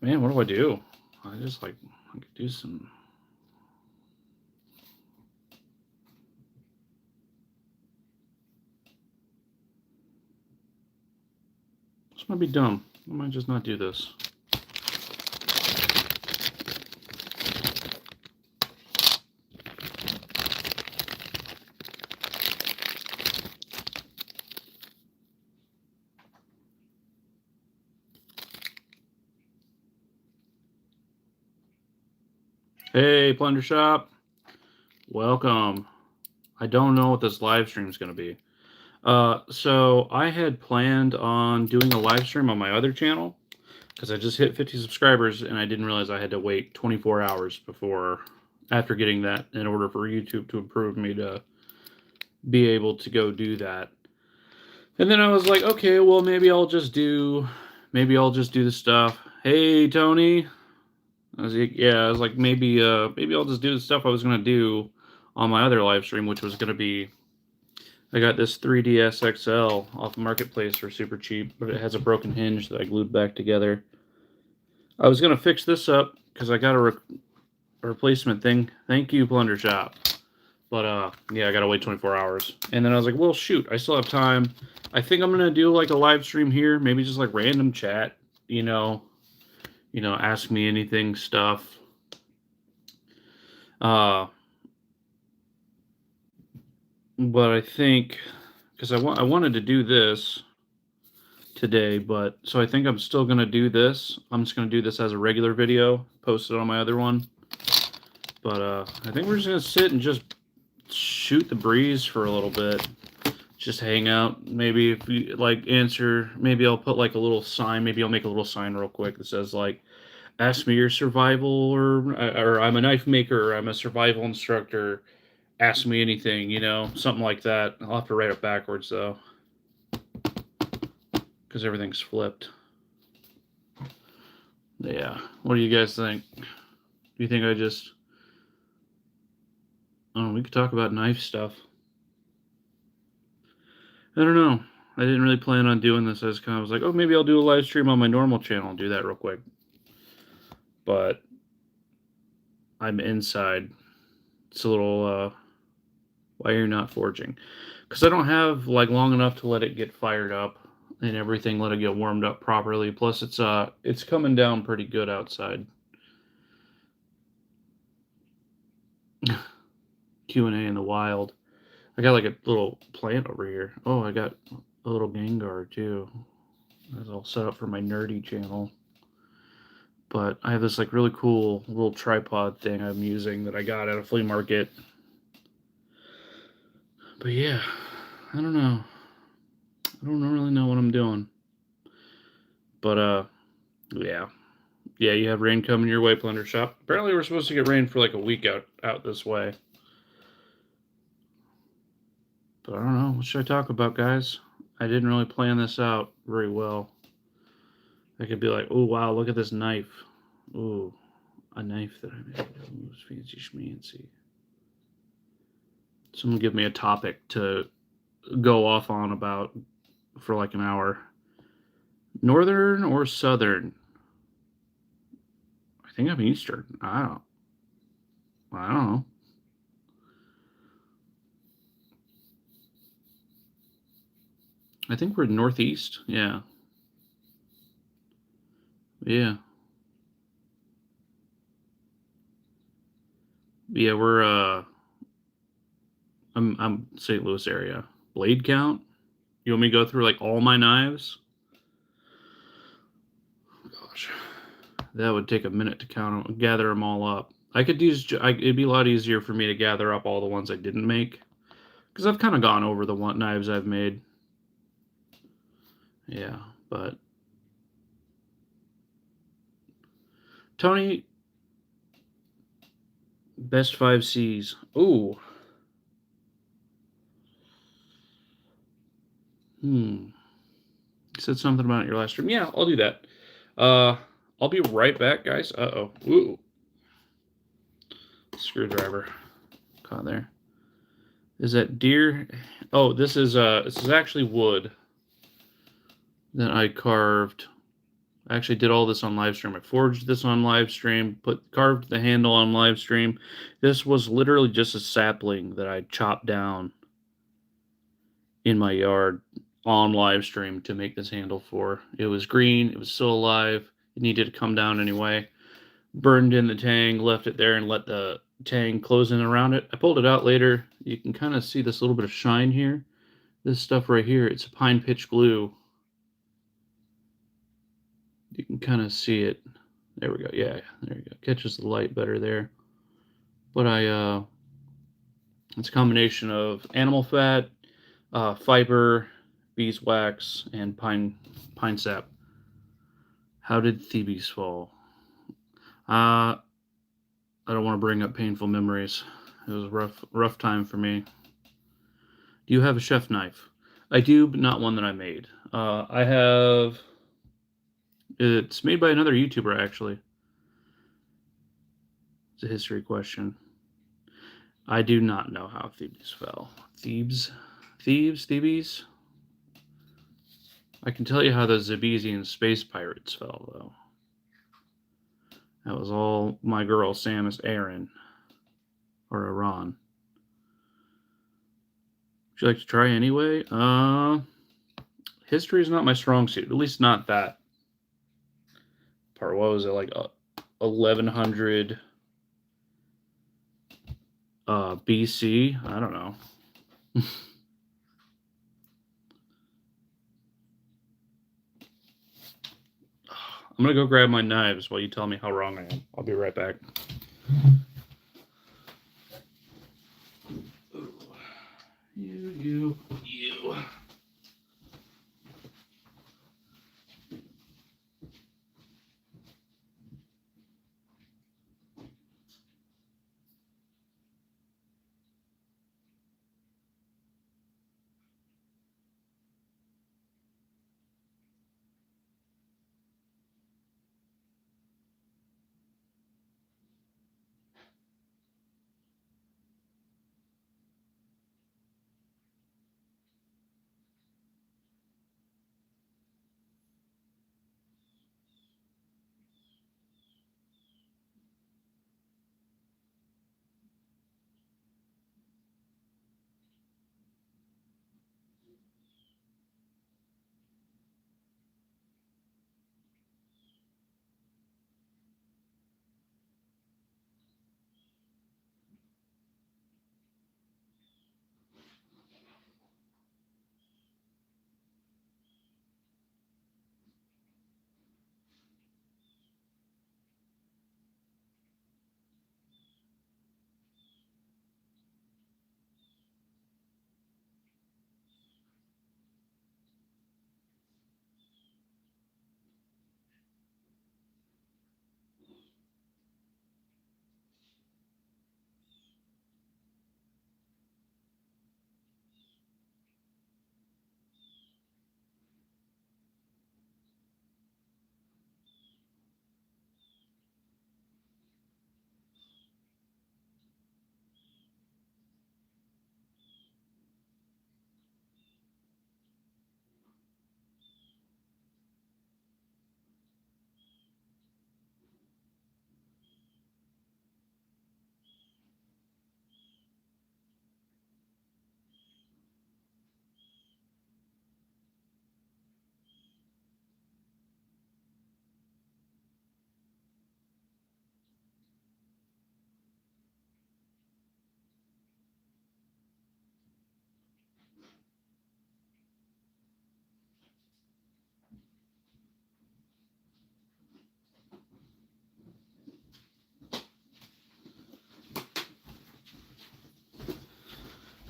Man, what do I do? I could do some. This might be dumb. I might just not do this. Hey, Plunder Shop. Welcome. I don't know what this live stream is going to be. So I had planned on doing a live stream on my other channel because I just hit 50 subscribers and I didn't realize I had to wait 24 hours after getting that in order for YouTube to approve me to be able to go do that. And then I was like, okay, well maybe I'll just do the stuff. Hey Tony. I was like maybe I'll just do the stuff I was gonna do on my other live stream, which was gonna be I got this 3DS XL off Marketplace for super cheap, but it has a broken hinge that I glued back together. I was gonna fix this up because I got a replacement thing. Thank you, Plunder Shop. But yeah, I gotta wait 24 hours. And then I was like, well, shoot, I still have time. I think I'm gonna do like a live stream here, maybe just like random chat, ask me anything stuff. But I think because I wanted to do this today, but so I think I'm still gonna do this. I'm just gonna do this as a regular video, post it on my other one. But I think we're just gonna sit and just shoot the breeze for a little bit. Just hang out. Maybe if you like answer, maybe I'll put like a little sign. Maybe I'll make a little sign real quick that says like, "Ask me your survival," or "I'm a knife maker," or "I'm a survival instructor. Ask me anything," something like that. I'll have to write it backwards though, because everything's flipped. Yeah. What do you guys think? Do you think I just? Oh, we could talk about knife stuff. I don't know. I didn't really plan on doing this. I just kind of was like, oh, maybe I'll do a live stream on my normal channel and do that real quick. But I'm inside. It's a little why you're not forging. Because I don't have like long enough to let it get fired up and everything, let it get warmed up properly. Plus it's coming down pretty good outside. Q&A in the wild. I got like a little plant over here. Oh, I got a little Gengar too. That's all set up for my nerdy channel. But I have this like really cool little tripod thing I'm using that I got at a flea market. But yeah, I don't know. I don't really know what I'm doing. But yeah. Yeah, you have rain coming your way, Plunder Shop. Apparently we're supposed to get rain for like a week out this way. But I don't know. What should I talk about, guys? I didn't really plan this out very well. I could be like, oh wow, look at this knife. Ooh, a knife that I made. Ooh, it's fancy schmancy. Someone give me a topic to go off on about for like an hour. Northern or southern? I think I'm eastern. I don't know. I think we're northeast. Yeah. Yeah. Yeah, we're I'm St. Louis area. Blade count? You want me to go through like all my knives? Gosh. That would take a minute to gather them all up. It'd be a lot easier for me to gather up all the ones I didn't make. Because I've kind of gone over the knives I've made. Yeah, but Tony, best 5Cs. Ooh. You said something about it in your last stream. Yeah, I'll do that. I'll be right back, guys. Uh-oh. Ooh. Screwdriver. Caught there. Is that deer? Oh, this is actually wood that I carved I actually did all this on live stream. I forged this on live stream, carved the handle on live stream. This was literally just a sapling that I chopped down in my yard on live stream to make this handle for. It was green, it was still alive, it needed to come down anyway. Burned in the tang, left it there and let the tang close in around it. I pulled it out later. You can kind of see this little bit of shine here. This stuff right here, it's a pine pitch glue. You can kind of see it. There we go. Yeah, there you go. Catches the light better there. But it's a combination of animal fat, fiber, beeswax, and pine sap. How did Thebes fall? I don't want to bring up painful memories. It was a rough time for me. Do you have a chef knife? I do, but not one that I made. I have. It's made by another YouTuber, actually. It's a history question. I do not know how Thebes fell. Thebes? I can tell you how the Zebesian space pirates fell, though. That was all my girl, Samus Aran. Or Iran. Would you like to try anyway? History is not my strong suit. At least not that part. What was it, like 1100 BC? I don't know. I'm gonna go grab my knives while you tell me how wrong I am. I'll be right back. You.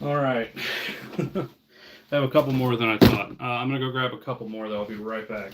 All right. I have a couple more than I thought. I'm going to go grab a couple more, though. I'll be right back.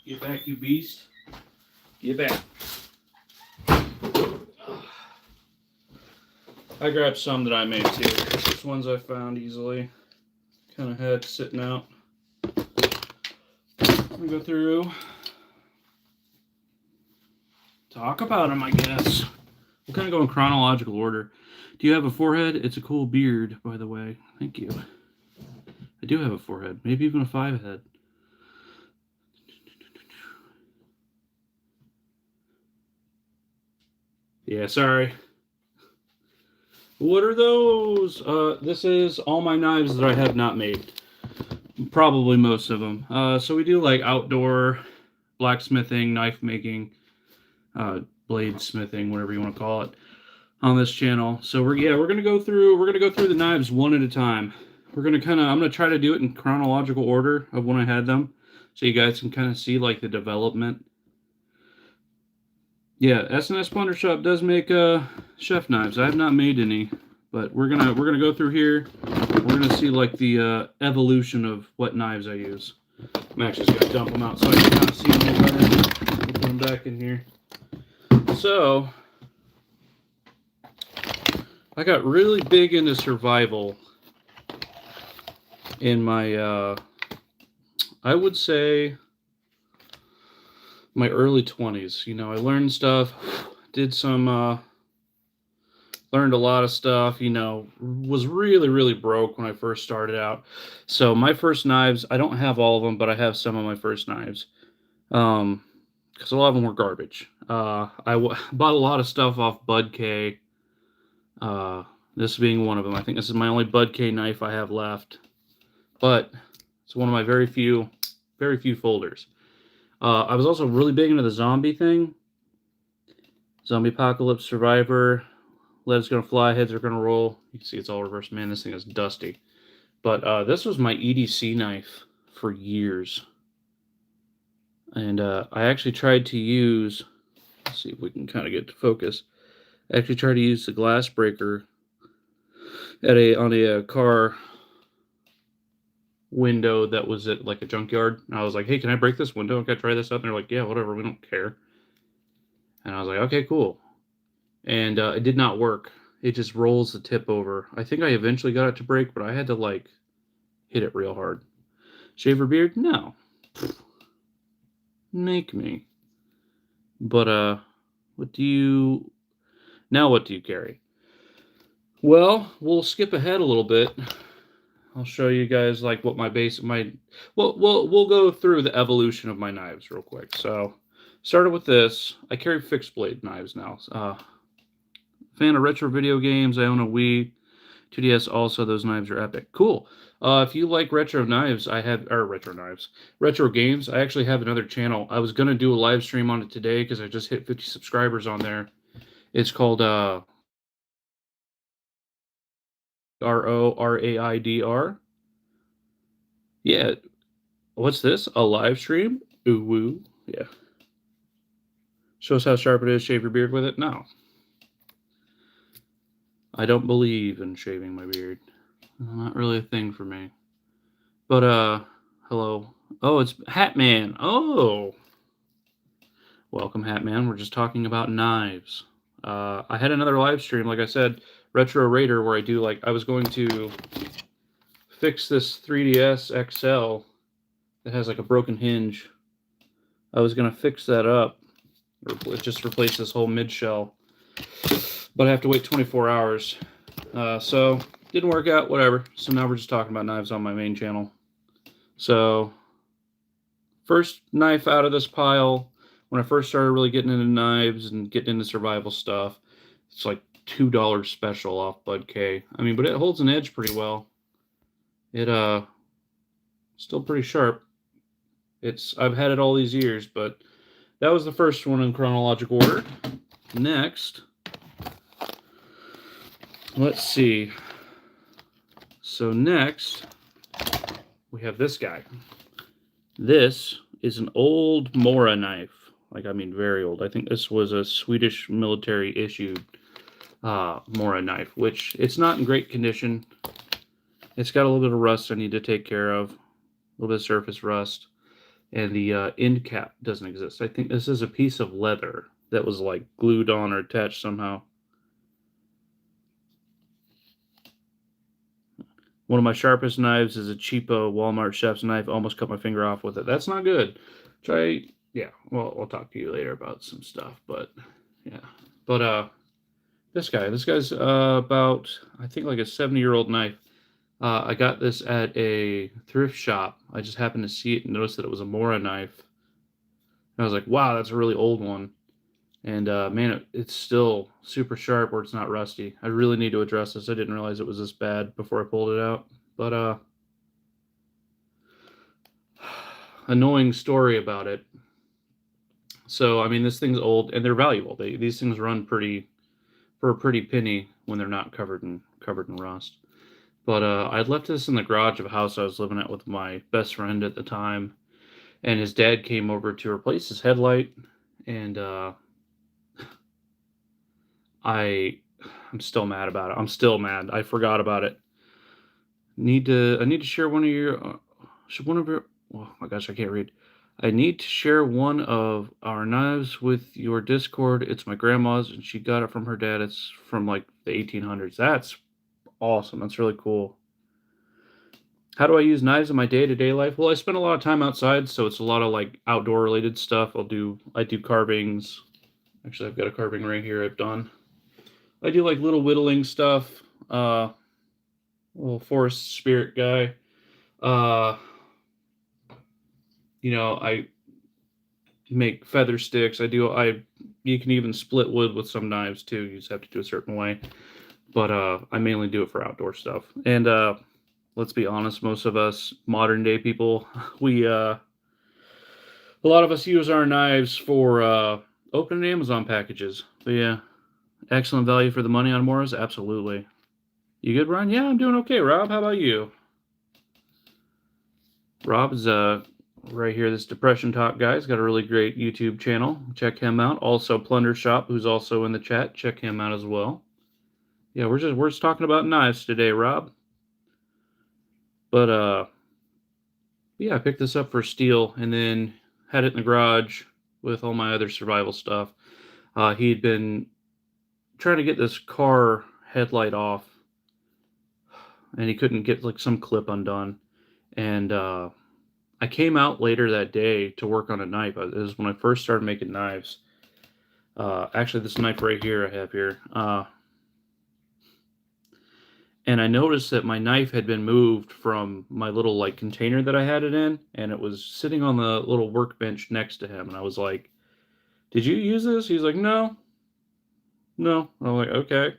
Get back, you beast. Get back. I grabbed some that I made too. Just ones I found easily. Kind of had sitting out. I'm gonna go through. Talk about them, I guess. We'll kind of go in chronological order. Do you have a forehead? It's a cool beard, by the way. Thank you. I do have a forehead. Maybe even a 5 head. Yeah, sorry. What are those? This is all my knives that I have not made. Probably most of them. So we do like outdoor blacksmithing, knife making, blade smithing, whatever you want to call it, on this channel. So we're gonna go through the knives one at a time. I'm gonna try to do it in chronological order of when I had them, so you guys can kind of see like the development. Yeah, S&S Plunder Shop does make chef knives. I have not made any, but we're gonna go through here. We're gonna see like the evolution of what knives I use. I'm actually just gonna dump them out so I can kind of see them a little better. We'll put them back in here. So I got really big into survival in my I would say my early 20s. You know, I learned stuff, did some learned a lot of stuff, you know, was really broke when I first started out. So my first knives, I don't have all of them, but I have some of my first knives. Because a lot of them were garbage. Bought a lot of stuff off Bud K. This being one of them. I think this is my only Bud K knife I have left. But it's one of my very few folders. I was also really big into the zombie thing. Zombie Apocalypse, Survivor, Lead's Gonna Fly, Heads Are Gonna Roll. You can see it's all reversed. Man, this thing is dusty. But this was my EDC knife for years. And I actually tried to use, let's see if we can kind of get to focus. I actually tried to use the glass breaker on a car window that was at like a junkyard. And I was like, hey, can I break this window? Can I try this out? And they're like, yeah, whatever, we don't care. And I was like, okay, cool. And it did not work. It just rolls the tip over. I think I eventually got it to break, but I had to like hit it real hard. Shave your beard? No. Make me. But what do you carry? Well, we'll skip ahead a little bit. I'll show you guys like what we'll go through the evolution of my knives real quick. So started with this. I carry fixed blade knives now. Fan of retro video games. I own a Wii 2DS also. Those knives are epic. Cool. If you like retro knives, retro games, I actually have another channel. I was going to do a live stream on it today because I just hit 50 subscribers on there. It's called RORAIDR. Yeah. What's this? A live stream? Ooh woo. Yeah. Shows how sharp it is. Shave your beard with it? No. I don't believe in shaving my beard. Not really a thing for me. But, hello. Oh, it's Hatman. Oh. Welcome, Hatman. We're just talking about knives. I had another live stream, like I said, Retro Raider, where I was going to fix this 3DS XL that has like a broken hinge. I was going to fix that up, or just replace this whole mid shell, but I have to wait 24 hours. So didn't work out, whatever. So now we're just talking about knives on my main channel. So first knife out of this pile, when I first started really getting into knives and getting into survival stuff, it's like $2 special off Bud K. I mean, but it holds an edge pretty well. It still pretty sharp. I've had it all these years, but that was the first one in chronological order. Next, let's see. So next, we have this guy. This is an old Mora knife. Like, I mean, very old. I think this was a Swedish military issued Mora knife, which it's not in great condition. It's got a little bit of rust I need to take care of. A little bit of surface rust. and the end cap doesn't exist. I think this is a piece of leather that was like glued on or attached somehow. One of my sharpest knives is a cheapo Walmart chef's knife. Almost cut my finger off with it. That's not good. Try, yeah. Well, I'll talk to you later about some stuff, but yeah. But this guy's about, I think, like a 70-year-old knife. I got this at a thrift shop. I just happened to see it and noticed that it was a Mora knife. And I was like, wow, that's a really old one. And man, it's still super sharp where it's not rusty. I really need to address this. I didn't realize it was this bad before I pulled it out. But annoying story about it. So I mean, this thing's old and they're valuable. These things run for a pretty penny when they're not covered in rust. But I'd left this in the garage of a house I was living at with my best friend at the time, and his dad came over to replace his headlight, and I'm still mad about it. I'm still mad. I forgot about it. I need to share one of your oh my gosh, I can't read. I need to share one of our knives with your Discord. It's my grandma's and she got it from her dad. It's from like the 1800s. That's awesome. That's really cool. How do I use knives in my day-to-day life? Well, I spend a lot of time outside, so it's a lot of like outdoor related stuff. I do carvings. Actually, I've got a carving right here I've done. I do like little whittling stuff. Little forest spirit guy. Uh, I make feather sticks. You can even split wood with some knives too. You just have to do a certain way. But I mainly do it for outdoor stuff. And let's be honest, most of us modern day people, a lot of us use our knives for opening Amazon packages. But yeah, excellent value for the money on Moras? Absolutely. You good, Brian? Yeah, I'm doing okay, Rob. How about you? Rob is right here, this Depression Talk guy. He's got a really great YouTube channel. Check him out. Also, Plunder Shop, who's also in the chat. Check him out as well. Yeah, we're just talking about knives today, Rob. But yeah, I picked this up for steel and then had it in the garage with all my other survival stuff. He'd been trying to get this car headlight off, and he couldn't get like some clip undone. And I came out later that day to work on a knife. It was when I first started making knives. Actually, this knife right here I have here. And I noticed that my knife had been moved from my little like container that I had it in, and it was sitting on the little workbench next to him. And I was like, "Did you use this?" He's like, "No, no." I'm like, "Okay."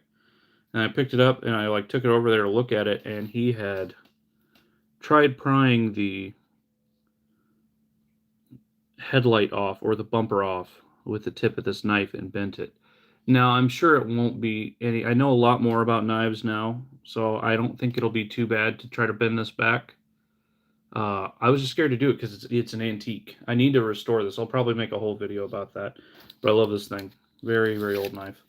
And I picked it up and I like took it over there to look at it, and he had tried prying the headlight off or the bumper off with the tip of this knife and bent it. Now, I'm sure it won't be any. I know a lot more about knives now, so I don't think it'll be too bad to try to bend this back. I was just scared to do it because it's an antique. I need to restore this. I'll probably make a whole video about that. But I love this thing. Very, very old knife.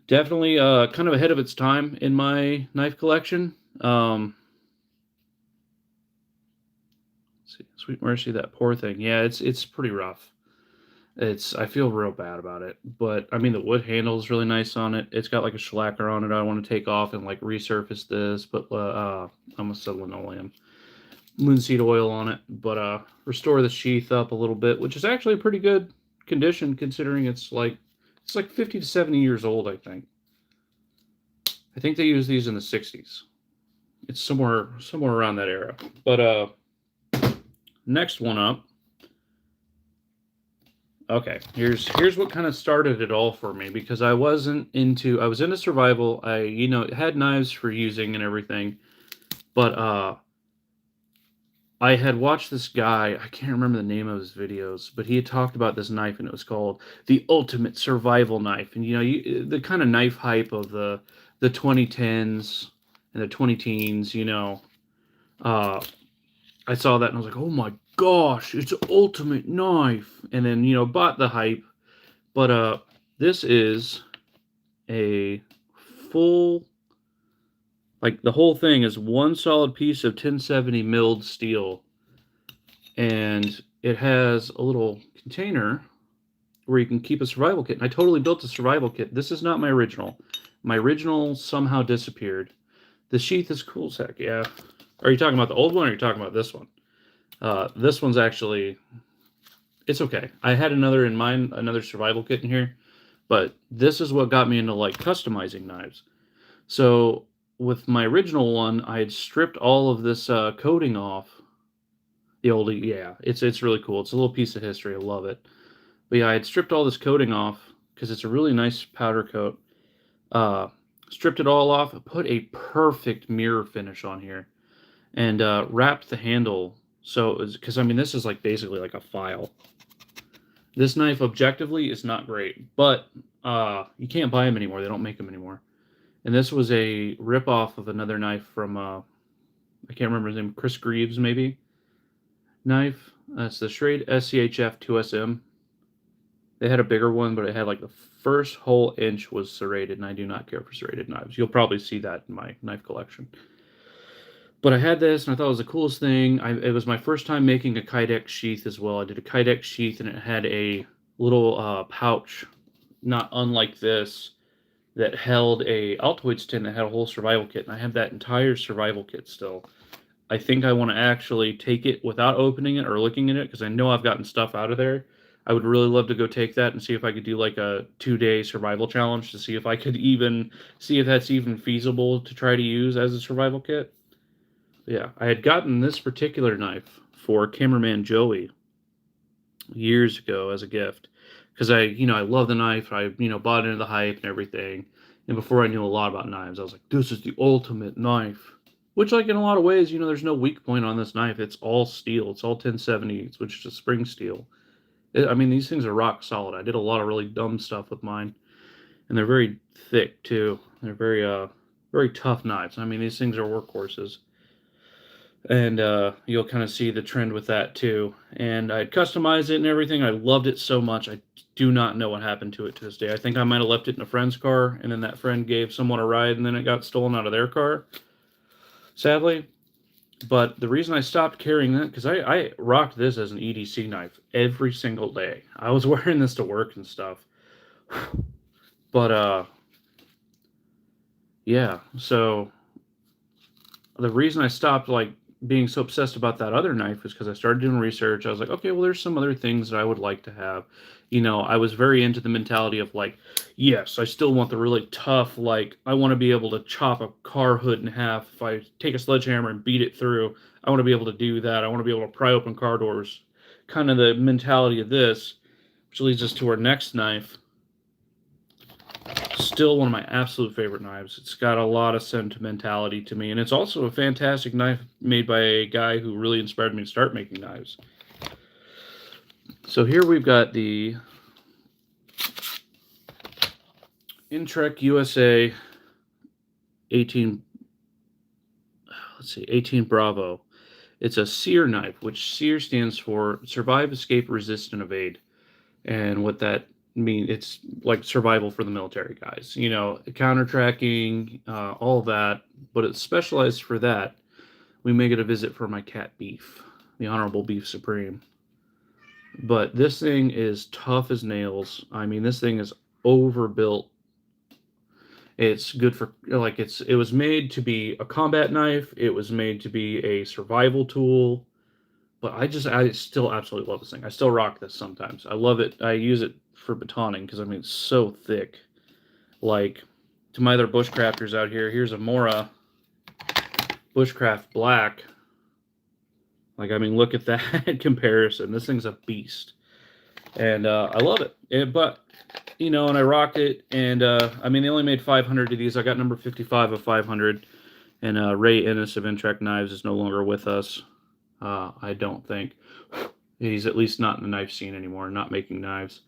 Definitely kind of ahead of its time in my knife collection. Let's see, Sweet Mercy, that poor thing. Yeah, it's pretty rough. I feel real bad about it, but I mean the wood handle is really nice on it. It's got like a shellacker on it. I want to take off and like resurface this, but I'm gonna set linoleum, linseed oil on it, but restore the sheath up a little bit, which is actually a pretty good condition considering it's like 50 to 70 years old. I think they used these in the 60s. It's somewhere around that era. But next one up. Okay, here's what kind of started it all for me, because I was into survival. I had knives for using and everything, but I had watched this guy, I can't remember the name of his videos, but he had talked about this knife and it was called the ultimate survival knife. And the kind of knife hype of the 2010s and the 20 teens, I saw that and I was like, oh my gosh, it's an ultimate knife. And then, bought the hype. But this is a full, like the whole thing is one solid piece of 1070 milled steel. and it has a little container where you can keep a survival kit. And I totally built a survival kit. This is not my original. My original somehow disappeared. The sheath is cool as heck, yeah. Are you talking about the old one, or are you talking about this one? This one's actually, it's okay. I had another in mind, another survival kit in here, but this is what got me into like customizing knives. So with my original one, I had stripped all of this coating off. The old, yeah, it's really cool. It's a little piece of history. I love it. But yeah, I had stripped all this coating off because it's a really nice powder coat. Uh, Stripped it all off, put a perfect mirror finish on here, and wrapped the handle. So, because I mean, this is like basically like a file. This knife objectively is not great, but you can't buy them anymore. They don't make them anymore. And this was a rip off of another knife from I can't remember his name, Chris Greaves maybe. Knife. That's the Schrade SCHF 2SM. They had a bigger one, but it had like the first whole inch was serrated, and I do not care for serrated knives. You'll probably see that in my knife collection. But I had this, and I thought it was the coolest thing. It was my first time making a Kydex sheath as well. I did a Kydex sheath, and it had a little pouch, not unlike this, that held a Altoids tin that had a whole survival kit, and I have that entire survival kit still. I think I want to actually take it without opening it or looking at it, because I know I've gotten stuff out of there. I would really love to go take that and see if I could do like a 2-day survival challenge to see if I could even see if that's even feasible to try to use as a survival kit. Yeah, I had gotten this particular knife for cameraman Joey years ago as a gift because I love the knife. I bought into the hype and everything. And before I knew a lot about knives, I was like, this is the ultimate knife. Which, like, in a lot of ways, there's no weak point on this knife. It's all steel. It's all 1070s, which is just spring steel. I mean, these things are rock solid. I did a lot of really dumb stuff with mine, and they're very thick too. They're very tough knives. I mean, these things are workhorses, and you'll kind of see the trend with that too. And I customized it and everything. I loved it so much. I do not know what happened to it to this day. I think I might have left it in a friend's car, and then that friend gave someone a ride, and then it got stolen out of their car, sadly. But the reason I stopped carrying that, because I rocked this as an EDC knife every single day. I was wearing this to work and stuff. But, yeah, so the reason I stopped, like, being so obsessed about that other knife is because I started doing research. I was like, okay, well, there's some other things that I would like to have. I was very into the mentality of, like, yes, I still want the really tough, like, I want to be able to chop a car hood in half. If I take a sledgehammer and beat it through, I want to be able to do that. I want to be able to pry open car doors. Kind of the mentality of this, which leads us to our next knife. Still one of my absolute favorite knives. It's got a lot of sentimentality to me, and it's also a fantastic knife made by a guy who really inspired me to start making knives. So here we've got the Intrek USA 18 Bravo. It's a SEER knife, which SEER stands for Survive, Escape, Resist, and Evade. And what that means, it's like survival for the military guys. Counter tracking, all that. But it's specialized for that. We may get a visit for my cat Beef, the Honorable Beef Supreme. But this thing is tough as nails. I mean, this thing is overbuilt. It's good for, like, it was made to be a combat knife. It was made to be a survival tool. But I still absolutely love this thing. I still rock this sometimes. I love it. I use it for batoning because, I mean, it's so thick. Like, to my other bushcrafters out here, here's a Mora Bushcraft Black. Like, I mean, look at that comparison. This thing's a beast. And I love it. But, and I rocked it. And, I mean, they only made 500 of these. I got number 55 of 500. And Ray Ennis of Intrek Knives is no longer with us. I don't think. He's at least not in the knife scene anymore, not making knives.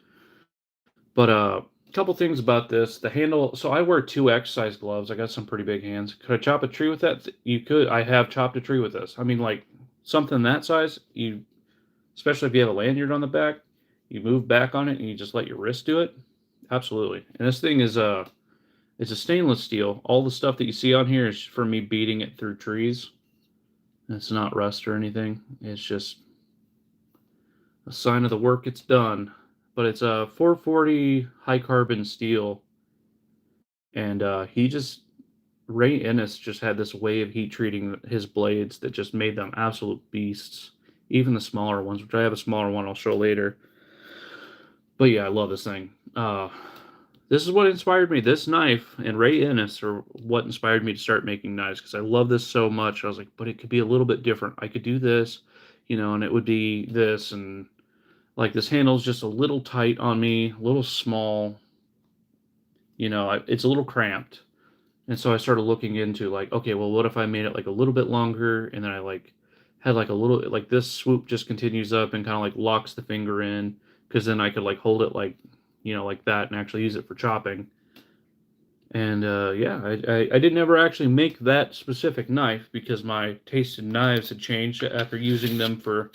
But a couple things about this. The handle, so I wear 2X size gloves. I got some pretty big hands. Could I chop a tree with that? You could. I have chopped a tree with this. I mean, like, something that size, especially if you have a lanyard on the back, you move back on it and you just let your wrist do it. Absolutely. And this thing is it's a stainless steel. All the stuff that you see on here is for me beating it through trees. It's not rust or anything. It's just a sign of the work it's done. But it's a 440 high carbon steel, and he just Ray Ennis just had this way of heat treating his blades that just made them absolute beasts. Even the smaller ones, which I have a smaller one I'll show later. But yeah, I love this thing. This is what inspired me. This knife and Ray Ennis are what inspired me to start making knives because I love this so much. I was like, but it could be a little bit different. I could do this, and it would be this. And like this handle's just a little tight on me, a little small. It's a little cramped. And so I started looking into like, okay, well, what if I made it like a little bit longer, and then I like had like a little like this swoop just continues up and kind of like locks the finger in, because then I could like hold it like like that and actually use it for chopping. And yeah, I didn't ever actually make that specific knife because my taste in knives had changed after using them for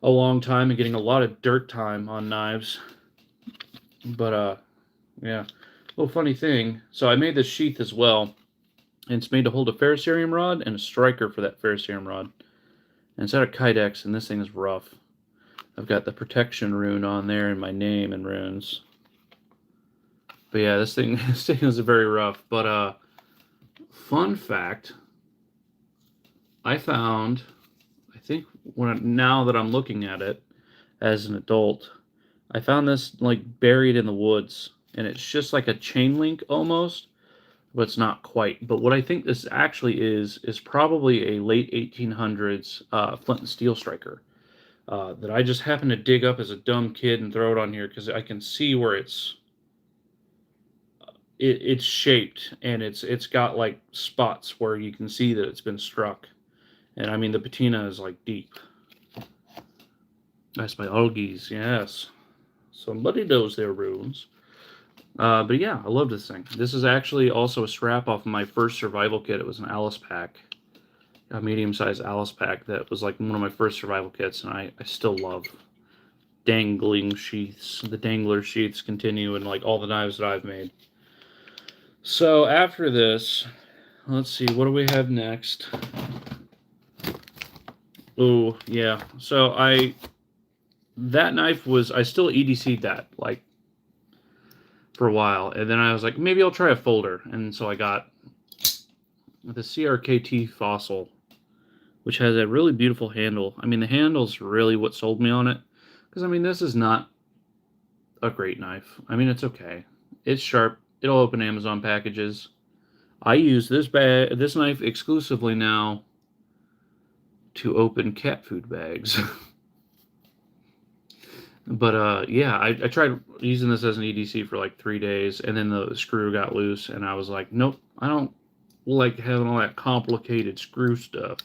a long time and getting a lot of dirt time on knives. But yeah, little funny thing. So I made this sheath as well, and it's made to hold a ferrocerium rod and a striker for that ferrocerium rod. And it's out of Kydex, and this thing is rough. I've got the protection rune on there and my name in runes. But yeah, this thing is very rough. But fun fact, I found, I think now that I'm looking at it as an adult, I found this like buried in the woods, and it's just like a chain link almost, but it's not quite. But what I think this actually is probably a late 1800s flint and steel striker that I just happened to dig up as a dumb kid and throw it on here because I can see where it's shaped, and it's got like spots where you can see that it's been struck. And I mean the patina is like deep. That's my Algies, yes. Somebody knows their runes. But yeah, I love this thing. This is actually also a strap off of my first survival kit. It was an Alice pack, a medium-sized Alice pack that was like one of my first survival kits, and I still love dangling sheaths. The dangler sheaths continue in like all the knives that I've made. So after this, let's see, what do we have next? Oh, yeah. So that knife was, I still EDC'd that, like, for a while. And then I was like, maybe I'll try a folder. And so I got the CRKT Fossil, which has a really beautiful handle. I mean, the handle's really what sold me on it. Because, I mean, this is not a great knife. I mean, it's okay. It's sharp. It'll open Amazon packages. I use this knife exclusively now to open cat food bags. But yeah, I tried using this as an EDC for like 3 days, and then the screw got loose, and I was like, nope, I don't like having all that complicated screw stuff.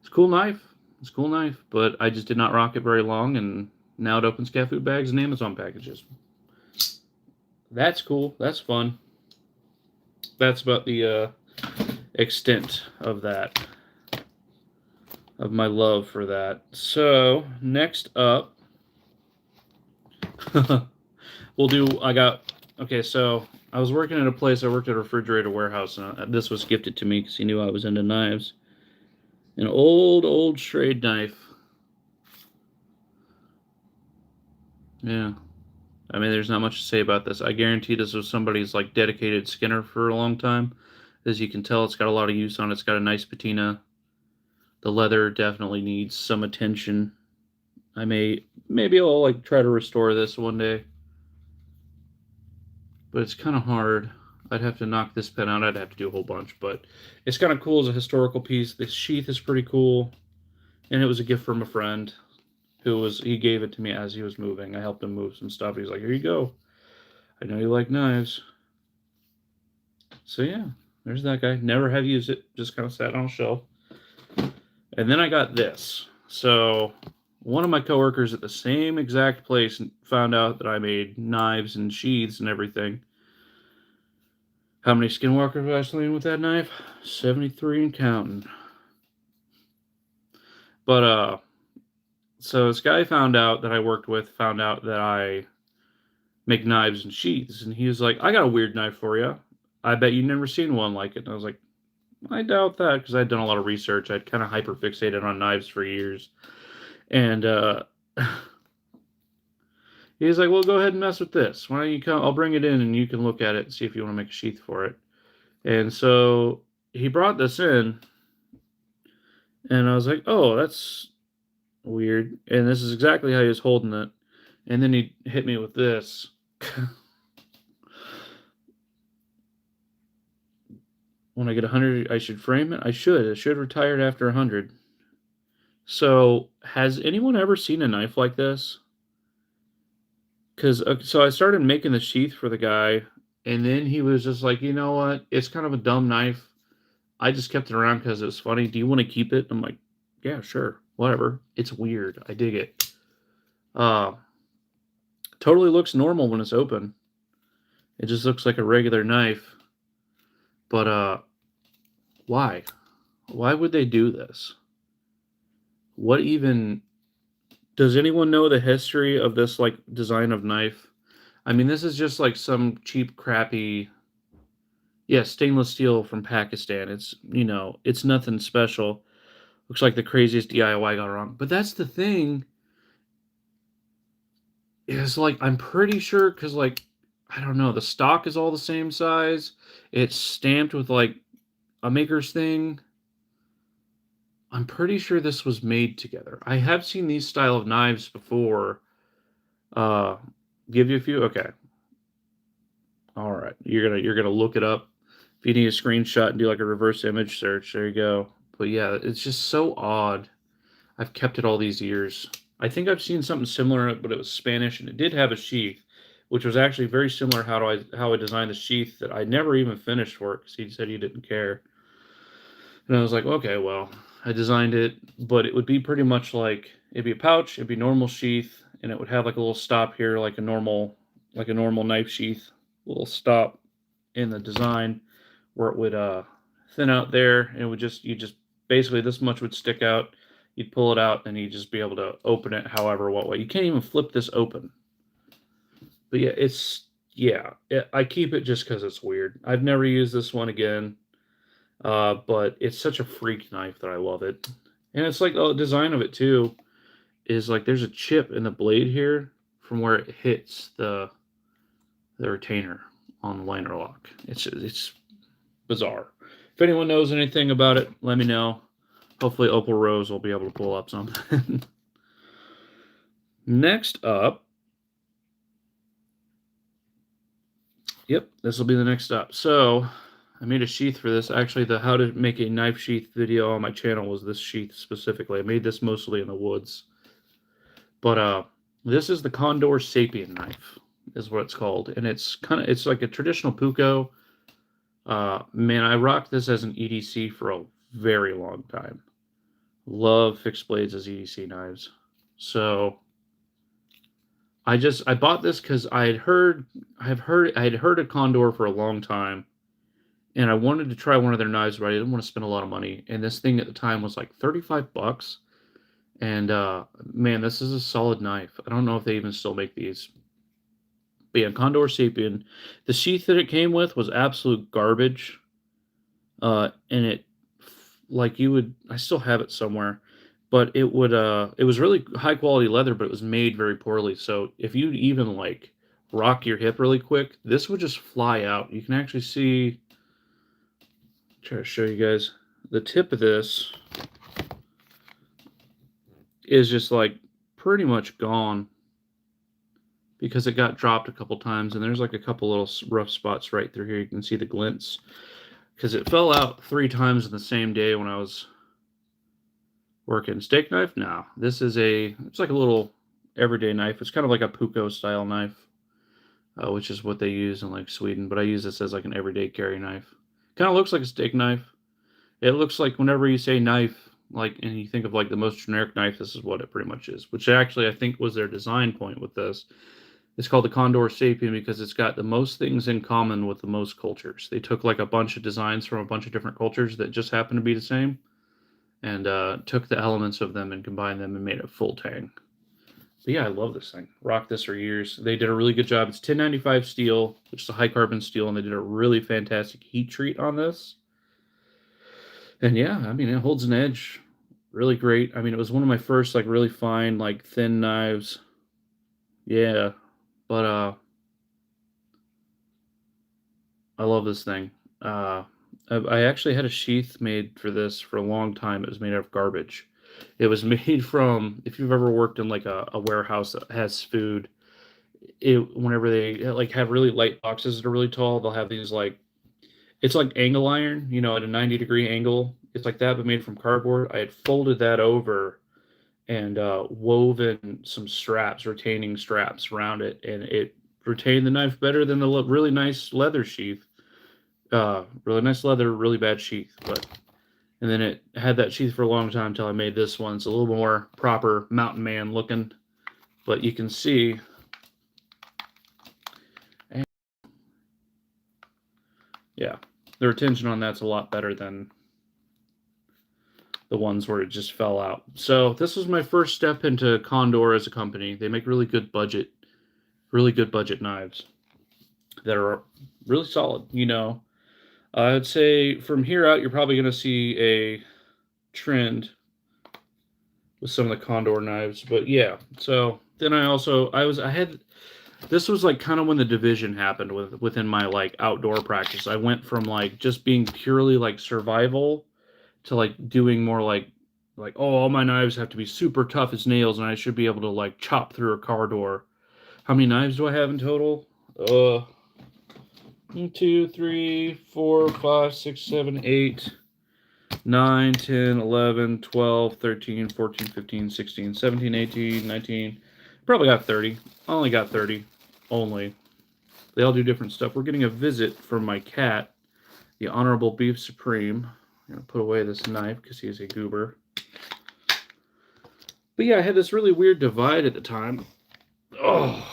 It's a cool knife. It's a cool knife, but I just did not rock it very long, and now it opens cat food bags and Amazon packages. That's cool. That's fun. That's about the extent of that, of my love for that. So, next up, okay, so I was working at a place, I worked at a refrigerator warehouse, and this was gifted to me because he knew I was into knives. An old Schrade knife. Yeah. I mean, there's not much to say about this. I guarantee this was somebody's like dedicated skinner for a long time. As you can tell, it's got a lot of use on it. It's got a nice patina. The leather definitely needs some attention. Maybe I'll like try to restore this one day. But it's kind of hard. I'd have to knock this pen out. I'd have to do a whole bunch, but it's kind of cool as a historical piece. The sheath is pretty cool, and it was a gift from a friend he gave it to me as he was moving. I helped him move some stuff. He's like, here you go. I know you like knives. So yeah, there's that guy. Never have used it. Just kind of sat on a shelf. And then I got this. So one of my coworkers at the same exact place found out that I made knives and sheaths and everything. How many skinwalkers have I slain with that knife? 73 and counting. But so this guy found out that I worked with, found out that I make knives and sheaths, and he was like, I got a weird knife for you. I bet you've never seen one like it. And I was like, I doubt that, because I'd done a lot of research. I'd kind of hyper-fixated on knives for years. And He's like, well, go ahead and mess with this. Why don't you come? I'll bring it in and you can look at it and see if you want to make a sheath for it. And so he brought this in, and I was like, oh, that's weird. And this is exactly how he was holding it. And then he hit me with this. When I get 100, I should frame it. I should. It should retire after 100. So, has anyone ever seen a knife like this? Because so I started making the sheath for the guy, and then he was just like, you know what? It's kind of a dumb knife. I just kept it around because it was funny. Do you want to keep it? I'm like, yeah, sure, whatever. It's weird. I dig it. Uh, totally looks normal when it's open. It just looks like a regular knife. But why? Why would they do this? What even does anyone know the history of this like design of knife? I mean, this is just like some cheap, crappy, yeah, stainless steel from Pakistan. It's, it's nothing special. Looks like the craziest DIY got wrong. But that's the thing, is like, I'm pretty sure, because like, I don't know, the stock is all the same size. It's stamped with like a maker's thing. I'm pretty sure this was made together. I have seen these style of knives before. Uh, give you a few? Okay. All right. You're gonna look it up. If you need a screenshot and do like a reverse image search, there you go. But yeah, it's just so odd. I've kept it all these years. I think I've seen something similar, but it was Spanish and it did have a sheath, which was actually very similar how I designed the sheath that I never even finished for it because he said he didn't care. And I was like, okay, well, I designed it, but it would be pretty much like it'd be a pouch, it'd be normal sheath, and it would have like a little stop here, like a normal knife sheath, little stop in the design where it would thin out there, and it would just basically this much would stick out. You'd pull it out, and you'd just be able to open it however what way. You can't even flip this open. But I keep it just because it's weird. I've never used this one again. But it's such a freak knife that I love it. And it's like the design of it too is like there's a chip in the blade here from where it hits the retainer on the liner lock. It's bizarre. If anyone knows anything about it, let me know. Hopefully Opal Rose will be able to pull up something. Next up, yep, this will be the next step. So I made a sheath for this. Actually, the how to make a knife sheath video on my channel was this sheath specifically. I made this mostly in the woods. But this is the Condor Sapien knife, is what it's called. And it's like a traditional Puko. Man, I rocked this as an EDC for a very long time. Love fixed blades as EDC knives. So I bought this because I had heard of Condor for a long time, and I wanted to try one of their knives, but I didn't want to spend a lot of money. And this thing at the time was like $35. And man, this is a solid knife. I don't know if they even still make these. But yeah, Condor Sapien. The sheath that it came with was absolute garbage. And it, like I still have it somewhere, but it was really high quality leather, but it was made very poorly. So if you even like rock your hip really quick, this would just fly out. You can actually see, try to show you guys the tip of this is just like pretty much gone because it got dropped a couple times, and there's like a couple little rough spots right through here. You can see the glints because it fell out 3 times in the same day when I was working. Steak knife? No, it's like a little everyday knife. It's kind of like a Puko style knife, which is what they use in like Sweden, but I use this as like an everyday carry knife. Kind of looks like a steak knife. It looks like whenever you say knife, like, and you think of like the most generic knife, this is what it pretty much is, which actually I think was their design point with this. It's called the Condor Sapien because it's got the most things in common with the most cultures. They took like a bunch of designs from a bunch of different cultures that just happen to be the same, and took the elements of them and combined them and made a full tang. But yeah, I love this thing. Rocked this for years. They did a really good job. It's 1095 steel, which is a high carbon steel, and they did a really fantastic heat treat on this. And yeah, I mean, it holds an edge Really great. I mean, it was one of my first like really fine, like thin knives. Yeah. But I love this thing. Uh I actually had a sheath made for this for a long time. It was made out of garbage. It was made from, if you've ever worked in like a warehouse that has food, it whenever they like have really light boxes that are really tall, they'll have these like, it's like angle iron, at a 90-degree angle. It's like that, but made from cardboard. I had folded that over and woven some straps, retaining straps around it, and it retained the knife better than the really nice leather sheath. Really nice leather, really bad sheath, but and then it had that sheath for a long time until I made this one. It's a little more proper mountain man looking, but you can see, and yeah, the retention on that's a lot better than the ones where it just fell out. So this was my first step into Condor as a company. They make really good budget knives that are really solid. I'd say from here out, you're probably going to see a trend with some of the Condor knives. But yeah, so then I had, this was like kind of when the division happened within my like outdoor practice. I went from like just being purely like survival to like doing more like, oh, all my knives have to be super tough as nails and I should be able to like chop through a car door. How many knives do I have in total? 2, 3, 4, 5, 6, 7, 8, 9, 10, 11, 12, 13, 14, 15, 16, 17, 18, 19. Probably got 30. I only got 30. Only. They all do different stuff. We're getting a visit from my cat, the Honorable Beef Supreme. I'm going to put away this knife because he's a goober. But yeah, I had this really weird divide at the time. Oh,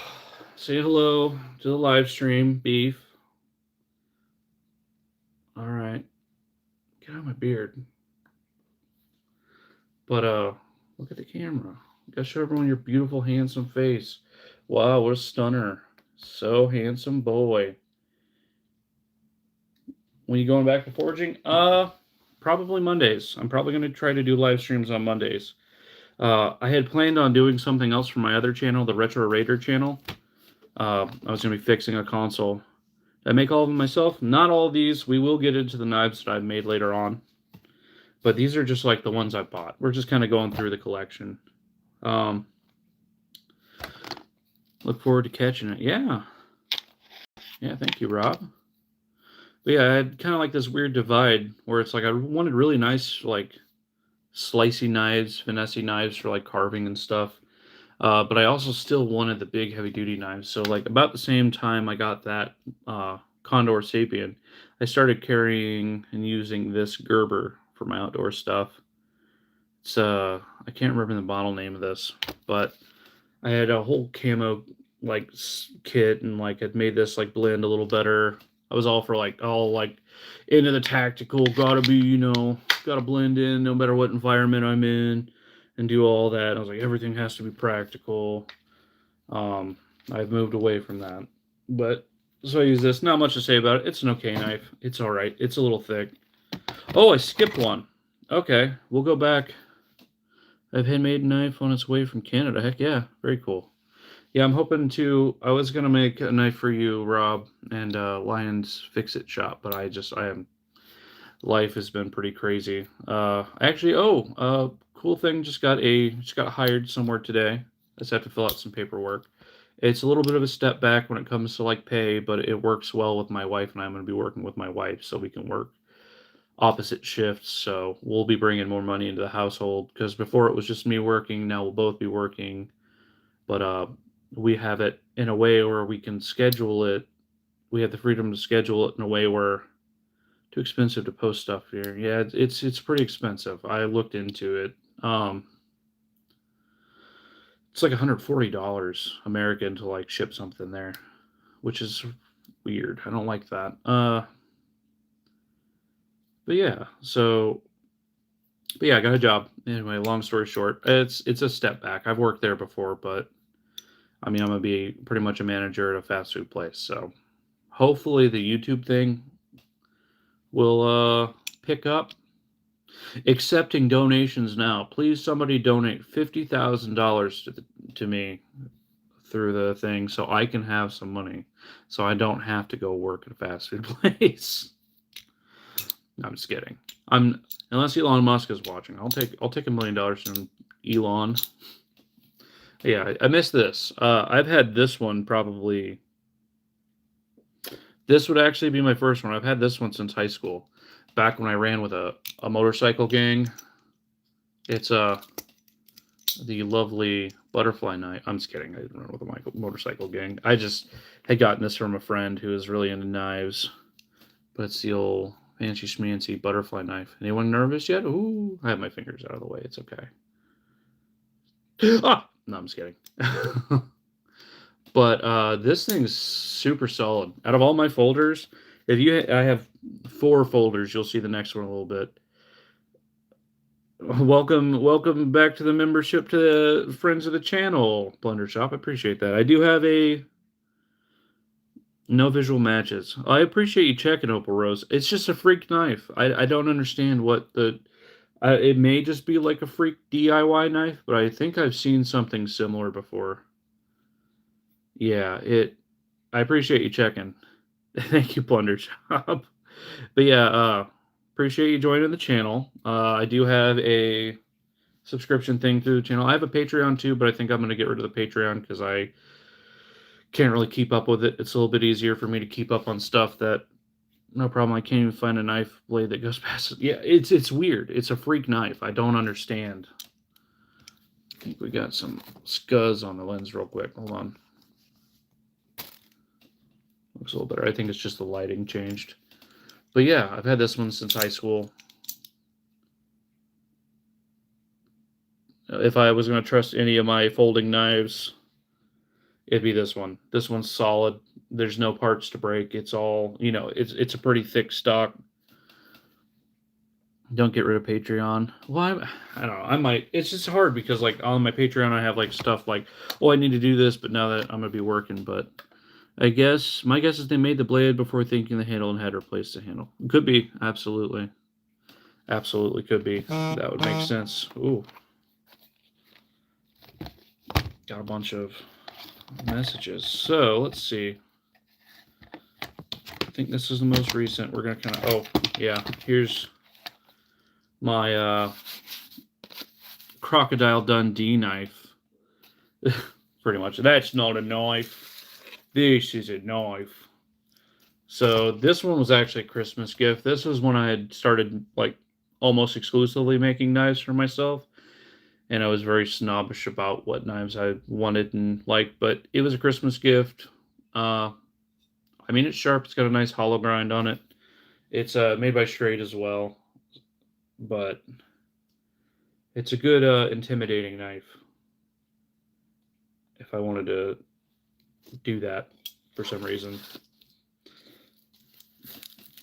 say hello to the live stream, Beef. All right. Get out of my beard. But look at the camera. You gotta show everyone your beautiful, handsome face. Wow, what a stunner. So handsome boy. When you going back to forging? Probably Mondays. I'm probably gonna try to do live streams on Mondays. I had planned on doing something else for my other channel, the Retro Raider channel. I was gonna be fixing a console. I make all of them myself. Not all of these. We will get into the knives that I've made later on. But these are just like the ones I bought. We're just kind of going through the collection. Um, look forward to catching it. Yeah. Yeah, thank you, Rob. But yeah, I had kind of like this weird divide where it's like I wanted really nice, like, slicey knives, finesse knives for like carving and stuff. But I also still wanted the big heavy duty knives. So like about the same time I got that Condor Sapien, I started carrying and using this Gerber for my outdoor stuff. It's I can't remember the model name of this, but I had a whole camo like kit and like had made this like blend a little better. I was all for like all like into the tactical, gotta be, gotta blend in no matter what environment I'm in and do all that. I was like, everything has to be practical. Um, I've moved away from that. But so I use this. Not much to say about it. It's an okay knife. It's all right. It's a little thick. Oh, I skipped one. Okay, we'll go back. I've handmade knife on its way from Canada. Heck yeah, very cool. Yeah, I'm hoping to. I was gonna make a knife for you, Rob, and Lions Fix It Shop, but I am. Life has been pretty crazy. Actually, cool thing. Just got hired somewhere today. I just have to fill out some paperwork. It's a little bit of a step back when it comes to like pay, but it works well with my wife, and I'm going to be working with my wife, so we can work opposite shifts. So we'll be bringing more money into the household because before it was just me working. Now we'll both be working, but we have it in a way where we can schedule it. We have the freedom to schedule it in a way where too expensive to post stuff here. Yeah, it's pretty expensive. I looked into it. It's like $140 American to like ship something there, which is weird. I don't like that. But yeah, but yeah, I got a job. Anyway, long story short, it's a step back. I've worked there before, but I mean, I'm gonna be pretty much a manager at a fast food place. So hopefully the YouTube thing will pick up. Accepting donations now. Please, somebody donate $50,000 to me through the thing so I can have some money, so I don't have to go work at a fast food place. I'm just kidding. Unless Elon Musk is watching, I'll take $1 million from Elon. Yeah, I missed this. I've had this one probably. This would actually be my first one. I've had this one since high school, back when I ran with a motorcycle gang. It's the lovely butterfly knife. I'm just kidding. I didn't run with a motorcycle gang. I just had gotten this from a friend who is really into knives. But it's the old fancy schmancy butterfly knife. Anyone nervous yet? Ooh, I have my fingers out of the way. It's okay. No, I'm just kidding. But this thing's super solid. Out of all my folders, I have 4 folders. You'll see the next one a little bit. Welcome back to the membership to the friends of the channel, Blender Shop. I appreciate that. I do have no visual matches. I appreciate you checking, Opal Rose. It's just a freak knife. I don't understand what it may just be like a freak DIY knife, but I think I've seen something similar before. Yeah, I appreciate you checking. Thank you, Plunder Shop. But yeah, appreciate you joining the channel. I do have a subscription thing through the channel. I have a Patreon too, but I think I'm going to get rid of the Patreon because I can't really keep up with it. It's a little bit easier for me to keep up on stuff that, no problem, I can't even find a knife blade that goes past it. Yeah, it's weird. It's a freak knife. I don't understand. I think we got some scuzz on the lens real quick. Hold on. Looks a little better. I think it's just the lighting changed. But yeah, I've had this one since high school. If I was going to trust any of my folding knives, it'd be this one. This one's solid. There's no parts to break. It's all, it's a pretty thick stock. Don't get rid of Patreon. Well, I don't know. I might. It's just hard because, like, on my Patreon, I have, like, stuff like, oh, I need to do this, but now that I'm going to be working. But my guess is they made the blade before thinking the handle and had replaced the handle. Could be. Absolutely. Absolutely could be. That would make sense. Ooh. Got a bunch of messages. So, let's see. I think this is the most recent. We're going to kind of... Oh, yeah. Here's my Crocodile Dundee knife. Pretty much. That's not a knife. This is a knife. So this one was actually a Christmas gift. This was when I had started, like, almost exclusively making knives for myself. And I was very snobbish about what knives I wanted and liked. But it was a Christmas gift. I mean, it's sharp. It's got a nice hollow grind on it. It's made by Straight as well. But it's a good intimidating knife if I wanted to do that for some reason.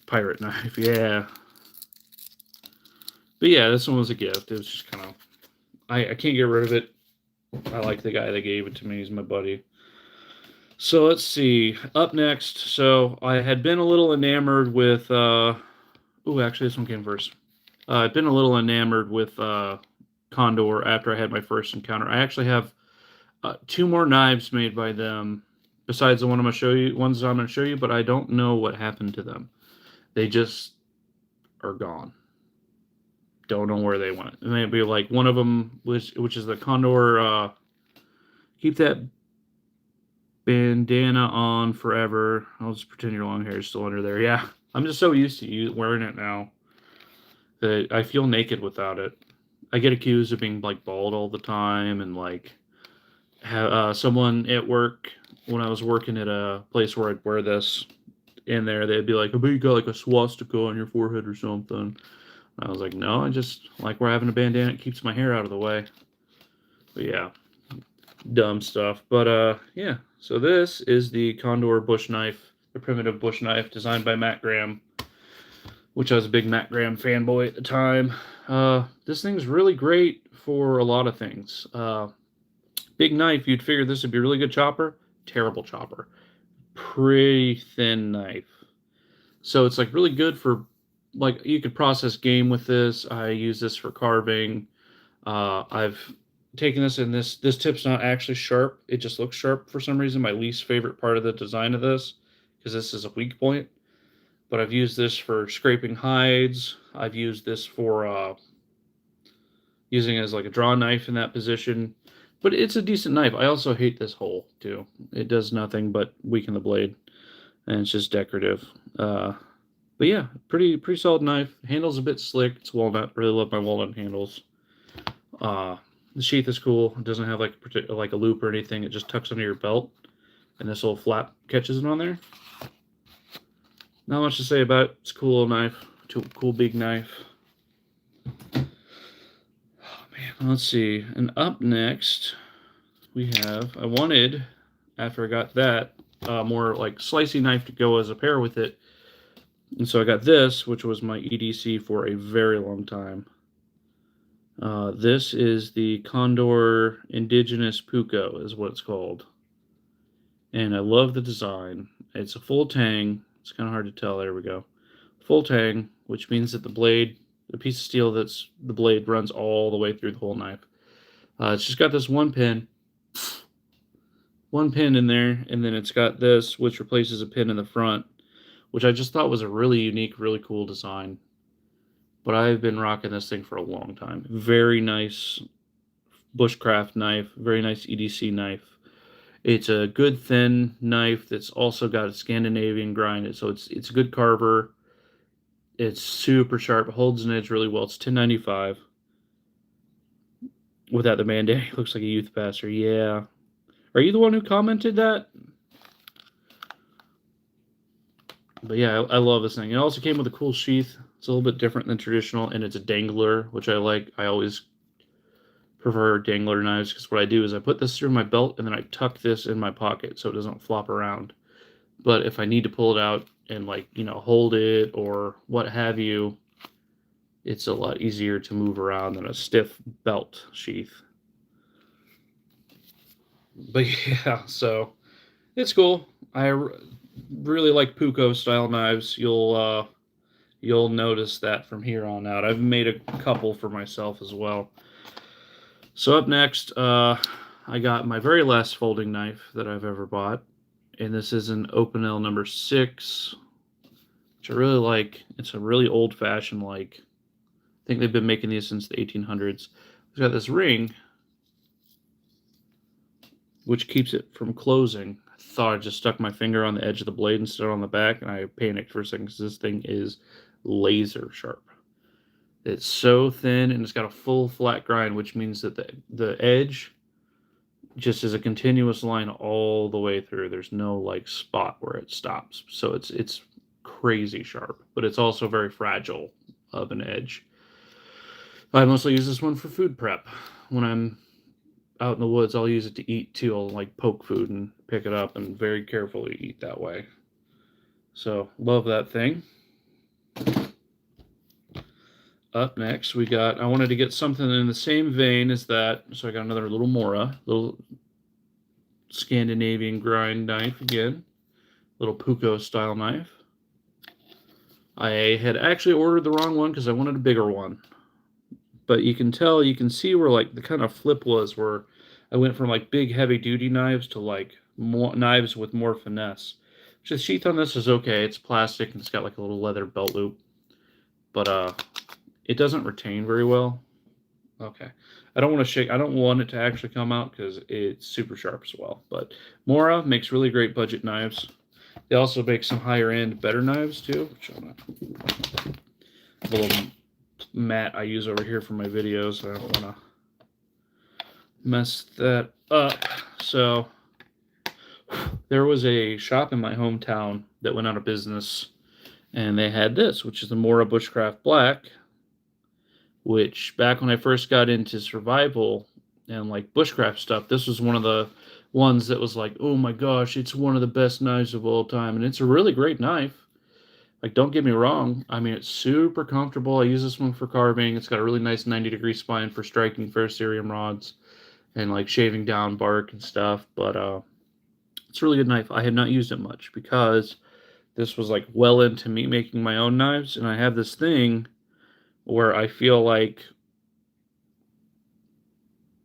Pirate knife, yeah. But yeah, this one was a gift. It was just kind of, I can't get rid of it. I like the guy that gave it to me. He's my buddy. So let's see. Up next, so I had been a little enamored with, actually this one came first. I've been a little enamored with Condor after I had my first encounter. I actually have 2 more knives made by them besides the ones I'm going to show you, but I don't know what happened to them. They just are gone. Don't know where they went. It may be like one of them, which is the Condor, keep that bandana on forever. I'll just pretend your long hair is still under there. Yeah, I'm just so used to you wearing it now that I feel naked without it. I get accused of being, like, bald all the time, and, like, someone at work, when I was working at a place where I'd wear this in there, they'd be like, I bet you got, like, a swastika on your forehead or something. And I was like, no, I just like we're having a bandana. It keeps my hair out of the way. But yeah, dumb stuff. But yeah, so this is the Condor bush knife, the primitive bush knife designed by Matt Graham, which I was a big Matt Graham fanboy at the time. This thing's really great for a lot of things. Big knife, you'd figure this would be a really good chopper. Terrible chopper. Pretty thin knife. So it's, like, really good for, like you could process game with this. I use this for carving. I've taken this, and this tip's not actually sharp. It just looks sharp for some reason. My least favorite part of the design of this, because this is a weak point. But I've used this for scraping hides. I've used this for using it as like a draw knife in that position. But it's a decent knife. I also hate this hole too. It does nothing but weaken the blade, and it's just decorative. But yeah, pretty solid knife. Handle's a bit slick. It's walnut. Really love my walnut handles. The sheath is cool. It doesn't have like a loop or anything. It just tucks under your belt, and this little flap catches it on there. Not much to say about it. It's a cool little knife. Cool big knife. Oh man, let's see. And up next, we have. I wanted, after I got that, more like slicey knife to go as a pair with it. And so I got this, which was my EDC for a very long time. This is the Condor Indigenous Puko, is what it's called. And I love the design. It's a full tang. It's kind of hard to tell. There we go. Full tang, which means that the piece of steel that's the blade runs all the way through the whole knife. It's just got this one pin in there, and then it's got this, which replaces a pin in the front, which I just thought was a really unique, really cool design. But I've been rocking this thing for a long time. Very nice bushcraft knife, very nice EDC knife. It's a good thin knife that's also got a Scandinavian grind, so it's a good carver. It's super sharp, holds an edge really well. It's $10.95. Without the bandana, looks like a youth pastor. Yeah. Are you the one who commented that? But yeah, I love this thing. It also came with a cool sheath. It's a little bit different than traditional, and it's a dangler, which I like. I always prefer dangler knives, because what I do is I put this through my belt, and then I tuck this in my pocket so it doesn't flop around. But if I need to pull it out and, like, hold it or what have you, it's a lot easier to move around than a stiff belt sheath. But yeah, so it's cool. I really like Puko style knives. You'll notice that from here on out. I've made a couple for myself as well. So up next, I got my very last folding knife that I've ever bought, and this is an Opinel number 6, which I really like. It's a really old-fashioned, like, I think they've been making these since the 1800s. It's got this ring, which keeps it from closing. I thought I just stuck my finger on the edge of the blade instead of on the back, and I panicked for a second because this thing is laser sharp. It's so thin, and it's got a full flat grind, which means that the edge just is a continuous line all the way through. There's no like spot where it stops. So it's crazy sharp, but it's also very fragile of an edge. I mostly use this one for food prep. When I'm out in the woods, I'll use it to eat too. I'll like poke food and pick it up and very carefully eat that way. So love that thing. Up next, I wanted to get something in the same vein as that, so I got another little Mora, little Scandinavian grind knife again, little Puko style knife. I had actually ordered the wrong one because I wanted a bigger one, but you can see where like the kind of flip was, where I went from like big heavy duty knives to like more knives with more finesse. The sheath on this is okay. It's plastic and it's got like a little leather belt loop, but it doesn't retain very well. Okay. I don't want it to actually come out because it's super sharp as well. But Mora makes really great budget knives. They also make some higher end, better knives too. Which the little mat I use over here for my videos. I don't want to mess that up. So there was a shop in my hometown that went out of business, and they had this, which is the Mora Bushcraft Black, which back when I first got into survival and like bushcraft stuff, this was one of the ones that was like, oh my gosh, it's one of the best knives of all time. And it's a really great knife. Like, don't get me wrong. I mean, it's super comfortable. I use this one for carving. It's got a really nice 90-degree spine for striking ferrocerium rods and like shaving down bark and stuff. But it's a really good knife. I have not used it much because this was like well into me making my own knives, and I have this thing where I feel like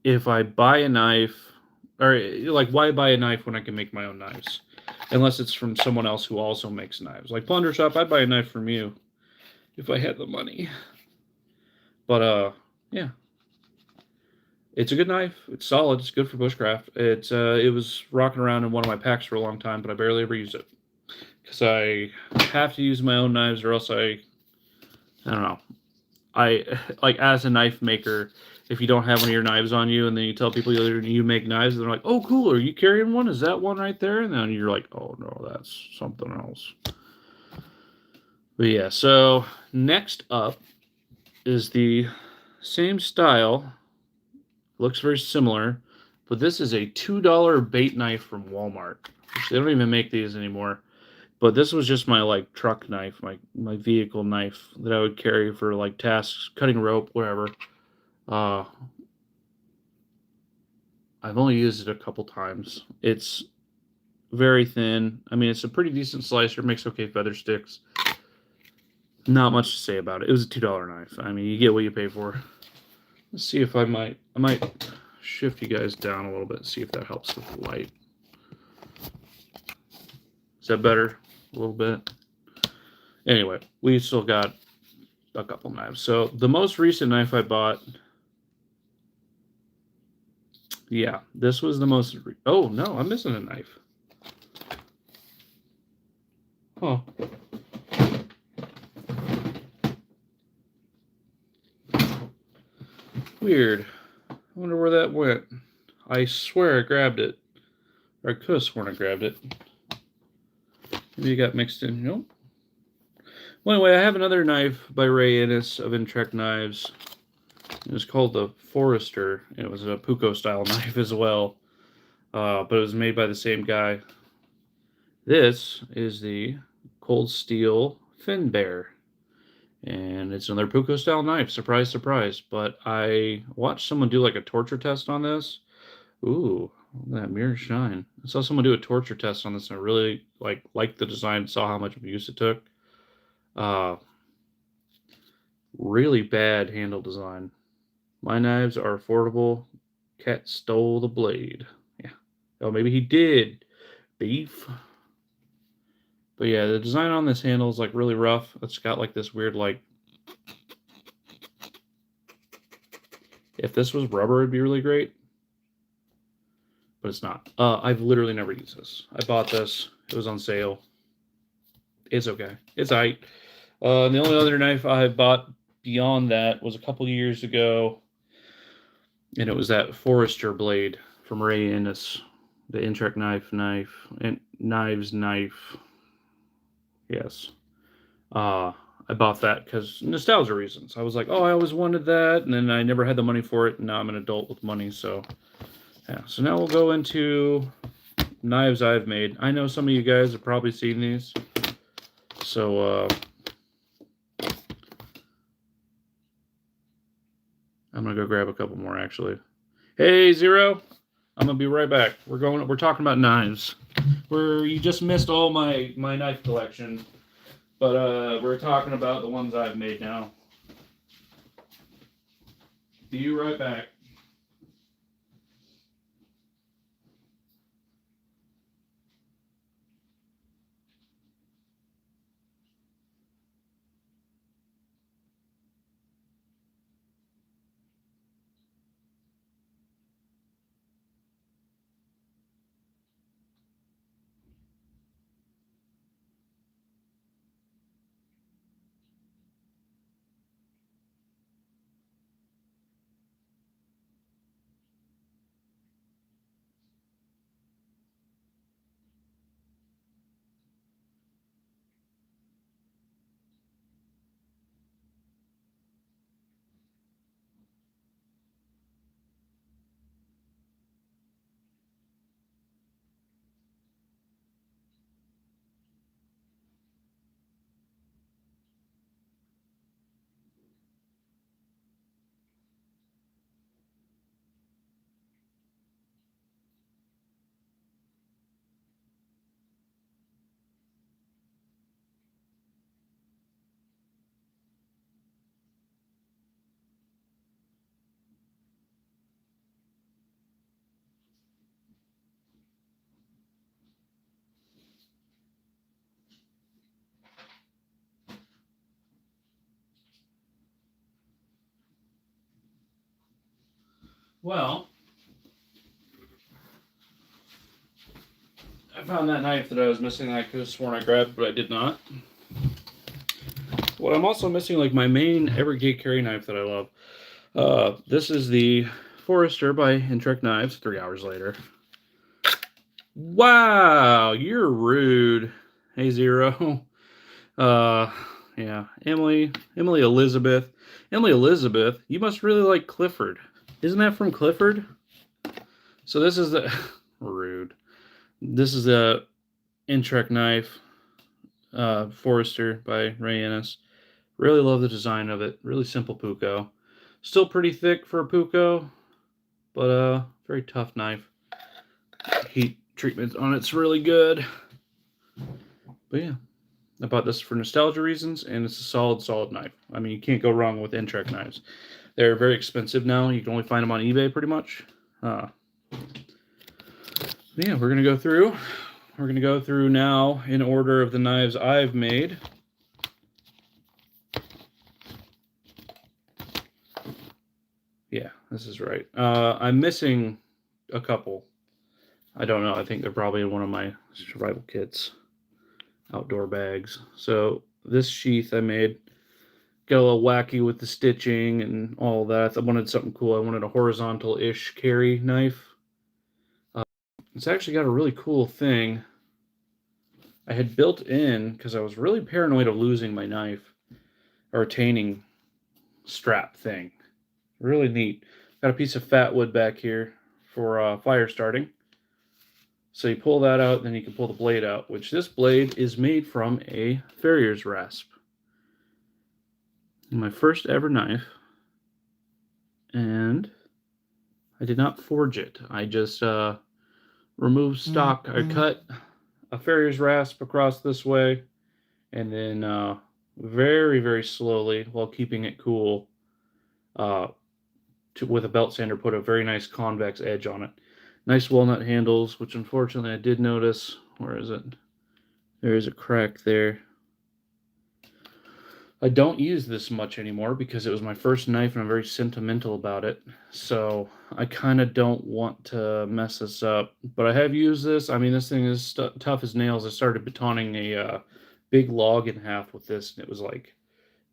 if I buy a knife, or like, why buy a knife when I can make my own knives? Unless it's from someone else who also makes knives. Like Plunder Shop, I'd buy a knife from you if I had the money. But yeah, it's a good knife. It's solid. It's good for bushcraft. It was rocking around in one of my packs for a long time, but I barely ever use it because I have to use my own knives, or else I don't know. I like, as a knife maker, if you don't have one of your knives on you, and then you tell people you make knives, and they're like, "Oh, cool. Are you carrying one? Is that one right there?" And then you're like, "Oh no, that's something else." But yeah. So next up is the same style. Looks very similar, but this is a $2 bait knife from Walmart. They don't even make these anymore. But this was just my like truck knife, my vehicle knife that I would carry for like tasks, cutting rope, whatever. Uh, I've only used it a couple times. It's very thin. I mean, it's a pretty decent slicer. Makes okay feather sticks. Not much to say about it. It was a $2 knife. I mean, you get what you pay for. Let's see if I might shift you guys down a little bit and see if that helps with the light. Is that better? A little bit. Anyway, we still got a couple knives. So the most recent knife I bought, yeah, this was the most. Oh no, I'm missing a knife. Huh. Weird. I wonder where that went. I swear I grabbed it. Or I could have sworn I grabbed it. Maybe it got mixed in. Nope. Well, anyway, I have another knife by Ray Ennis of Intrek Knives. It was called the Forester. It was a Puko style knife as well. But it was made by the same guy. This is the Cold Steel Fin Bear. And it's another Puko style knife. Surprise, surprise. But I watched someone do like a torture test on this. Ooh, that mirror shine. I saw someone do a torture test on this, and I really liked the design, saw how much abuse it took. Uh, really bad handle design. My knives are affordable. Cat stole the blade. Yeah. Oh, maybe he did. Beef. But yeah, the design on this handle is like really rough. It's got like this weird like. If this was rubber, it'd be really great. But it's not. I've literally never used this. I bought this. It was on sale. It's okay. It's alright. The only other knife I bought beyond that was a couple years ago, and it was that Forester blade from Ray Ennis, the Intrek knife, and knife. Yes. Uh, I bought that because nostalgia reasons. I was like, oh, I always wanted that, and then I never had the money for it, and now I'm an adult with money, so yeah. So now we'll go into knives I've made. I know some of you guys have probably seen these, so I'm gonna go grab a couple more actually. Hey, Zero, I'm gonna be right back. We're talking about knives. You just missed all my knife collection, but we're talking about the ones I've made now. Be you right back. Well, I found that knife that I was missing. I could have sworn I grabbed, but I did not. What I'm also missing, like my main everyday carry knife that I love. This is the Forester by Intrek Knives. 3 hours later. Wow, you're rude. Hey, Zero. Yeah, Emily Elizabeth. Emily Elizabeth, you must really like Clifford. Isn't that from Clifford? So this is the rude. This is the Intrek knife, Forester by Ray Ennis. Really love the design of it. Really simple puko. Still pretty thick for a puko, but very tough knife. Heat treatment on it's really good. But yeah, I bought this for nostalgia reasons, and it's a solid knife. I mean, you can't go wrong with Intrek knives. They're very expensive now. You can only find them on eBay pretty much. Yeah, we're gonna go through. We're gonna go through now in order of the knives I've made. Yeah, this is right. I'm missing a couple. I don't know. I think they're probably in one of my survival kits, outdoor bags. So this sheath I made got a little wacky with the stitching and all that. I wanted something cool. I wanted a horizontal-ish carry knife. It's actually got a really cool thing. I had built in, because I was really paranoid of losing my knife, a retaining strap thing. Really neat. Got a piece of fat wood back here for fire starting. So you pull that out, then you can pull the blade out, which this blade is made from a farrier's rasp. My first ever knife. And I did not forge it. I just removed stock. I cut a farrier's rasp across this way, and then very slowly, while keeping it cool, with a belt sander, put a very nice convex edge on it. Nice walnut handles, which unfortunately I did notice. Where is it? There is a crack there. I don't use this much anymore because it was my first knife and I'm very sentimental about it. So I kind of don't want to mess this up. But I have used this. I mean, this thing is tough as nails. I started batoning a big log in half with this, and it was like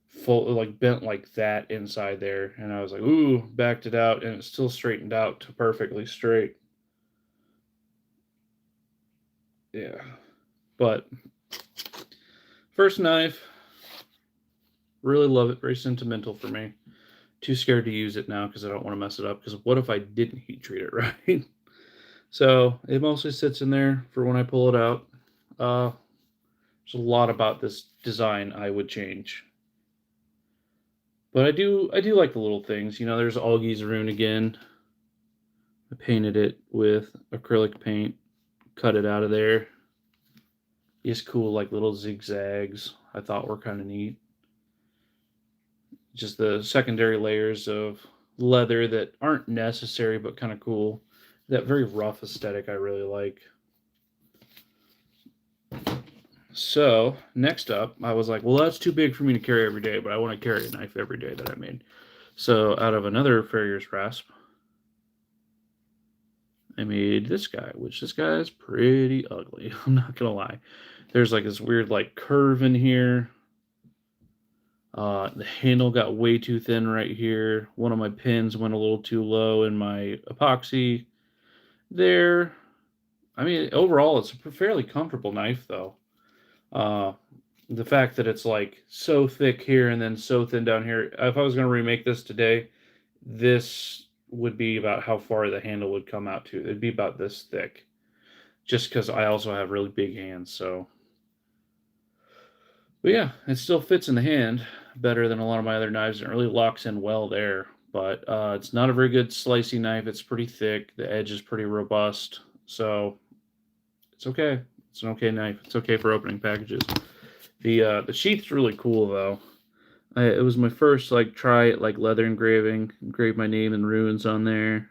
full, like bent like that inside there. And I was like, ooh, backed it out, and it still straightened out to perfectly straight. Yeah. But first knife, really love it. Very sentimental for me. Too scared to use it now because I don't want to mess it up. Because what if I didn't heat treat it right? So it mostly sits in there for when I pull it out. There's a lot about this design I would change. But I do like the little things. You know, there's Augie's rune again. I painted it with acrylic paint. Cut it out of there. These cool like little zigzags I thought were kind of neat. Just the secondary layers of leather that aren't necessary but kind of cool. That very rough aesthetic I really like. So next up, I was like, well, that's too big for me to carry every day, but I want to carry a knife every day that I made. So out of another farrier's rasp, I made this guy, which this guy is pretty ugly. I'm not gonna lie. There's like this weird like curve in here. The handle got way too thin right here. One of my pins went a little too low in my epoxy there. I mean, overall, it's a fairly comfortable knife, though. The fact that it's like so thick here and then so thin down here. If I was going to remake this today, this would be about how far the handle would come out to. It'd be about this thick. Just because I also have really big hands, so. But yeah, it still fits in the hand better than a lot of my other knives. It really locks in well there. But it's not a very good slicing knife. It's pretty thick. The edge is pretty robust. So it's okay. It's an okay knife. It's okay for opening packages. The sheath's really cool though. It was my first like try at like leather engraving. Engrave my name and runes on there.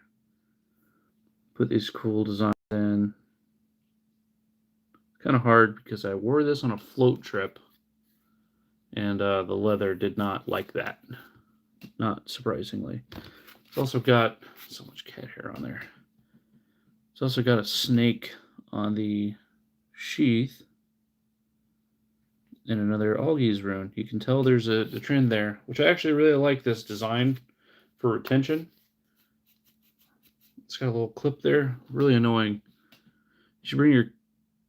Put these cool designs in. Kind of hard because I wore this on a float trip, and the leather did not like that. Not surprisingly. It's also got so much cat hair on there. It's also got a snake on the sheath and another Algi's rune. You can tell there's a trend there, which I actually really like this design for retention. It's got a little clip there. Really annoying. You should bring your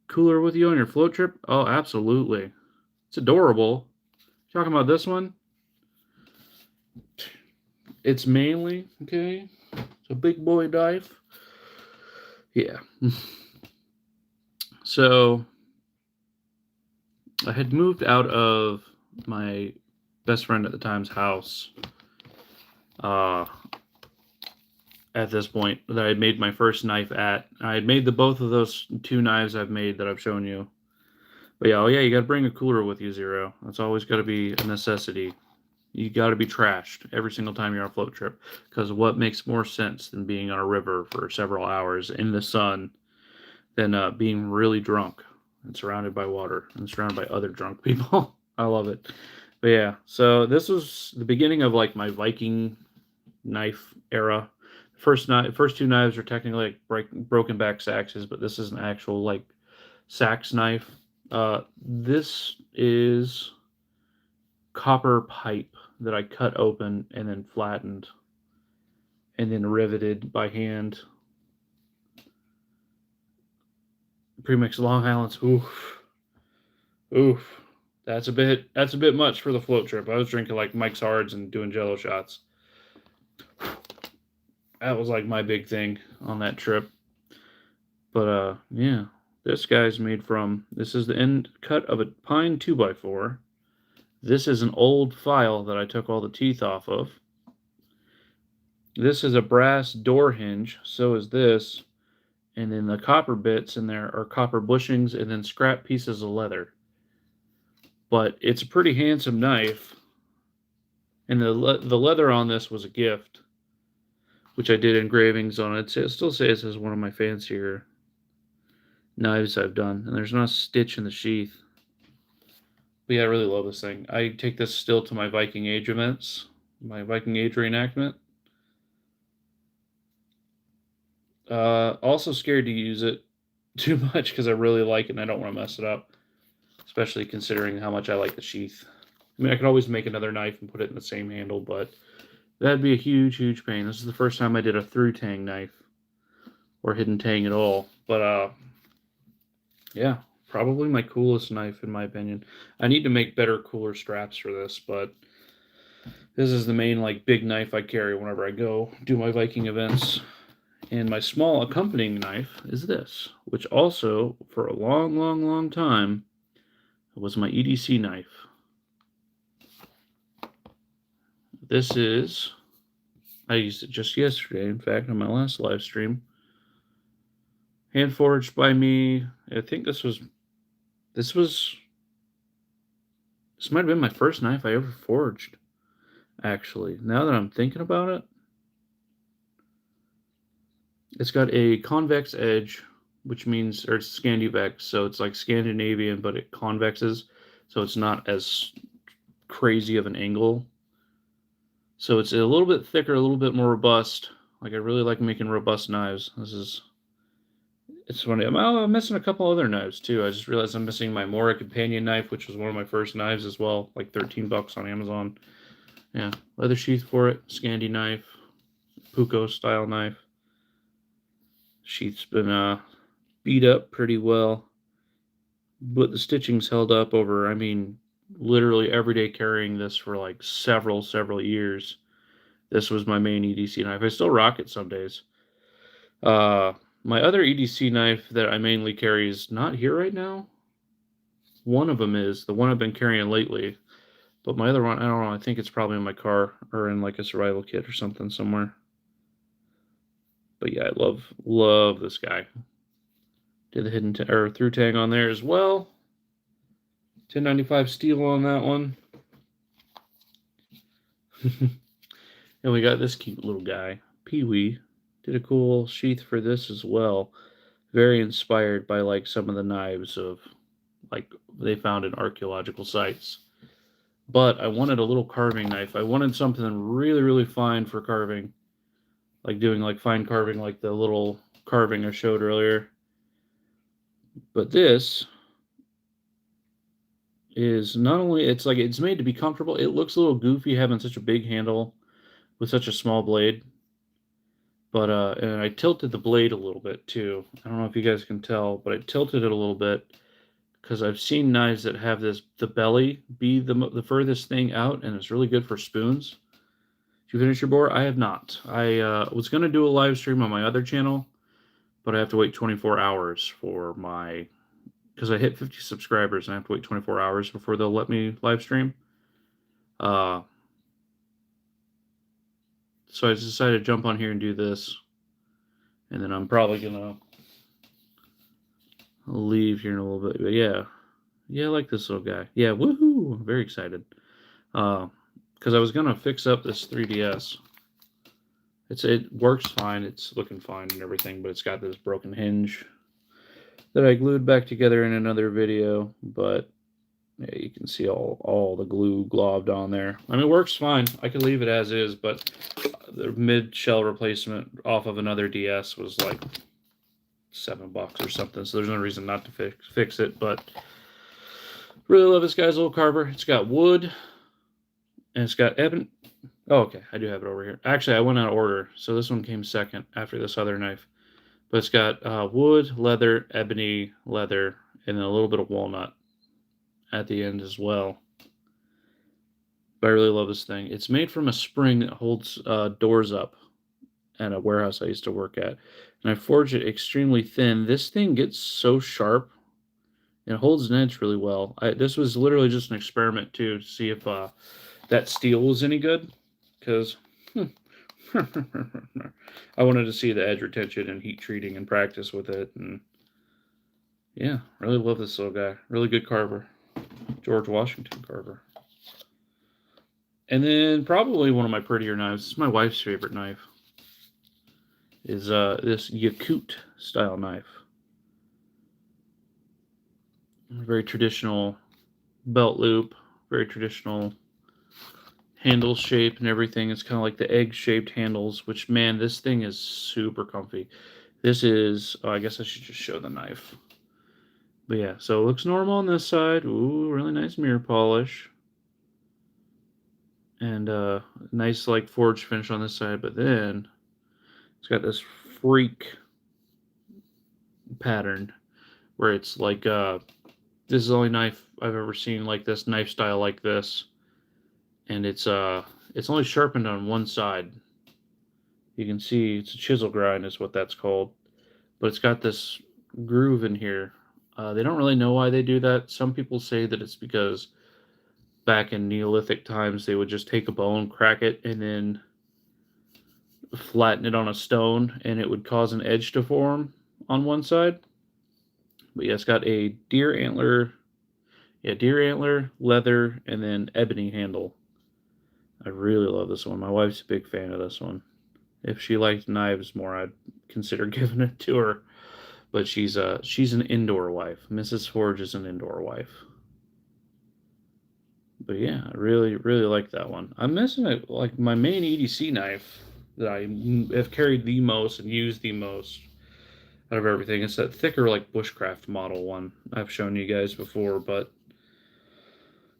cooler with you on your float trip? Oh, absolutely. It's adorable. Talking about this one? It's mainly, okay, it's a big boy knife. Yeah. So, I had moved out of my best friend at the time's house at this point that I had made my first knife at. I had made both of those two knives I've made that I've shown you. But yeah, oh yeah, you got to bring a cooler with you, Zero. That's always got to be a necessity. You got to be trashed every single time you're on a float trip, because what makes more sense than being on a river for several hours in the sun than being really drunk and surrounded by water and surrounded by other drunk people. I love it. But yeah, so this was the beginning of like my Viking knife era. First two knives are technically like broken back saxes, but this is an actual like sax knife. This is copper pipe that I cut open and then flattened and then riveted by hand. Premix Long Island's, oof. That's a bit much for the float trip. I was drinking like Mike's Hards and doing Jello shots. That was like my big thing on that trip. But yeah, this guy's made from, this is the end cut of a pine 2x4. This is an old file that I took all the teeth off of. This is a brass door hinge, so is this. And then the copper bits in there are copper bushings and then scrap pieces of leather. But it's a pretty handsome knife. And the leather on this was a gift, which I did engravings on it. It still says this is one of my fancier knives I've done. And there's not a stitch in the sheath. But yeah, I really love this thing. I take this still to my Viking Age events, my Viking Age reenactment. Also scared to use it too much because I really like it and I don't want to mess it up, especially considering how much I like the sheath. I mean, I could always make another knife and put it in the same handle, but that'd be a huge, huge pain. This is the first time I did a through tang knife or hidden tang at all. But yeah, probably my coolest knife in my opinion. I need to make better, cooler straps for this, but this is the main like big knife I carry whenever I go do my Viking events. And my small accompanying knife is this, which also, for a long, long, long time, was my EDC knife. This is, I used it just yesterday, in fact, on my last live stream. Hand forged by me. I think this might have been my first knife I ever forged, actually. Now that I'm thinking about it, it's got a convex edge, which means, or it's Scandivex, so it's like Scandinavian, but it convexes, so it's not as crazy of an angle. So it's a little bit thicker, a little bit more robust. Like I really like making robust knives. It's funny. I'm missing a couple other knives too. I just realized I'm missing my Mora companion knife, which was one of my first knives as well, like $13 on Amazon. Yeah, leather sheath for it, Scandi knife, Puko style knife. Sheath's been beat up pretty well, but the stitching's held up over, I mean, literally every day carrying this for like several years. This was my main EDC knife. I still rock it some days. My other EDC knife that I mainly carry is not here right now. One of them is the one I've been carrying lately, but my other one, I don't know. I think it's probably in my car or in like a survival kit or something somewhere. But yeah, I love this guy. Did the hidden or through tang on there as well. 1095 steel on that one. And we got this cute little guy, Pee-wee. Did a cool sheath for this as well. Very inspired by like some of the knives of like they found in archaeological sites. But I wanted a little carving knife. I wanted something really, really fine for carving. like doing like fine carving, like the little carving I showed earlier. But this is not only, it's like it's made to be comfortable, it looks a little goofy having such a big handle with such a small blade. But and I tilted the blade a little bit too. I don't know if you guys can tell, but I tilted it a little bit because I've seen knives that have the belly be the furthest thing out, and it's really good for spoons. Did you finish your board? I have not. I was gonna do a live stream on my other channel, but I have to wait 24 hours for my, because I hit 50 subscribers and I have to wait 24 hours before they'll let me live stream. So I decided to jump on here and do this, and then I'm probably gonna leave here in a little bit. But yeah, I like this little guy. Yeah, woohoo! I'm very excited. Because I was gonna fix up this 3DS. It works fine. It's looking fine and everything, but it's got this broken hinge that I glued back together in another video. But yeah, you can see all the glue globbed on there. I mean, it works fine. I could leave it as is, but the mid shell replacement off of another DS was like $7 or something. So there's no reason not to fix it. But really love this guy's little carver. It's got wood and it's got ebony. Oh, okay, I do have it over here. Actually, I went out of order, so this one came second after this other knife. But it's got wood, leather, ebony, leather, and then a little bit of walnut at the end as well. But I really love this thing. It's made from a spring that holds doors up at a warehouse I used to work at. And I forged it extremely thin. This thing gets so sharp and it holds an edge really well. This was literally just an experiment too, to see if that steel was any good. Because I wanted to see the edge retention and heat treating and practice with it. And yeah, really love this little guy. Really good carver. George Washington carver. And then probably one of my prettier knives, this is my wife's favorite knife, is this Yakut style knife. Very traditional belt loop, very traditional handle shape and everything. It's kind of like the egg-shaped handles, which, man, this thing is super comfy. This is, oh, I guess I should just show the knife. But yeah, so it looks normal on this side. Ooh, really nice mirror polish. And nice like forged finish on this side, but then it's got this freak pattern where it's like this is the only knife I've ever seen like this, knife style like this. And it's only sharpened on one side. You can see it's a chisel grind is what that's called. But it's got this groove in here. They don't really know why they do that. Some people say that it's because back in Neolithic times they would just take a bone, crack it, and then flatten it on a stone, and it would cause an edge to form on one side. But yeah, it's got a deer antler, leather, and then ebony handle. I really love this one. My wife's a big fan of this one. If she liked knives more, I'd consider giving it to her. But she's an indoor wife. Mrs. Forge is an indoor wife. But yeah, I really like that one. I'm missing it, like my main EDC knife that I have carried the most and used the most out of everything. It's that thicker like bushcraft model one I've shown you guys before. But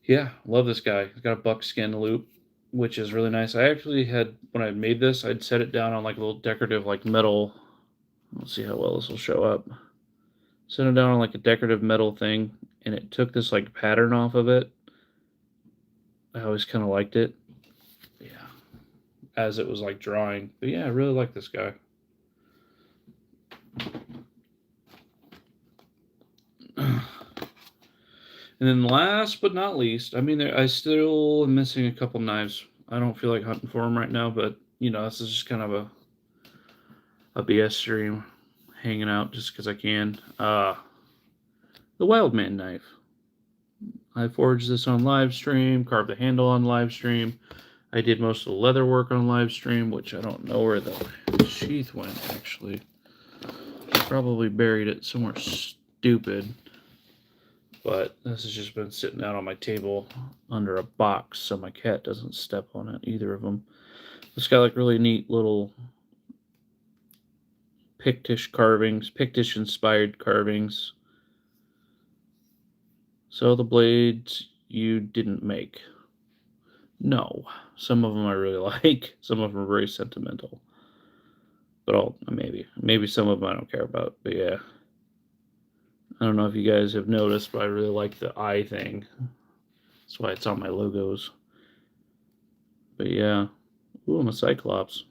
yeah, love this guy. He's got a buckskin loop, which is really nice. I actually had, when I made this, I'd set it down on like a little decorative like metal. Let's see how well this will show up. Set it down on like a decorative metal thing, and it took this like pattern off of it. I always kind of liked it. Yeah. As it was like drawing. But yeah, I really like this guy. And then last but not least, I mean, I still am missing a couple knives. I don't feel like hunting for them right now, but you know, this is just kind of a BS stream, hanging out just because I can. The Wildman knife. I forged this on live stream, carved the handle on live stream. I did most of the leather work on live stream, which I don't know where the sheath went, actually. Probably buried it somewhere stupid. But this has just been sitting out on my table under a box so my cat doesn't step on it, either of them. It's got like really neat little Pictish carvings, Pictish inspired carvings. So the blades you didn't make. No. Some of them I really like. Some of them are very sentimental. But maybe some of them I don't care about. But yeah. I don't know if you guys have noticed, but I really like the eye thing. That's why it's on my logos. But yeah. Ooh, I'm a Cyclops.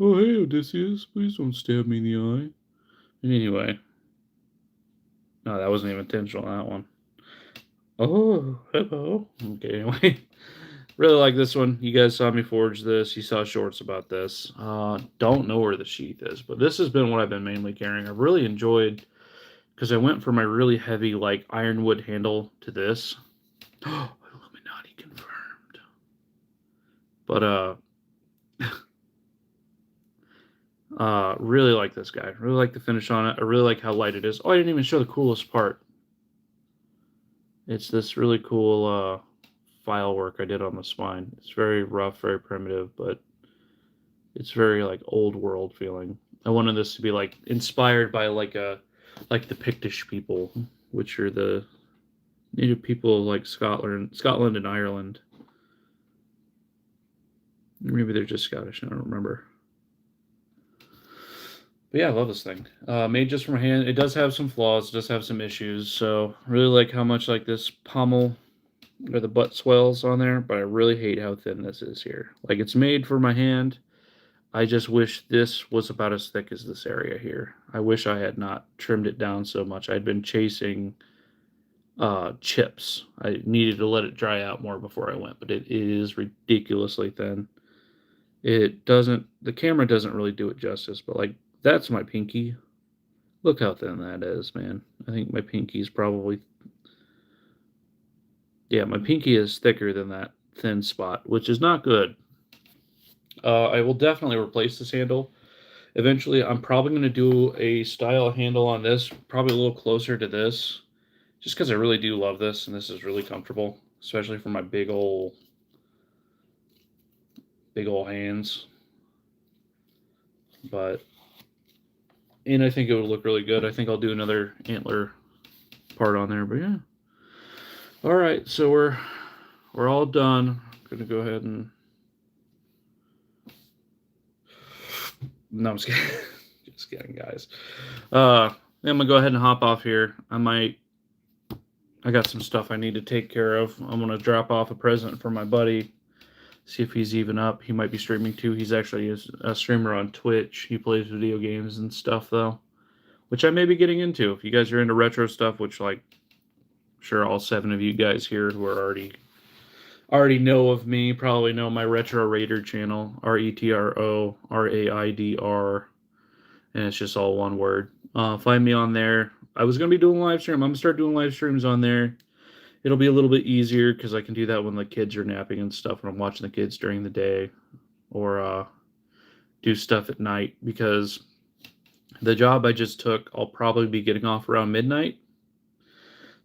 Oh, hey, Odysseus. Please don't stab me in the eye. And anyway. No, that wasn't even intentional, that one. Oh, hello. Okay, anyway. Really like this one. You guys saw me forge this. You saw shorts about this. Don't know where the sheath is, but this has been what I've been mainly carrying. I've really enjoyed, because I went from my really heavy, like, ironwood handle to this. Illuminati confirmed. But, really like this guy. Really like the finish on it. I really like how light it is. Oh, I didn't even show the coolest part. It's this really cool, file work I did on the spine. It's very rough, very primitive, but it's very like old world feeling. I wanted this to be like inspired by like the Pictish people, which are the native people of like Scotland and Ireland. Maybe they're just Scottish. I don't remember. But yeah, I love this thing. Made just from hand. It does have some flaws. It does have some issues. So really like how much like this pommel or the butt swells on there, but I really hate how thin this is here. Like it's made for my hand. I just wish this was about as thick as this area here. I wish I had not trimmed it down so much. I'd been chasing chips. I needed to let it dry out more before I went, but it is ridiculously thin. The camera doesn't really do it justice, but like that's my pinky. Look how thin that is, man. I think my pinky is probably, yeah, my pinky is thicker than that thin spot, which is not good. I will definitely replace this handle. Eventually, I'm probably going to do a style handle on this, probably a little closer to this, just because I really do love this, and this is really comfortable, especially for my big old hands. And I think it would look really good. I think I'll do another antler part on there, but yeah. All right, so we're all done. I'm gonna go ahead and no, I'm just kidding. Just kidding, guys. I'm gonna go ahead and hop off here. I got some stuff I need to take care of. I'm gonna drop off a present for my buddy. See if he's even up. He might be streaming too. He's actually a streamer on Twitch. He plays video games and stuff though, which I may be getting into. If you guys are into retro stuff, which like, I'm sure all 7 of you guys here who are already know of me, probably know my Retro Raider channel, RetroRaidr, and it's just all one word. Find me on there. I was going to be doing live stream. I'm going to start doing live streams on there. It'll be a little bit easier because I can do that when the kids are napping and stuff, when I'm watching the kids during the day, or do stuff at night, because the job I just took, I'll probably be getting off around midnight.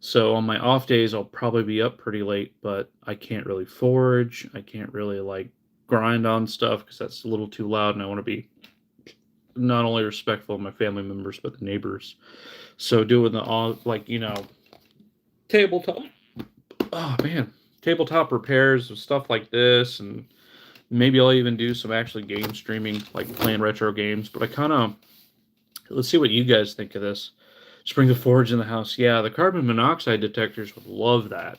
So on my off days, I'll probably be up pretty late, but I can't really forge. I can't really like grind on stuff because that's a little too loud, and I want to be not only respectful of my family members, but the neighbors. So doing tabletop, oh man, tabletop repairs of stuff like this, and maybe I'll even do some actually game streaming, like playing retro games. But let's see what you guys think of this. Just bring the forge in the house. Yeah, the carbon monoxide detectors would love that.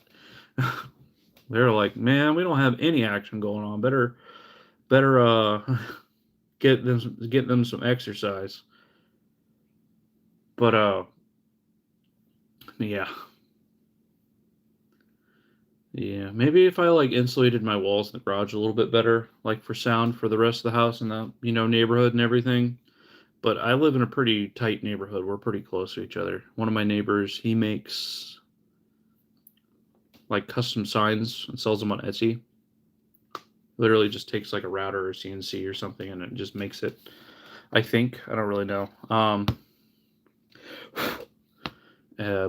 They're like, man, we don't have any action going on. Better get them some exercise. But yeah. Yeah, maybe if I like insulated my walls in the garage a little bit better, like for sound for the rest of the house and the neighborhood and everything. But I live in a pretty tight neighborhood. We're pretty close to each other. One of my neighbors, he makes like custom signs and sells them on Etsy. Literally just takes like a router or CNC or something and it just makes it. I think. I don't really know.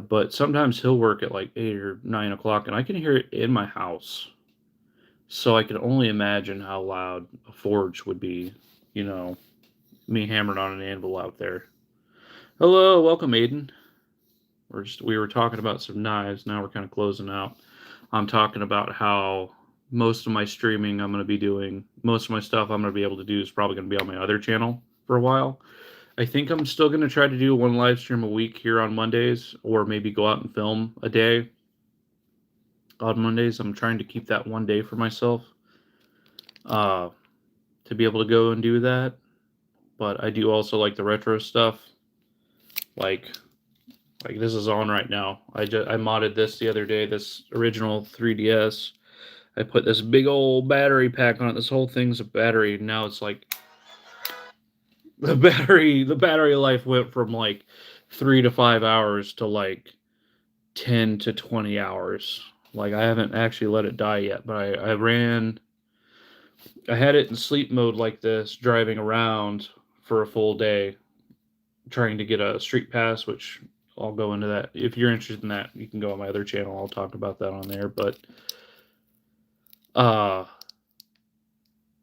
But sometimes he'll work at like 8 or 9 o'clock and I can hear it in my house. So I can only imagine how loud a forge would be, you know, me hammered on an anvil out there. Hello, welcome, Aiden. We were talking about some knives. Now we're kind of closing out. I'm talking about how most of my streaming I'm going to be doing, most of my stuff I'm going to be able to do is probably going to be on my other channel for a while. I think I'm still going to try to do one live stream a week here on Mondays, or maybe go out and film a day on Mondays. I'm trying to keep that one day for myself uh, to be able to go and do that. But I do also like the retro stuff. Like this is on right now. I modded this the other day. This original 3DS. I put this big old battery pack on it. This whole thing's a battery. Now it's like the battery life went from like 3 to 5 hours to like 10 to 20 hours. Like I haven't actually let it die yet, but I had it in sleep mode like this, driving around for a full day, trying to get a street pass, which I'll go into that. If you're interested in that, you can go on my other channel. I'll talk about that on there. But uh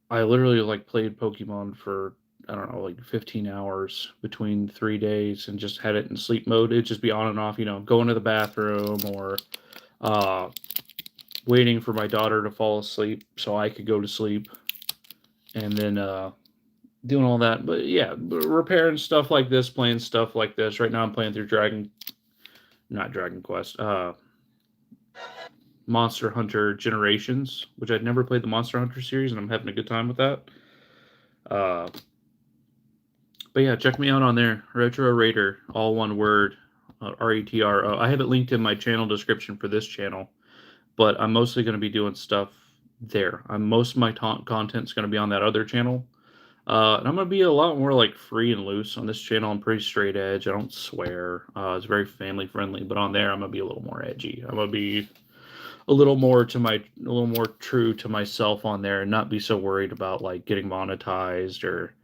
I literally like played Pokemon for, I don't know, like 15 hours between 3 days, and just had it in sleep mode. It'd just be on and off, going to the bathroom, or uh waiting for my daughter to fall asleep so I could go to sleep, and then doing all that. But yeah, repairing stuff like this, playing stuff like this. Right now I'm playing through not Dragon Quest, Monster Hunter Generations, which I'd never played the Monster Hunter series, and I'm having a good time with that. Uh, but yeah, check me out on there, Retro Raider, all one word, RETRO. I have it linked in my channel description for this channel, but I'm mostly going to be doing stuff there. Most of my content's going to be on that other channel. And I'm going to be a lot more like free and loose on this channel. I'm pretty straight edge. I don't swear. It's very family friendly, but on there I'm going to be a little more edgy. I'm going to be a little more true to myself on there, and not be so worried about like getting monetized or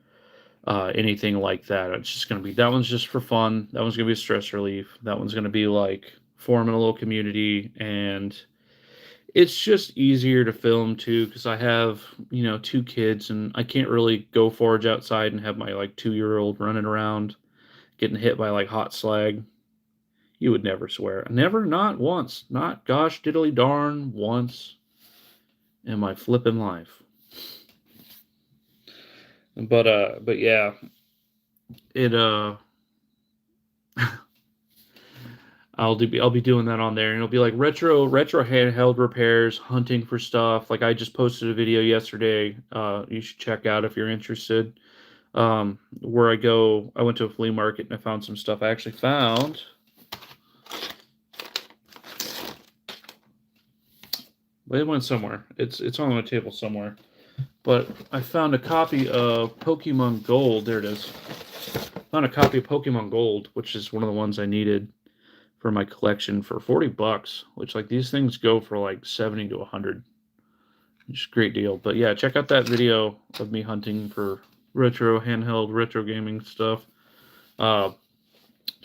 anything like that. It's just going to be, that one's just for fun. That one's going to be a stress relief. That one's going to be like forming a little community, and it's just easier to film too, because I have, 2 kids, and I can't really go forage outside and have my like 2-year-old running around getting hit by like hot slag. You would never swear. Never, not once. Not gosh diddly darn once in my flipping life. But yeah, it I'll be doing that on there, and it'll be like retro handheld repairs, hunting for stuff. Like I just posted a video yesterday. You should check out if you're interested. Where I went to a flea market and I found some stuff. I actually found. It went somewhere. It's on my table somewhere. But I found a copy of Pokemon Gold. There it is. Found a copy of Pokemon Gold, which is one of the ones I needed for my collection, for $40, which like these things go for like 70 to 100. It's a great deal. But yeah, check out that video of me hunting for retro handheld retro gaming stuff. Let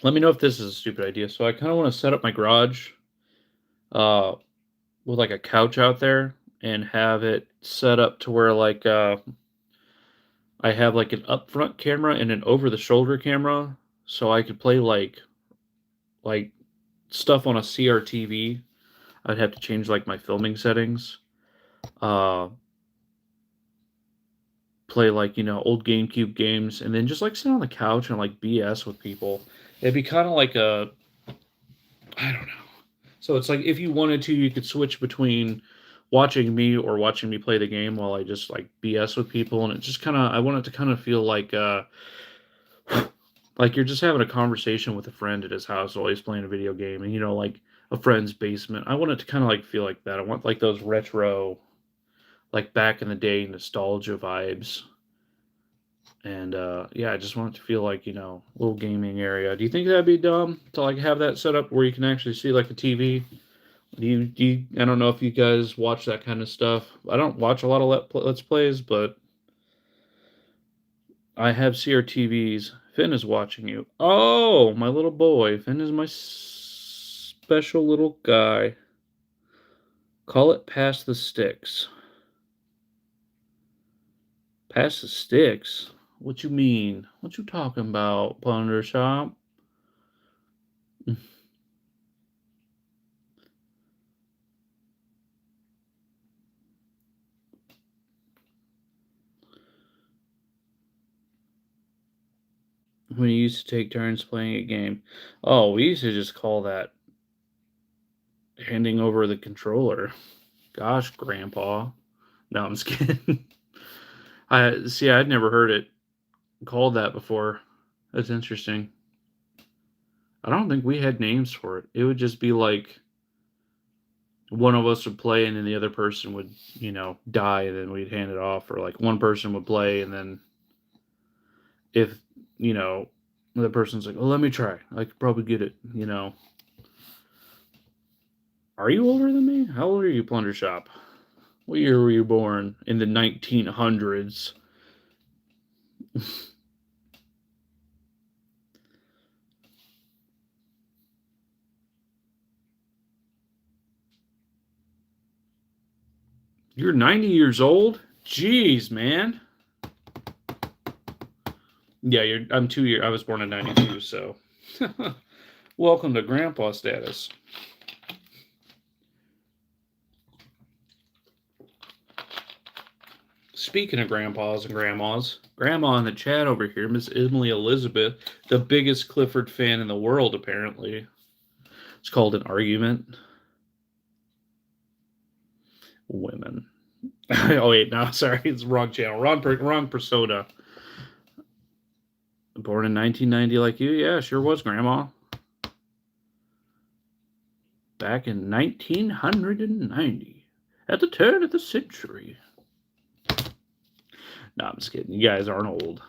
me know if this is a stupid idea. So I kind of want to set up my garage with like a couch out there, and have it set up to where like I have like an up front camera and an over the shoulder camera, so I could play like stuff on a CRTV. I'd have to change like my filming settings. Play like, old GameCube games, and then just like sit on the couch and like BS with people. It'd be kind of like I don't know. So it's like if you wanted to, you could switch between watching me or watching me play the game while I just like BS with people, and it just kind of, I want it to kind of feel like you're just having a conversation with a friend at his house while he's playing a video game, and like a friend's basement. I want it to kind of like feel like that. I want like those retro, like back in the day nostalgia vibes. And yeah, I just want it to feel like, little gaming area. Do you think that'd be dumb to like have that set up where you can actually see like the TV? I don't know if you guys watch that kind of stuff. I don't watch a lot of Let's Plays, but I have CRTVs. Finn is watching you. Oh, my little boy. Finn is my special little guy. Call it Pass the Sticks. Pass the sticks? What you mean? What you talking about, Plunder Shop? When you used to take turns playing a game. Oh, we used to just call that handing over the controller. Gosh, Grandpa. No, I'm just kidding. I see. I'd never heard it called that before. That's interesting. I don't think we had names for it. It would just be like one of us would play and then the other person would, die and then we'd hand it off, or like one person would play and then if, you know, the person's like, "Oh, let me try. I could probably get it." Are you older than me? How old are you, Plunder Shop? What year were you born? In the 1900s? You're 90 years old? Jeez, man. Yeah, I'm 2 years. I was born in 92, so welcome to grandpa status. Speaking of grandpas and grandmas, grandma in the chat over here, Miss Emily Elizabeth, the biggest Clifford fan in the world, apparently. It's called an argument. Women. Oh wait, no, sorry, it's the wrong channel, wrong persona. Born in 1990 like you? Yeah, sure was, Grandma. Back in 1990, at the turn of the century. No, I'm just kidding. You guys aren't old.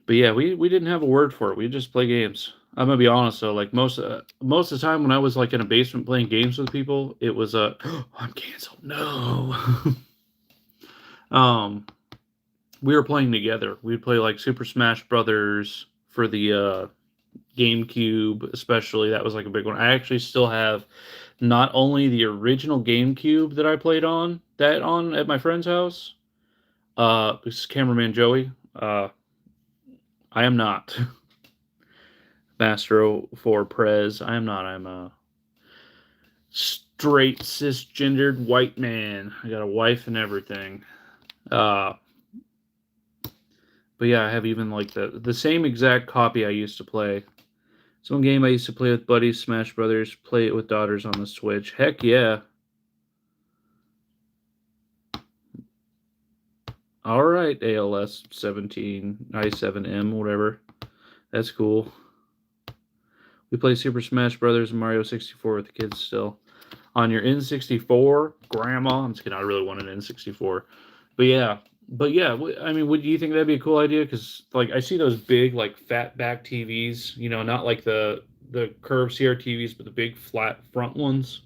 But yeah, we didn't have a word for it. We just play games. I'm gonna be honest though. Like most of the time when I was like in a basement playing games with people, it was oh, I'm canceled. No. We were playing together. We'd play like Super Smash Brothers for the GameCube, especially. That was like a big one. I actually still have not only the original GameCube that I played on at my friend's house. This is cameraman Joey. I am not Master 04 Prez. I am not. I'm a straight cisgendered white man. I got a wife and everything. But yeah, I have even like the same exact copy I used to play. Some game I used to play with buddies, Smash Brothers, play it with daughters on the Switch. Heck yeah. All right, ALS 17, i7M, whatever. That's cool. We play Super Smash Brothers and Mario 64 with the kids still. On your N64, Grandma. I'm just kidding. I really want an N64. But yeah, I mean, would you think that'd be a cool idea? Because like I see those big like fat back TVs, not like the curved CRTVs, but the big flat front ones.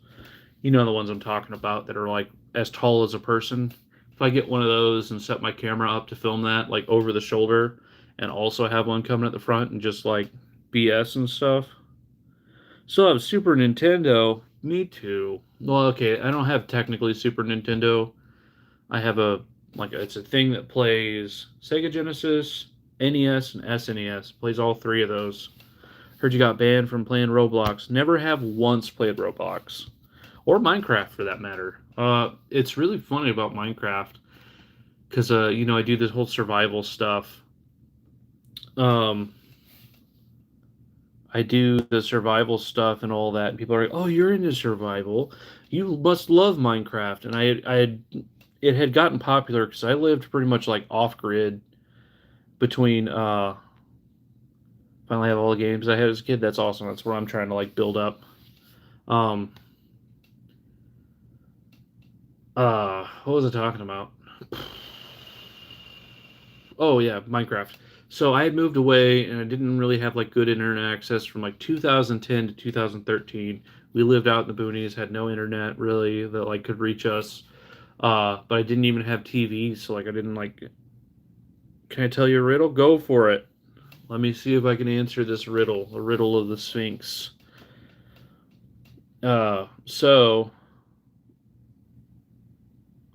You know the ones I'm talking about that are like as tall as a person. If I get one of those and set my camera up to film that like over the shoulder, and also have one coming at the front and just like BS and stuff. Still have Super Nintendo. Me too. Well, okay, I don't have technically Super Nintendo. I have it's a thing that plays Sega Genesis, NES, and SNES. Plays all three of those. Heard you got banned from playing Roblox. Never have once played Roblox. Or Minecraft for that matter. It's really funny about Minecraft because I do this whole survival stuff. I do the survival stuff and all that, and people are like, "Oh, you're into survival. You must love Minecraft." And it had gotten popular because I lived pretty much like off grid between finally have all the games I had as a kid. That's awesome. That's what I'm trying to like build up. Um, what was I talking about? Oh yeah, Minecraft. So I had moved away and I didn't really have like good internet access from like 2010 to 2013. We lived out in the boonies, had no internet really that like could reach us. But I didn't even have TV, so like I didn't like. Can I tell you a riddle? Go for it. Let me see if I can answer this riddle, the riddle of the Sphinx. So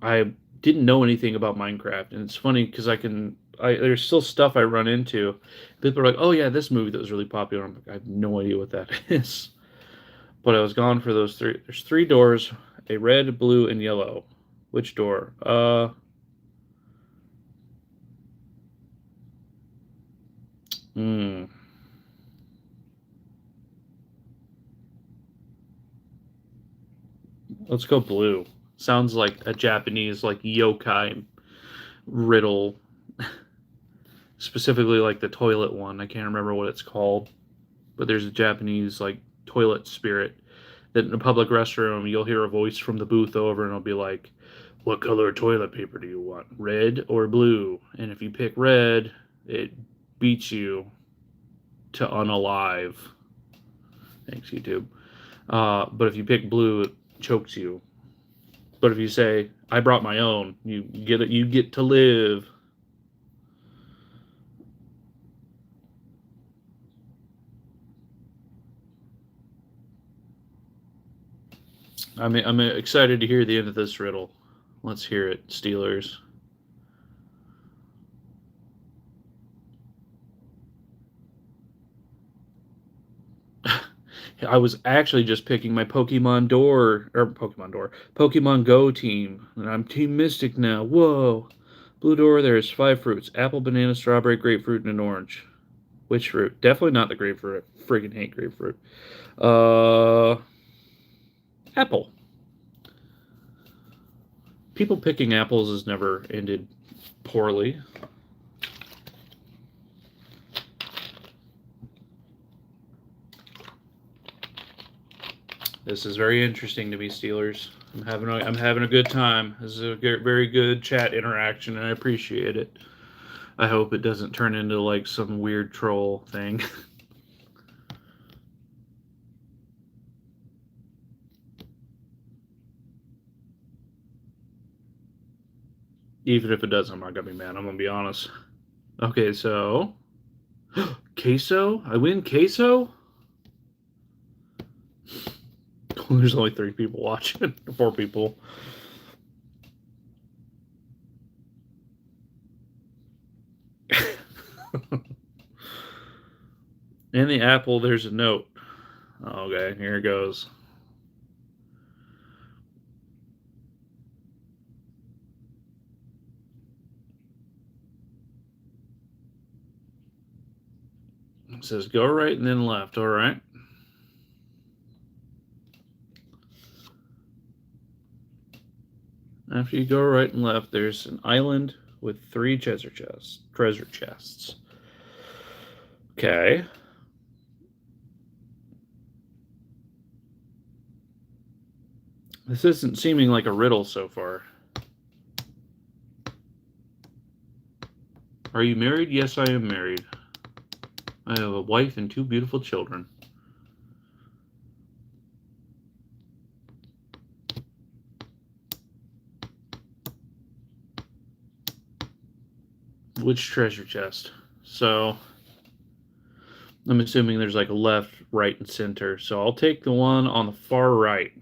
I didn't know anything about Minecraft, and it's funny because there's still stuff I run into. People are like, "Oh yeah, this movie that was really popular." I'm like, I have no idea what that is. But I was gone for those three. There's three doors: a red, blue, and yellow. Which door? Hmm. Let's go blue. Sounds like a Japanese like yokai riddle, specifically like the toilet one. I can't remember what it's called, but there's a Japanese like toilet spirit that in a public restroom you'll hear a voice from the booth over and it'll be like, "What color toilet paper do you want? Red or blue?" And if you pick red, it beats you to unalive. Thanks, YouTube. But if you pick blue, it chokes you. But if you say, "I brought my own," you get it. You get to live. I'm excited to hear the end of this riddle. Let's hear it, Steelers. I was actually just picking my Pokemon Go team, and I'm Team Mystic now. Whoa! Blue door. There's 5 fruits: apple, banana, strawberry, grapefruit, and an orange. Which fruit? Definitely not the grapefruit. I friggin' hate grapefruit. Uh, apple. People picking apples has never ended poorly. This is very interesting to me, Steelers. I'm having a good time. This is a very good chat interaction, and I appreciate it. I hope it doesn't turn into like some weird troll thing. Even if it does, I'm not gonna be mad. I'm gonna be honest. Okay, so queso. I win queso. There's only 3 people watching. 4 people. In the apple, there's a note. Okay, here it goes. It says go right and then left. All right. After you go right and left, there's an island with 3 treasure chests. Treasure chests. Okay. This isn't seeming like a riddle so far. Are you married? Yes, I am married. I have a wife and 2 beautiful children. Which treasure chest? So, I'm assuming there's like a left, right, and center. So I'll take the one on the far right.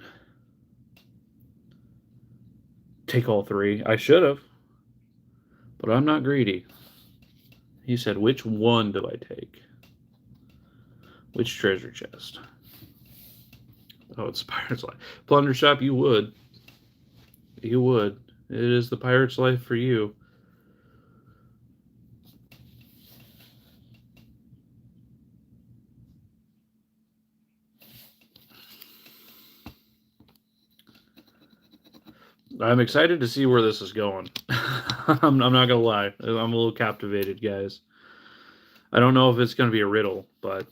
Take all 3. I should have, but I'm not greedy. He said, which one do I take? Which treasure chest? Oh, it's Pirate's Life. Plunder Shop, you would. You would. It is the Pirate's Life for you. I'm excited to see where this is going. I'm not gonna lie. I'm a little captivated, guys. I don't know if it's gonna be a riddle, but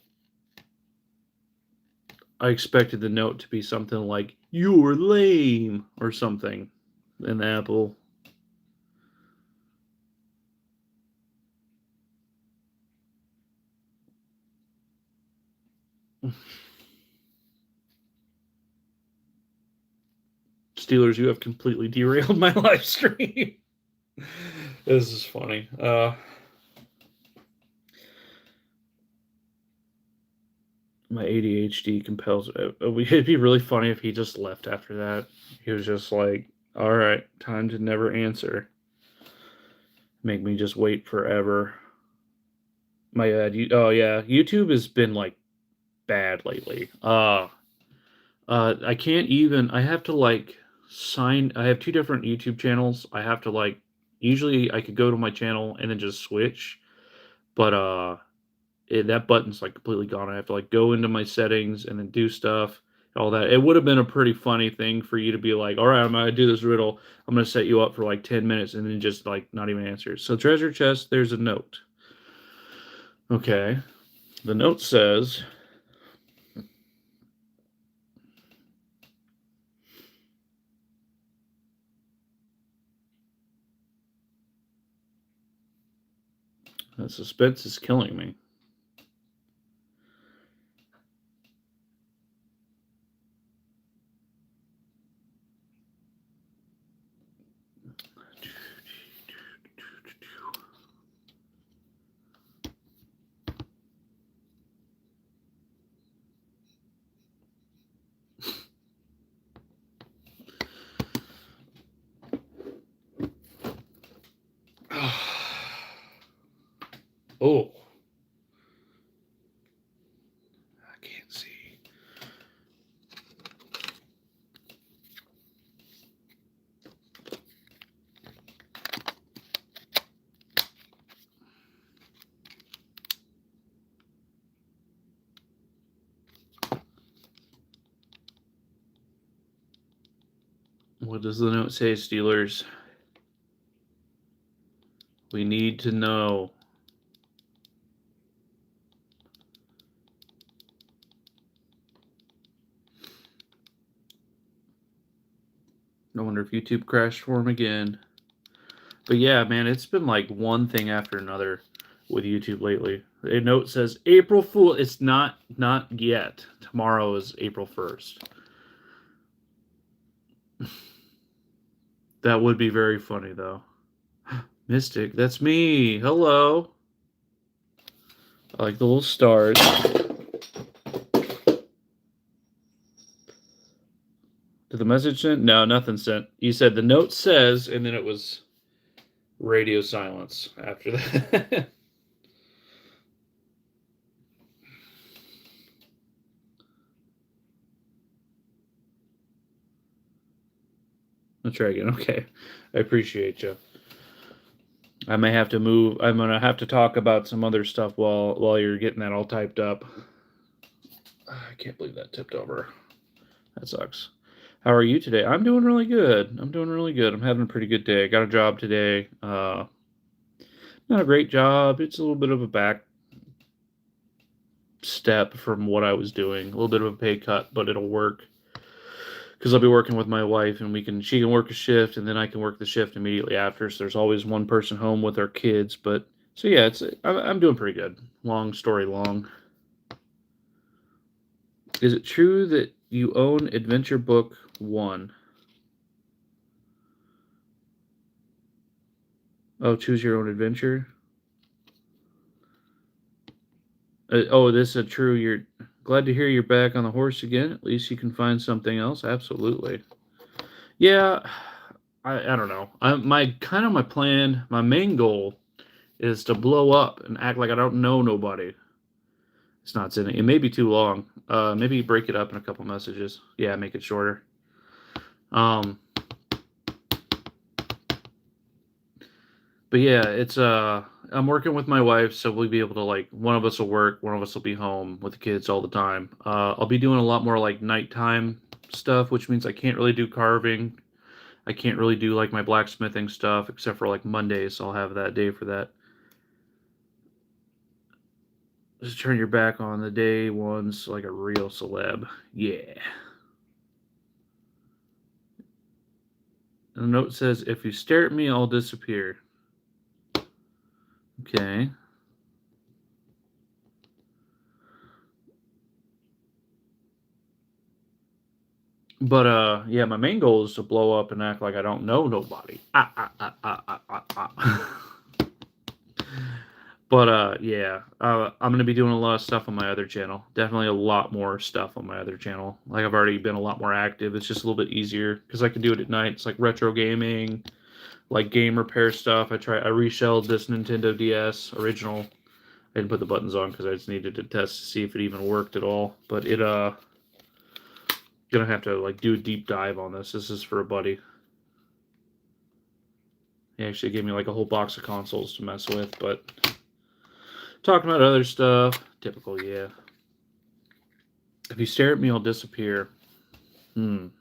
I expected the note to be something like "You're lame" or something. An apple. Steelers, you have completely derailed my live stream. This is funny. My ADHD compels. It'd be really funny if he just left after that. He was just like, All right. Time to never answer. Make me just wait forever. My oh yeah, YouTube has been like bad lately. I can't even. I have to like sign. I have two different YouTube channels. I have to like. Usually, I could go to my channel and then just switch, but that button's like completely gone. I have to like go into my settings and then do stuff, all that. It would have been a pretty funny thing for you to be like, all right, I'm gonna do this riddle. I'm gonna set you up for like 10 minutes and then just like not even answer. So treasure chest. There's a note. Okay, the note says. The suspense is killing me. Oh, I can't see. What does the note say, Steelers? We need to know. I wonder if YouTube crashed for him again. But yeah, man, it's been like one thing after another with YouTube lately. A note says April Fool. It's not yet. Tomorrow is April 1st. That would be very funny though. Mystic, that's me. Hello. I like the little stars. Did the message sent? No, nothing sent. You said the note says, and then it was radio silence after that. I'll try again. Okay. I appreciate you. I may have to move. I'm gonna have to talk about some other stuff while you're getting that all typed up. I can't believe that tipped over. That sucks. How are you today? I'm doing really good. I'm doing really good. I'm having a pretty good day. I got a job today. Not a great job. It's a little bit of a back step from what I was doing. A little bit of a pay cut, but it'll work because I'll be working with my wife, and she can work a shift, and then I can work the shift immediately after. So there's always one person home with our kids. But so yeah, I'm doing pretty good. Long story long. Is it true that you own Adventure Book 1? Oh, choose your own adventure. Oh, this is true. You're glad to hear you're back on the horse again. At least you can find something else. Absolutely. Yeah, I don't know. My plan, my main goal is to blow up and act like I don't know nobody. It's not sending. It may be too long. Maybe break it up in a couple messages. Yeah, make it shorter. But yeah, it's I'm working with my wife, so we'll be able to like one of us will work, one of us will be home with the kids all the time. I'll be doing a lot more like nighttime stuff, which means I can't really do carving. I can't really do like my blacksmithing stuff, except for like Mondays. I'll have that day for that. Just turn your back on the day one's like a real celeb. Yeah. And the note says, if you stare at me, I'll disappear. Okay. But yeah, my main goal is to blow up and act like I don't know nobody. But But yeah, I'm gonna be doing a lot of stuff on my other channel. Definitely a lot more stuff on my other channel. Like I've already been a lot more active. It's just a little bit easier because I can do it at night. It's like retro gaming, like game repair stuff. I reshelled this Nintendo DS original. I didn't put the buttons on because I just needed to test to see if it even worked at all. But it gonna have to like do a deep dive on this. This is for a buddy. He actually gave me like a whole box of consoles to mess with, but talking about other stuff, typical, yeah. If you stare at me, I'll disappear. But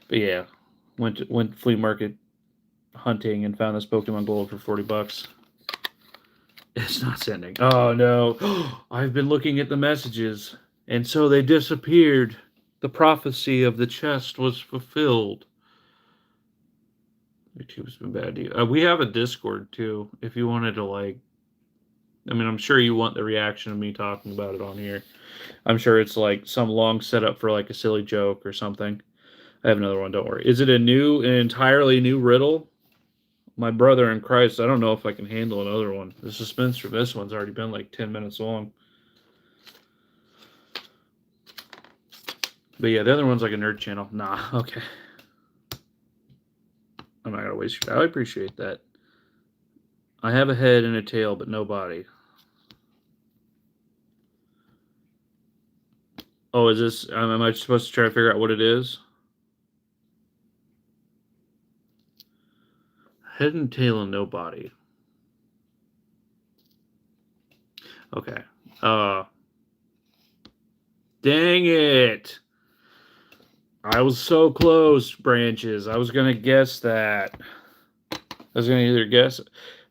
yeah, went flea market hunting and found this Pokemon Gold for $40. It's not sending. Oh no! I've been looking at the messages, and so they disappeared. The prophecy of the chest was fulfilled. YouTube's been bad to you. We have a Discord too. If you wanted to like, I mean, I'm sure you want the reaction of me talking about it on here. I'm sure it's like some long setup for like a silly joke or something. I have another one. Don't worry. Is it an entirely new riddle? My brother in Christ, I don't know if I can handle another one. The suspense for this one's already been like 10 minutes long. But yeah, the other one's like a nerd channel. Nah, okay. I'm not gonna waste your time. I appreciate that. I have a head and a tail, but no body. Oh, is this? Am I supposed to try to figure out what it is? Head and tail and no body. Okay. Dang it! I was so close, Branches. I was gonna guess that. I was gonna either guess.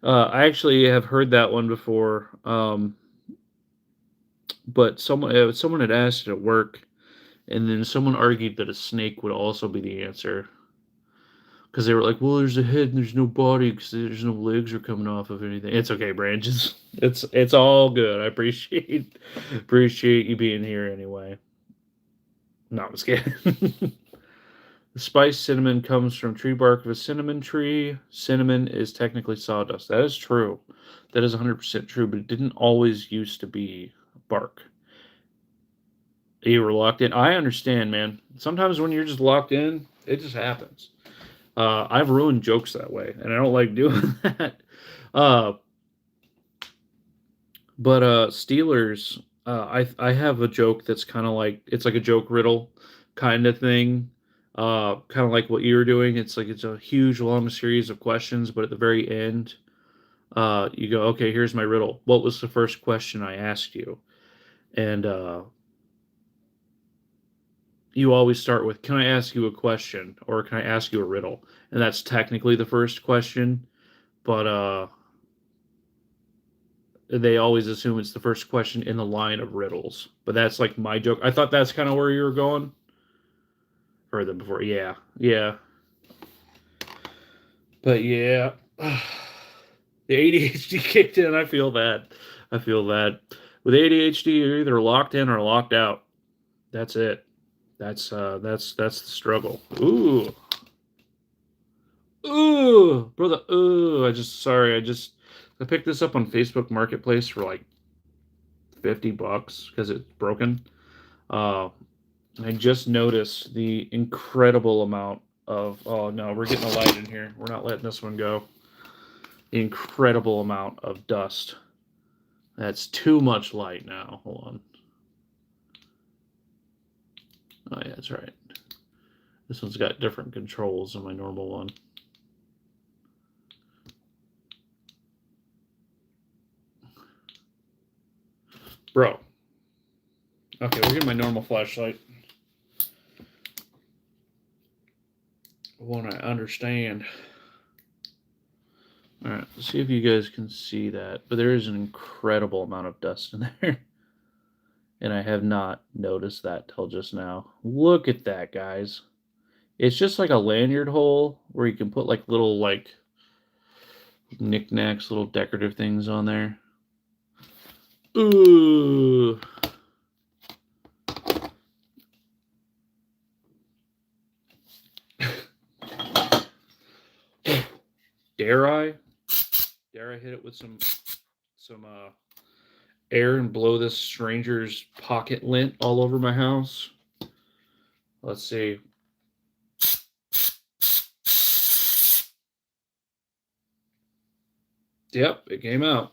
I actually have heard that one before. But someone had asked it at work, and then someone argued that a snake would also be the answer because they were like, "Well, there's a head and there's no body because there's no legs are coming off of anything." It's okay, Branches. It's all good. I appreciate you being here anyway. No, I'm just kidding. The spice cinnamon comes from tree bark of a cinnamon tree. Cinnamon is technically sawdust. That is true. That is 100% true, but it didn't always used to be bark. You were locked in. I understand, man. Sometimes when you're just locked in, it just happens. I've ruined jokes that way, and I don't like doing that. Uh, but Steelers, I have a joke that's kind of like it's like a joke riddle kind of thing. Kind of like what you were doing. It's like it's a huge long series of questions, but at the very end, you go, okay, here's my riddle. What was the first question I asked you? And you always start with, can I ask you a question or can I ask you a riddle? And that's technically the first question, but they always assume it's the first question in the line of riddles. But that's like my joke. I thought that's kind of where you were going. Or the before, yeah, yeah. But yeah, the ADHD kicked in. I feel that. I feel that. With ADHD, you're either locked in or locked out. That's it. That's the struggle. Ooh, ooh, brother. Ooh, I picked this up on Facebook Marketplace for like $50 because it's broken. Uh, I just noticed the incredible amount of. Oh no, we're getting a light in here. We're not letting this one go. The incredible amount of dust. That's too much light now. Hold on. Oh yeah, that's right. This one's got different controls than my normal one. Bro. Okay, we're getting my normal flashlight. One I understand. Alright, let's see if you guys can see that. But there is an incredible amount of dust in there. And I have not noticed that till just now. Look at that, guys. It's just like a lanyard hole where you can put like little like knickknacks, little decorative things on there. Ooh. Dare I? Dare I hit it with some some air and blow this stranger's pocket lint all over my house. Let's see. Yep, it came out.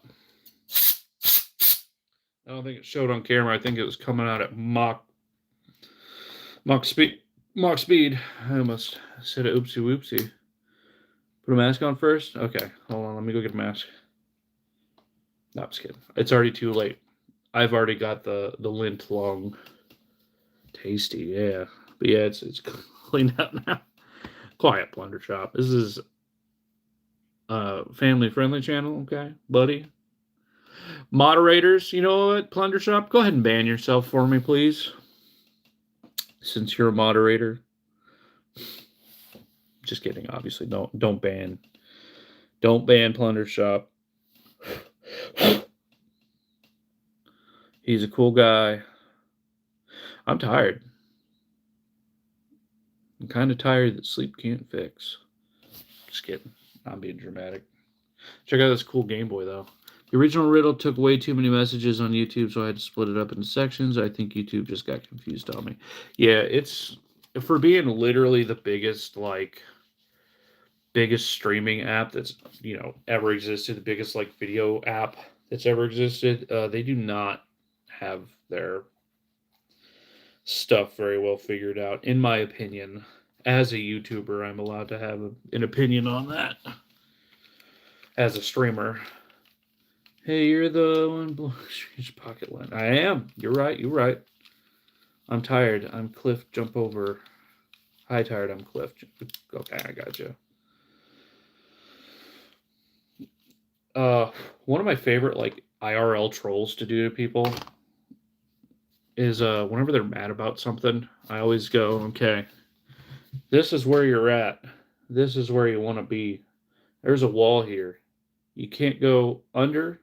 I don't think it showed on camera. I think it was coming out at Mach speed. Mach speed. I almost said it. Oopsie whoopsie. Put a mask on first? Okay, hold on. Let me go get a mask. No, I'm just kidding. It's already too late. I've already got the lint long. Tasty, yeah. But yeah, it's cleaned up now. Quiet Plunder Shop. This is a family-friendly channel, okay, buddy? Moderators, you know what, Plunder Shop? Go ahead and ban yourself for me, please. Since you're a moderator. Just kidding, obviously. Don't ban. Don't ban Plunder Shop. He's a cool guy. I'm tired. I'm kind of tired that sleep can't fix. Just kidding. I'm being dramatic. Check out this cool Game Boy, though. The original riddle took way too many messages on YouTube, so I had to split it up into sections. I think YouTube just got confused on me. Yeah, it's... For being literally the biggest, biggest streaming app that's, ever existed, the biggest, video app that's ever existed, they do not have their stuff very well figured out, in my opinion. As a YouTuber, I'm allowed to have an opinion on that. As a streamer. Hey, you're the one blowing pocket lint. I am. You're right. I'm tired. I'm Cliff. Jump over. Hi, tired. I'm Cliff. Okay, I got you. One of my favorite, IRL trolls to do to people is whenever they're mad about something, I always go, okay, this is where you're at. This is where you want to be. There's a wall here. You can't go under.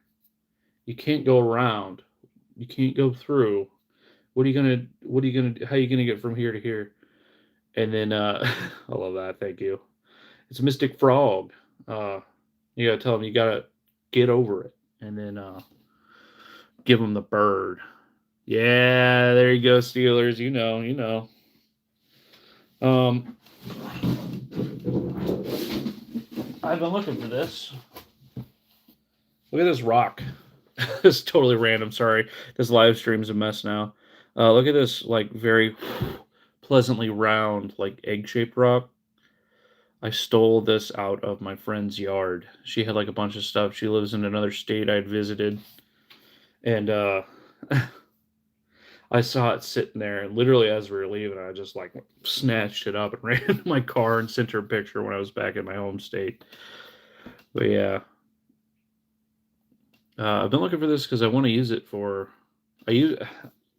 You can't go around. You can't go through. How are you gonna get from here to here? And then I love that. Thank you. It's Mystic Frog. You gotta tell him you gotta get over it, and then give him the bird. Yeah, there you go, Steelers. You know. I've been looking for this. Look at this rock. It's totally random. Sorry, this live stream's a mess now. Look at this, very pleasantly round, egg-shaped rock. I stole this out of my friend's yard. She had a bunch of stuff. She lives in another state I'd visited. And I saw it sitting there, and literally as we were leaving, I just snatched it up and ran into my car and sent her a picture when I was back in my home state. But yeah. I've been looking for this because I want to use it for...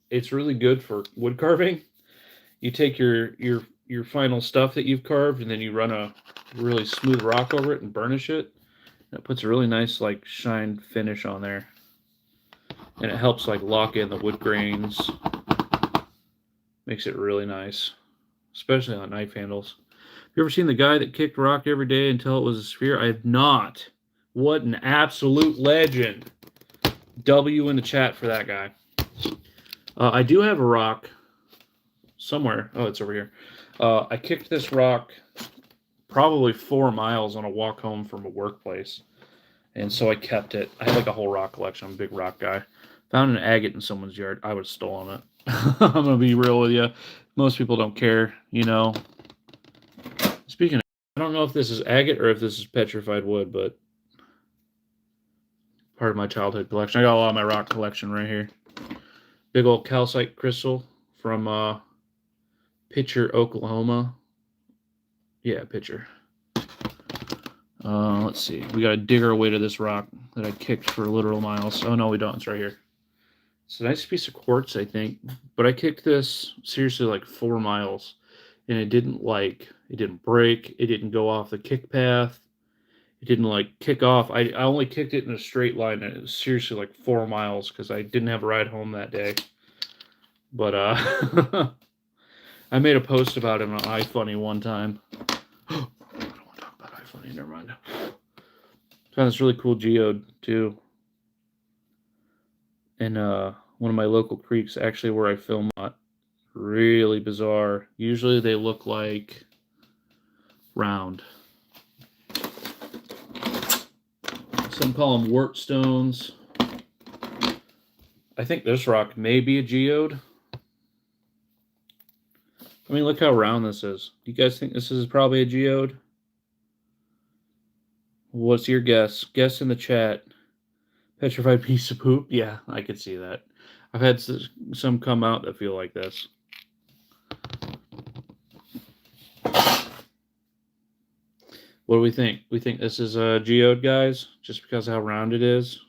It's really good for wood carving. You take your final stuff that you've carved, and then you run a really smooth rock over it and burnish it. And it puts a really nice shine finish on there, and it helps lock in the wood grains. Makes it really nice, especially on knife handles. Have you ever seen the guy that kicked rock every day until it was a sphere? I have not. What an absolute legend. W in the chat for that guy. I do have a rock somewhere. Oh, it's over here. I kicked this rock probably 4 miles on a walk home from a workplace. And so I kept it. I have a whole rock collection. I'm a big rock guy. Found an agate in someone's yard. I would have stolen it. I'm going to be real with you. Most people don't care, Speaking of, I don't know if this is agate or if this is petrified wood, but part of my childhood collection. I got a lot of my rock collection right here. Big old calcite crystal from Pitcher, Oklahoma. Yeah, Pitcher. Let's see. We got to dig our way to this rock that I kicked for literal miles. Oh, no, we don't. It's right here. It's a nice piece of quartz, I think. But I kicked this, seriously, 4 miles. And it didn't, it didn't break. It didn't go off the kick path. It didn't, kick off. I only kicked it in a straight line. And it was seriously, 4 miles because I didn't have a ride home that day. But, I made a post about it on iFunny one time. I don't want to talk about iFunny. Never mind. Found this really cool geode, too. in one of my local creeks, actually where I film at. Really bizarre. Usually they look like round. Some call them wart stones. I think this rock may be a geode. I mean, look how round this is. Do you guys think this is probably a geode? What's your guess? Guess in the chat. Petrified piece of poop? Yeah, I could see that. I've had some come out that feel like this. What do we think? We think this is a geode, guys? Just because of how round it is?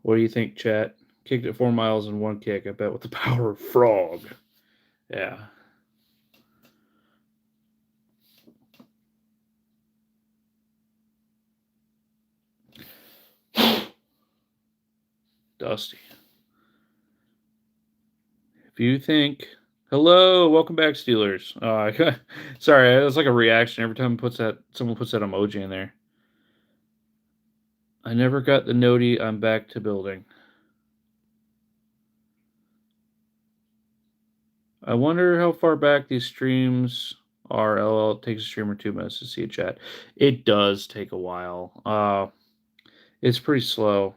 What do you think, chat? Kicked it 4 miles in one kick, I bet, with the power of frog. Yeah. Dusty. If you think... Hello, welcome back, Steelers. Sorry, it's like a reaction every time someone puts that emoji in there. I never got the noti. I'm back to building. I wonder how far back these streams are. LL, it takes a stream or 2 minutes to see a chat. It does take a while. It's pretty slow.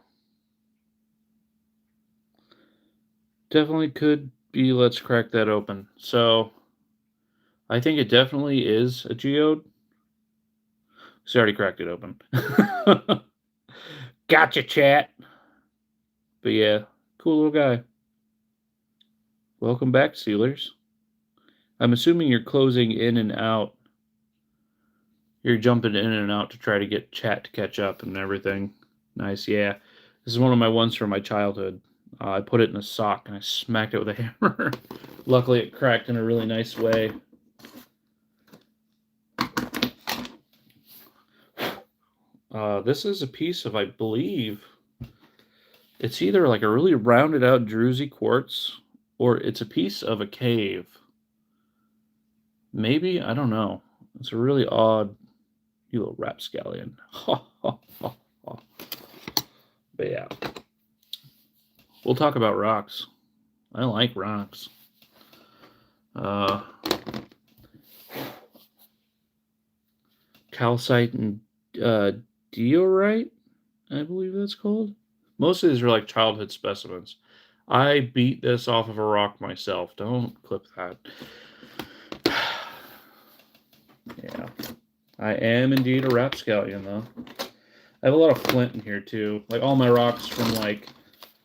Definitely could be. Let's crack that open. So, I think it definitely is a geode. So I already cracked it open. Gotcha, chat. But yeah, cool little guy. Welcome back, Steelers. I'm assuming you're closing in and out. You're jumping in and out to try to get chat to catch up and everything. Nice, yeah. This is one of my ones from my childhood. I put it in a sock and I smacked it with a hammer. Luckily, it cracked in a really nice way. This is a piece of, I believe, it's either like a really rounded out druzy quartz or it's a piece of a cave. Maybe? I don't know. It's a really odd, you little rapscallion. But yeah. We'll talk about rocks. I like rocks. Calcite and diorite, I believe that's called. Most of these are like childhood specimens. I beat this off of a rock myself. Don't clip that. Yeah. I am indeed a rapscallion, though. I have a lot of flint in here, too. Like, all my rocks from, like,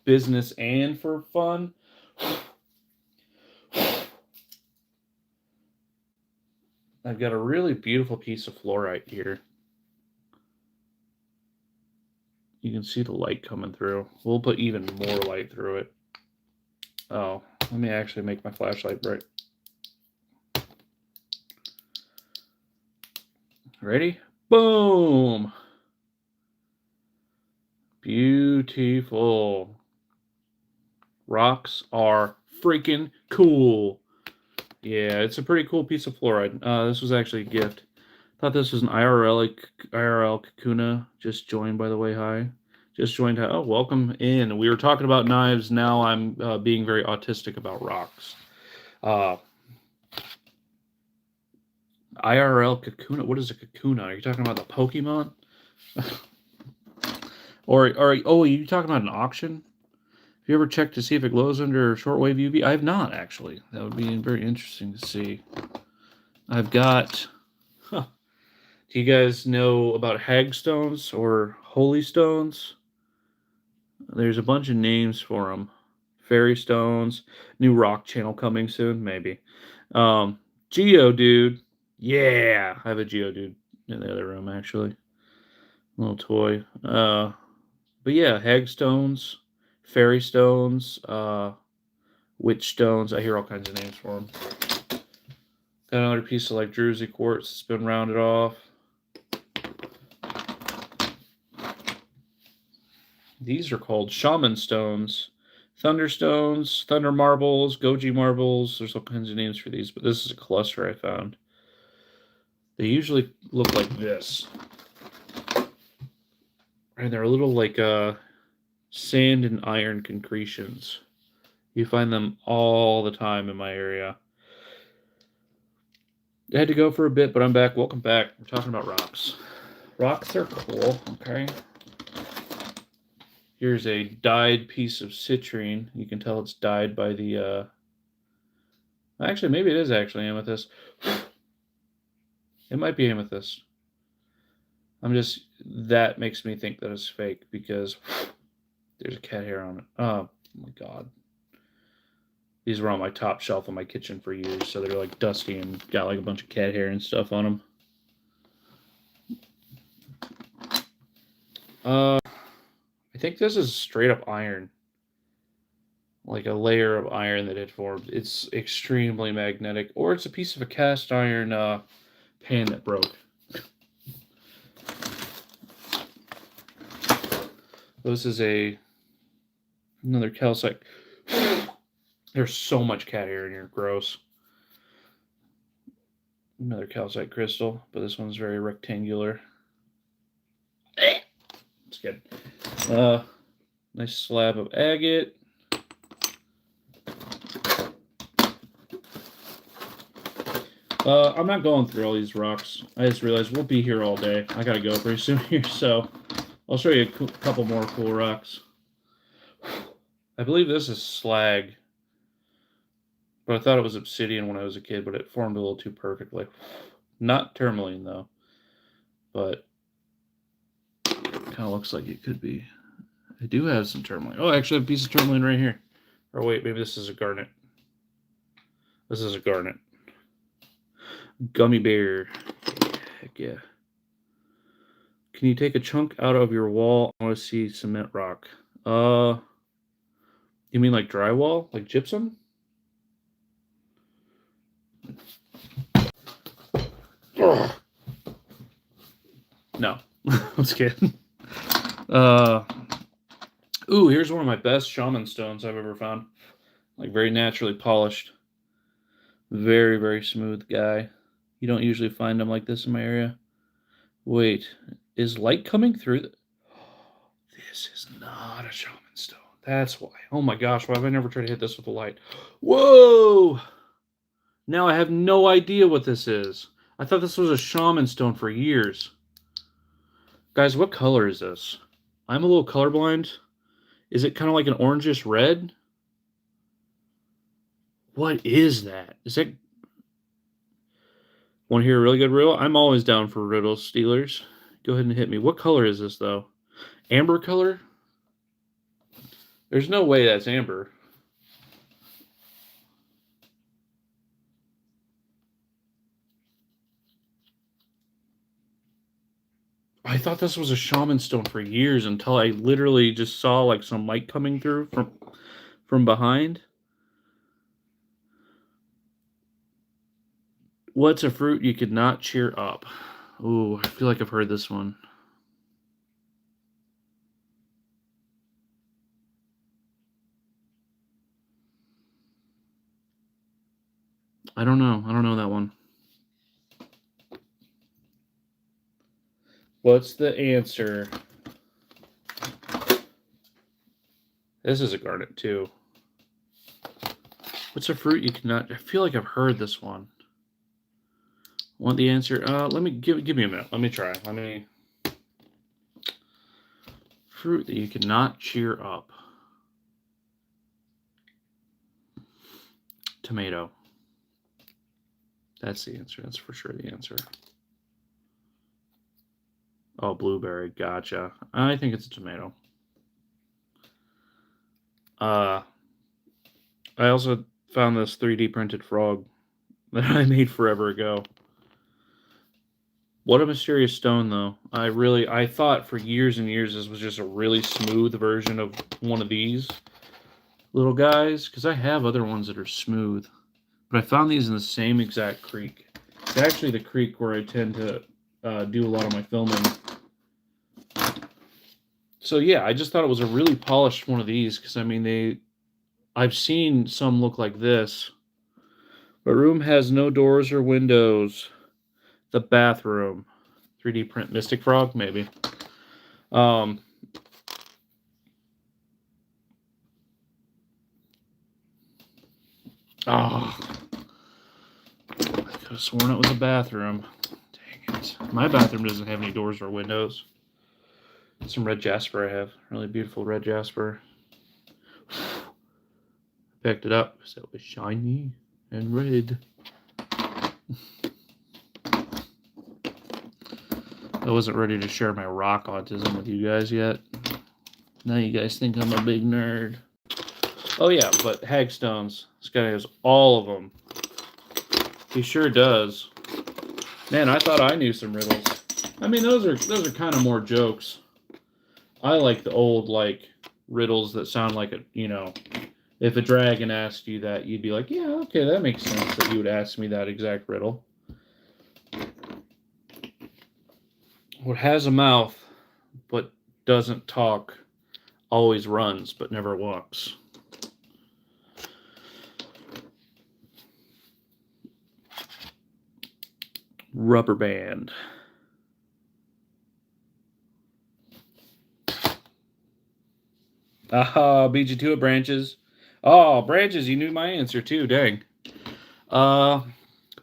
business and for fun. I've got a really beautiful piece of fluorite here. You can see the light coming through. We'll put even more light through it. Oh, let me actually make my flashlight bright. Ready? Boom! Beautiful. Rocks are freaking cool. Yeah, it's a pretty cool piece of fluoride. This was actually a gift. Thought this was an IRL Kakuna. Just joined, by the way. Hi. Just joined. Oh, welcome in. We were talking about knives. Now I'm being very autistic about rocks. IRL Kakuna. What is a Kakuna? Are you talking about the Pokemon? or oh, are you talking about an auction? Have you ever checked to see if it glows under shortwave UV? I have not, actually. That would be very interesting to see. I've got... Huh. Do you guys know about hagstones or holy stones? There's a bunch of names for them. Fairy stones. New rock channel coming soon, maybe. Geodude. Yeah, I have a Geodude in the other room, actually. Little toy. But yeah, hagstones, fairy stones, witch stones. I hear all kinds of names for them. Got another piece of like druzy quartz that's been rounded off. These are called shaman stones, thunderstones, thunder marbles, goji marbles. There's all kinds of names for these, but this is a cluster I found. They usually look like this. And they're a little like sand and iron concretions. You find them all the time in my area. I had to go for a bit, but I'm back. Welcome back. We're talking about rocks. Rocks are cool, okay? Here's a dyed piece of citrine. You can tell it's dyed by the, actually, maybe it is actually amethyst. It might be amethyst. That makes me think that it's fake because there's a cat hair on it. Oh my god. These were on my top shelf in my kitchen for years, so they're like dusty and got like a bunch of cat hair and stuff on them. I think this is straight up iron. Like a layer of iron that had formed. It's extremely magnetic, or it's a piece of a cast iron pan that broke. This is another calcite. There's so much cat hair in here. Gross. Another calcite crystal, but this one's very rectangular. It's good. Nice slab of agate. I'm not going through all these rocks. I just realized we'll be here all day. I gotta go pretty soon here, so I'll show you a couple more cool rocks. I believe this is slag, but I thought it was obsidian when I was a kid, but it formed a little too perfectly. Not tourmaline, though, but kind of looks like it could be. I do have some tourmaline. Oh, actually, I have a piece of tourmaline right here. Or wait, maybe this is a garnet. This is a garnet. Gummy bear. Heck yeah. Can you take a chunk out of your wall? I want to see cement rock. You mean like drywall? Like gypsum? Ugh. No. I was kidding. Ooh, here's one of my best shaman stones I've ever found. Like very naturally polished. Very, very smooth guy. You don't usually find them like this in my area. Wait, is light coming through? This is not a shaman stone. That's why. Oh my gosh, why have I never tried to hit this with a light? Whoa! Now I have no idea what this is. I thought this was a shaman stone for years. Guys, what color is this? I'm a little colorblind. Is it kind of like an orangish red? What is that? Is that... Want to hear a really good riddle? I'm always down for riddles, Steelers. Go ahead and hit me. What color is this, though? Amber color? There's no way that's amber. I thought this was a shaman stone for years until I literally just saw like some light coming through from behind. What's a fruit you could not cheer up? Ooh, I feel like I've heard this one. I don't know. I don't know that one. What's the answer? This is a garnet too. What's a fruit you cannot... I feel like I've heard this one. Want the answer? Let me give me a minute. Let me try. Fruit that you cannot cheer up. Tomato. That's the answer. That's for sure the answer. Oh, blueberry. Gotcha. I think it's a tomato. I also found this 3D printed frog that I made forever ago. What a mysterious stone, though. I thought for years and years this was just a really smooth version of one of these little guys, because I have other ones that are smooth. But I found these in the same exact creek. It's actually the creek where I tend to do a lot of my filming. So yeah, I just thought it was a really polished one of these, because I mean, I've seen some look like this. But room has no doors or windows. The bathroom. 3D print Mystic Frog, maybe. Oh, I could have sworn it was a bathroom. Dang it. My bathroom doesn't have any doors or windows. Some red jasper I have. Really beautiful red jasper. Picked it up because it was shiny and red. I wasn't ready to share my rock autism with you guys yet. Now you guys think I'm a big nerd. Oh yeah, but hagstones. This guy has all of them. He sure does. Man, I thought I knew some riddles. I mean, those are kind of more jokes. I like the old riddles that sound like a, if a dragon asked you that, you'd be like, yeah, okay, that makes sense that you would ask me that exact riddle. What has a mouth but doesn't talk always runs but never walks? Rubber band. Aha, beat you to it, Branches. Oh, Branches, you knew my answer too, dang.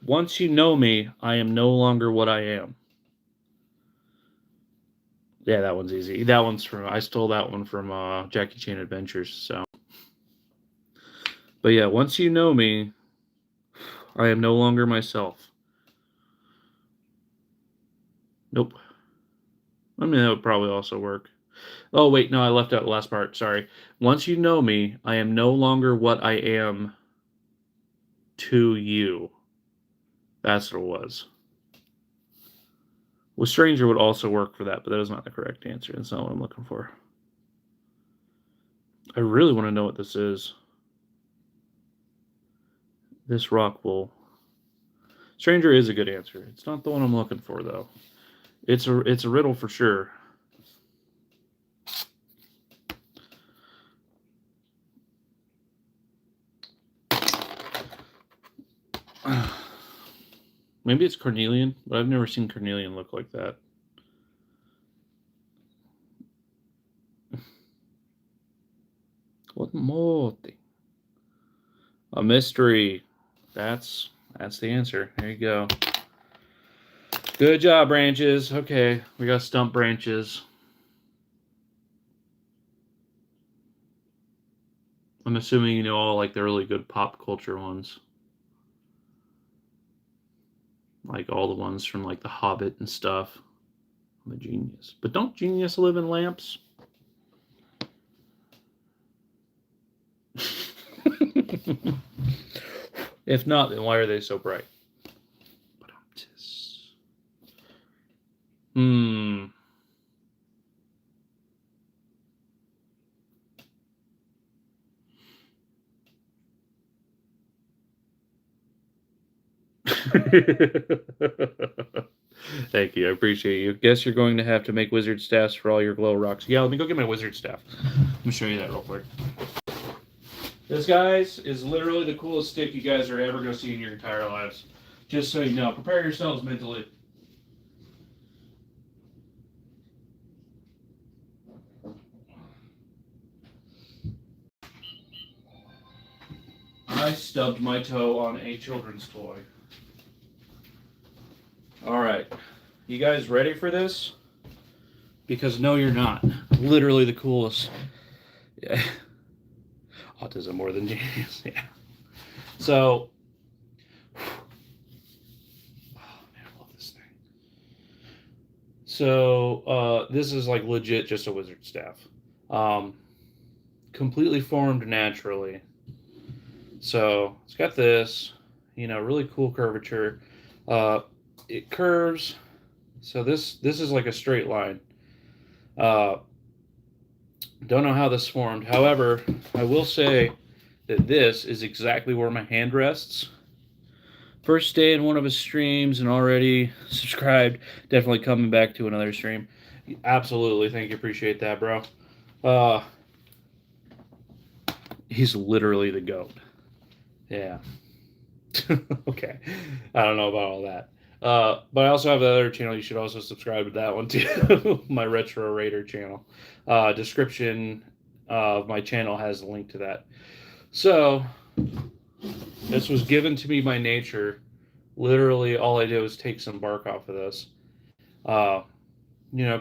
Once you know me, I am no longer what I am. Yeah, that one's easy. That one's I stole that one from Jackie Chan Adventures, so. But yeah, once you know me, I am no longer myself. Nope. I mean, that would probably also work. Oh, wait, no, I left out the last part. Sorry. Once you know me, I am no longer what I am to you. That's what it was. Well, stranger would also work for that, but that is not the correct answer. That's not what I'm looking for. I really want to know what this is. This rock will... Stranger is a good answer. It's not the one I'm looking for, though. It's a riddle for sure. Maybe it's carnelian, but I've never seen carnelian look like that. What more thing? A mystery. That's the answer. There you go. Good job, Branches. Okay, we got stump Branches. I'm assuming you know all the really good pop culture ones. Like all the ones from The Hobbit and stuff. I'm a genius. But don't genius live in lamps? If not, then why are they so bright? Thank you. I appreciate you. Guess you're going to have to make wizard staffs for all your glow rocks. Yeah, let me go get my wizard staff. Let me show you that real quick. This, guys, is literally the coolest stick you guys are ever going to see in your entire lives. Just so you know. Prepare yourselves mentally. I stubbed my toe on a children's toy. Alright. You guys ready for this? Because no, you're not. Literally the coolest. Yeah. Autism more than genius. Yeah. So, oh man, I love this thing. So, this is legit just a wizard staff. Completely formed naturally. So, it's got this, really cool curvature. It curves. So this is like a straight line. Don't know how this formed. However, I will say that this is exactly where my hand rests. First day in one of his streams and already subscribed. Definitely coming back to another stream. Absolutely. Thank you. Appreciate that, bro. He's literally the GOAT. Yeah. Okay. I don't know about all that. But I also have the other channel. You should also subscribe to that one too. My Retro Raider channel. Description of my channel has a link to that. So, This was given to me by nature. Literally, all I did was take some bark off of this. Uh,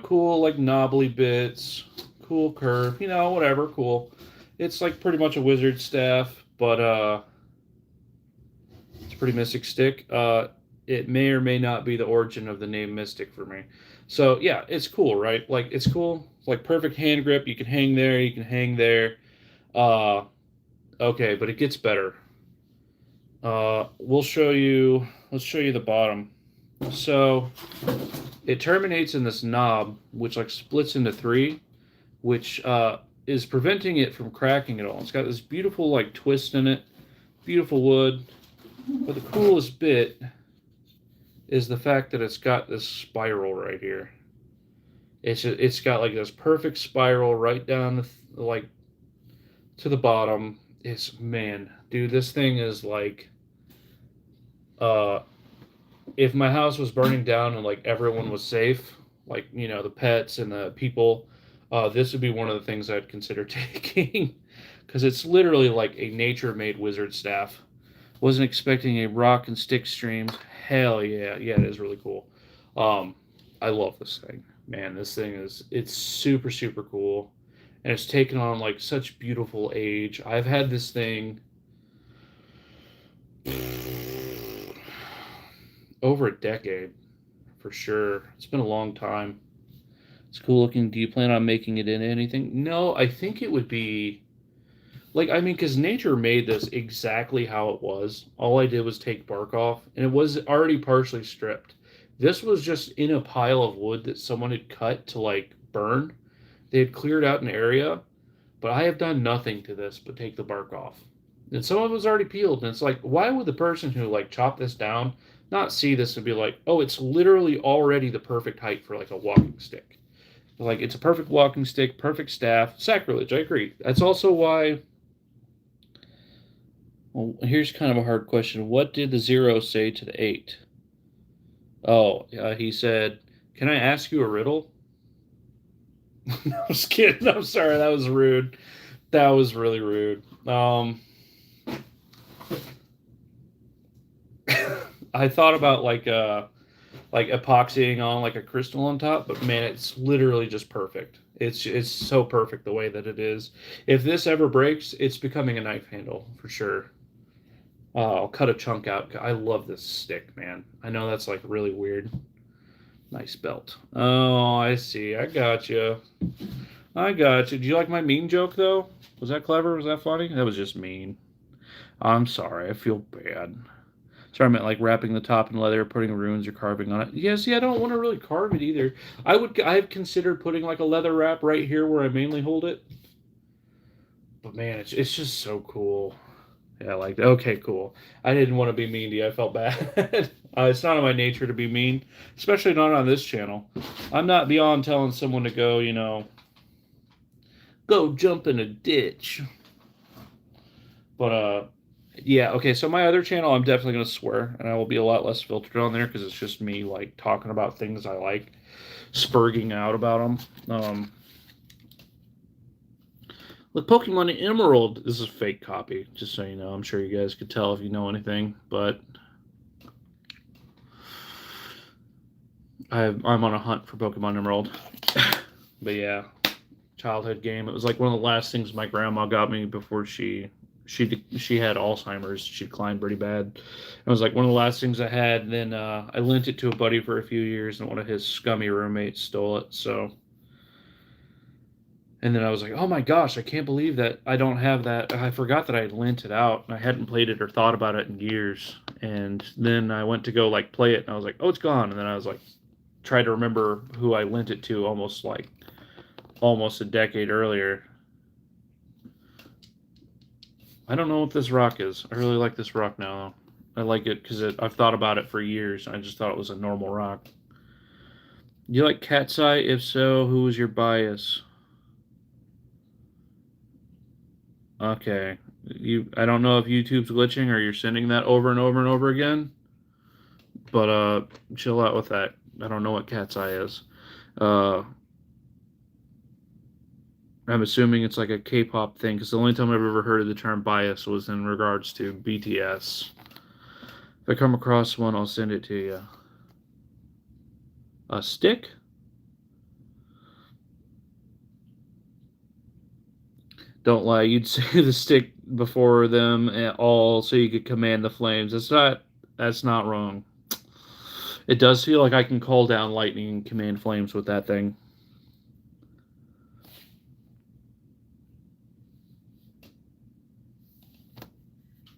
cool like knobbly bits, cool curve, whatever, cool. It's like pretty much a wizard staff, but it's a pretty mystic stick. It may or may not be the origin of the name Mystic for me. So yeah, it's cool, right? Like it's cool. It's like perfect hand grip. You can hang there. You can hang there. Uh, okay, but it gets better. We'll show you. Let's show you the bottom. So it terminates in this knob, which like splits into three, which is preventing it from cracking at all. It's got this beautiful like twist in it, beautiful wood. But the coolest bit is the fact that it's got this spiral right here. It's got like this perfect spiral right down like to the bottom. It's man, dude, this thing is like uh if my house was burning down and like everyone was safe, like the pets and the people, this would be one of the things I'd consider taking because it's literally like a nature-made wizard staff. Wasn't expecting a rock and stick streams. Hell yeah, yeah, it is really cool. I love this thing, man. This thing it's super super cool, and it's taken on like such beautiful age. I've had this thing over a decade for sure. It's been a long time. It's cool looking. Do you plan on making it into anything? No, I think it would be like I mean, because nature made this exactly how it was. All I did was take bark off, and it was already partially stripped. This was just in a pile of wood that someone had cut to like burn. They had cleared out an area, but I have done nothing to this but take the bark off. And some of it was already peeled, and it's like, why would the person who like chopped this down not see this and be like, oh, it's literally already the perfect height for like a walking stick. Like it's a perfect walking stick, perfect staff. Sacrilege, I agree. That's also why. Well, here's kind of a hard question. What did the 0 say to the 8? Oh, he said, "Can I ask you a riddle?" No, I was kidding. I'm sorry. That was rude. That was really rude. I thought about like epoxying on like a crystal on top, but man, it's literally just perfect. It's so perfect the way that it is. If this ever breaks, it's becoming a knife handle for sure. I'll cut a chunk out. I love this stick, man. I know that's like really weird. Nice belt. Oh, I see. I got you. I got you. Do you like my mean joke though? Was that clever? Was that funny? That was just mean. I'm sorry. I feel bad. Sorry, I meant like wrapping the top in leather, putting runes or carving on it. Yeah, see, I don't want to really carve it either. I've considered putting like a leather wrap right here where I mainly hold it. But man, it's just so cool. Yeah, like okay, cool. I didn't want to be mean to you. I felt bad. It's not in my nature to be mean, especially not on this channel. I'm not beyond telling someone to go, go jump in a ditch. But yeah, okay. So my other channel, I'm definitely gonna swear, and I will be a lot less filtered on there because it's just me like talking about things I like, spurging out about them. Look, Pokemon Emerald. This is a fake copy, just so you know. I'm sure you guys could tell if you know anything, but I'm on a hunt for Pokemon Emerald. But yeah, childhood game. It was like one of the last things my grandma got me before she had Alzheimer's. She declined pretty bad. It was like one of the last things I had. And then I lent it to a buddy for a few years, and one of his scummy roommates stole it. So, and then I was like, oh my gosh, I can't believe that I don't have that. I forgot that I had lent it out, and I hadn't played it or thought about it in years. And then I went to go like play it, and I was like, oh, it's gone. And then I was like, tried to remember who I lent it to, almost a decade earlier. I don't know what this rock is. I really like this rock now. I like it because I've thought about it for years. I just thought it was a normal rock. Do you like cat's eye? If so, who was your bias? Okay. I don't know if YouTube's glitching or you're sending that over and over and over again. But chill out with that. I don't know what cat's eye is. Uh I'm assuming it's like a K-pop thing, because the only time I've ever heard of the term bias was in regards to BTS. If I come across one, I'll send it to you. A stick? Don't lie, you'd say the stick before them at all so you could command the flames. That's not wrong. It does feel like I can call down lightning and command flames with that thing.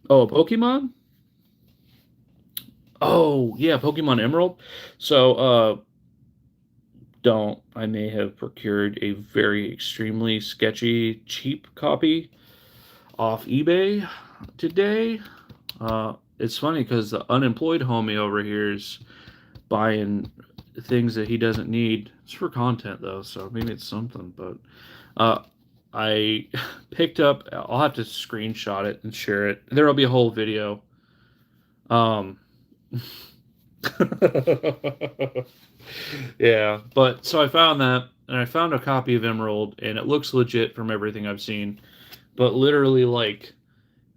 Oh, a Pokemon? Oh, yeah, Pokemon Emerald. So, don't. I may have procured a very extremely sketchy, cheap copy off eBay today. It's funny because the unemployed homie over here is buying things that he doesn't need. It's for content though, so maybe it's something. But uh, I picked up. I'll have to screenshot it and share it. There'll be a whole video. Um, yeah, but so I found that, and I found a copy of Emerald, and it looks legit from everything I've seen. But literally, like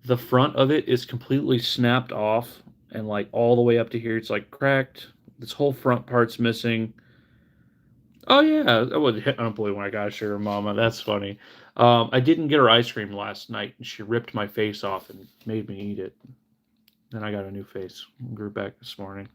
the front of it is completely snapped off, and like all the way up to here, it's like cracked. This whole front part's missing. Oh yeah, I was unemployed when I got a sugar mama. That's funny. I didn't get her ice cream last night, and she ripped my face off and made me eat it. Then I got a new face. Grew back this morning.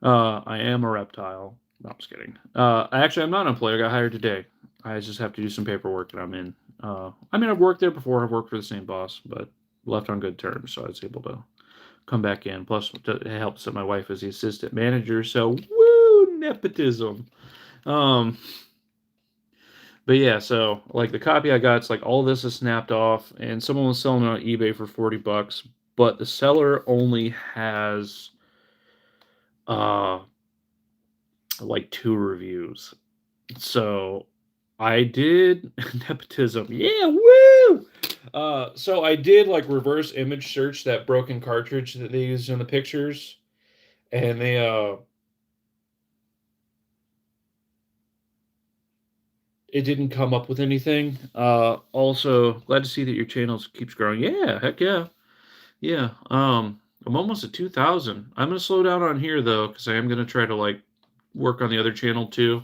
I am a reptile. No, I'm just kidding. Actually, I'm not unemployed. I got hired today. I just have to do some paperwork, and I'm in. I mean, I've worked there before. I've worked for the same boss, but left on good terms, so I was able to come back in. Plus, it helps that my wife is the assistant manager, so woo, nepotism. Um, but yeah, so like the copy I got, it's like all this is snapped off, and someone was selling it on eBay for $40, but the seller only has uh like 2 reviews. So I did nepotism. Yeah, woo! So I did like reverse image search that broken cartridge that they used in the pictures, and it didn't come up with anything. Also glad to see that your channel keeps growing. Yeah, heck yeah, yeah. I'm almost at 2,000. I'm gonna slow down on here though, because I am gonna try to like work on the other channel too.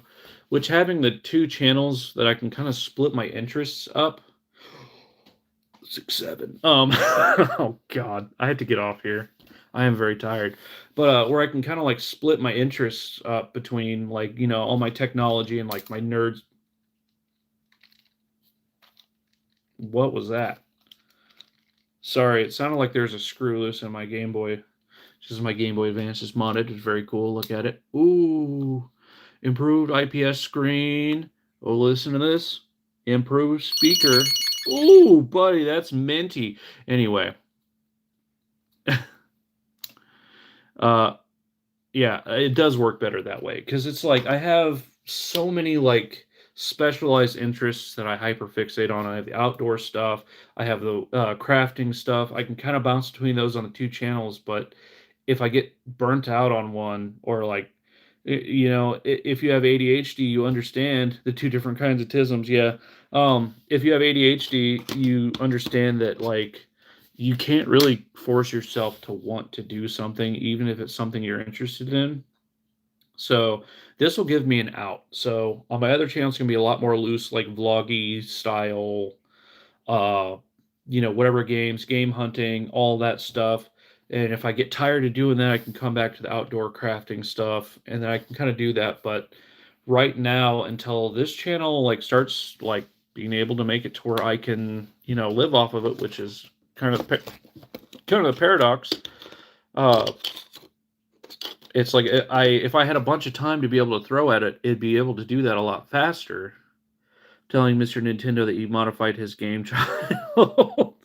Which having the 2 channels that I can kind of split my interests up. 6, 7. Oh God, I had to get off here. I am very tired, but where I can kind of like split my interests up between like all my technology and like my nerds. What was that? Sorry, it sounded like there's a screw loose in my Game Boy. This is my Game Boy Advance is modded. It's very cool. Look at it. Ooh, improved IPS screen. Oh, listen to this. Improved speaker. Ooh, buddy, that's minty. Anyway, uh, yeah, it does work better that way because it's like I have so many like specialized interests that I hyperfixate on. I have the outdoor stuff, I have the crafting stuff. I can kind of bounce between those on the 2 channels, but if I get burnt out on one or like if you have ADHD, you understand the 2 different kinds of tisms. Yeah. If you have ADHD, you understand that like you can't really force yourself to want to do something, even if it's something you're interested in. So this will give me an out. So on my other channel, it's gonna be a lot more loose, like vloggy style, uh, whatever games, game hunting, all that stuff. And if I get tired of doing that, I can come back to the outdoor crafting stuff, and then I can kind of do that. But right now, until this channel like starts like being able to make it to where I can, live off of it, which is kind of the paradox. Uh, it's like if I had a bunch of time to be able to throw at it, it'd be able to do that a lot faster. Telling Mr. Nintendo that he modified his game child.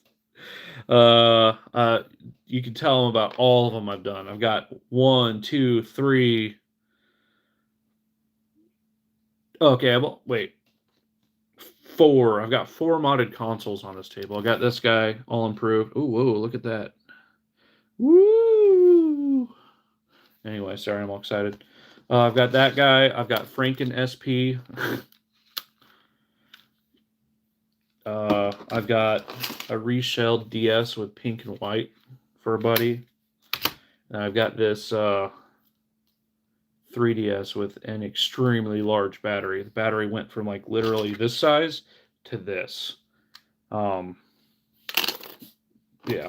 uh, you can tell him about all of them I've done. I've got 1, 2, 3. Okay, well, wait. 4. I've got 4 modded consoles on this table. I got this guy all improved. Ooh, whoa, look at that. Woo! Anyway, sorry, I'm all excited. I've got that guy. I've got Franken SP. I've got a reshelled DS with pink and white for a buddy. And I've got this 3DS with an extremely large battery. The battery went from like literally this size to this. Um, yeah.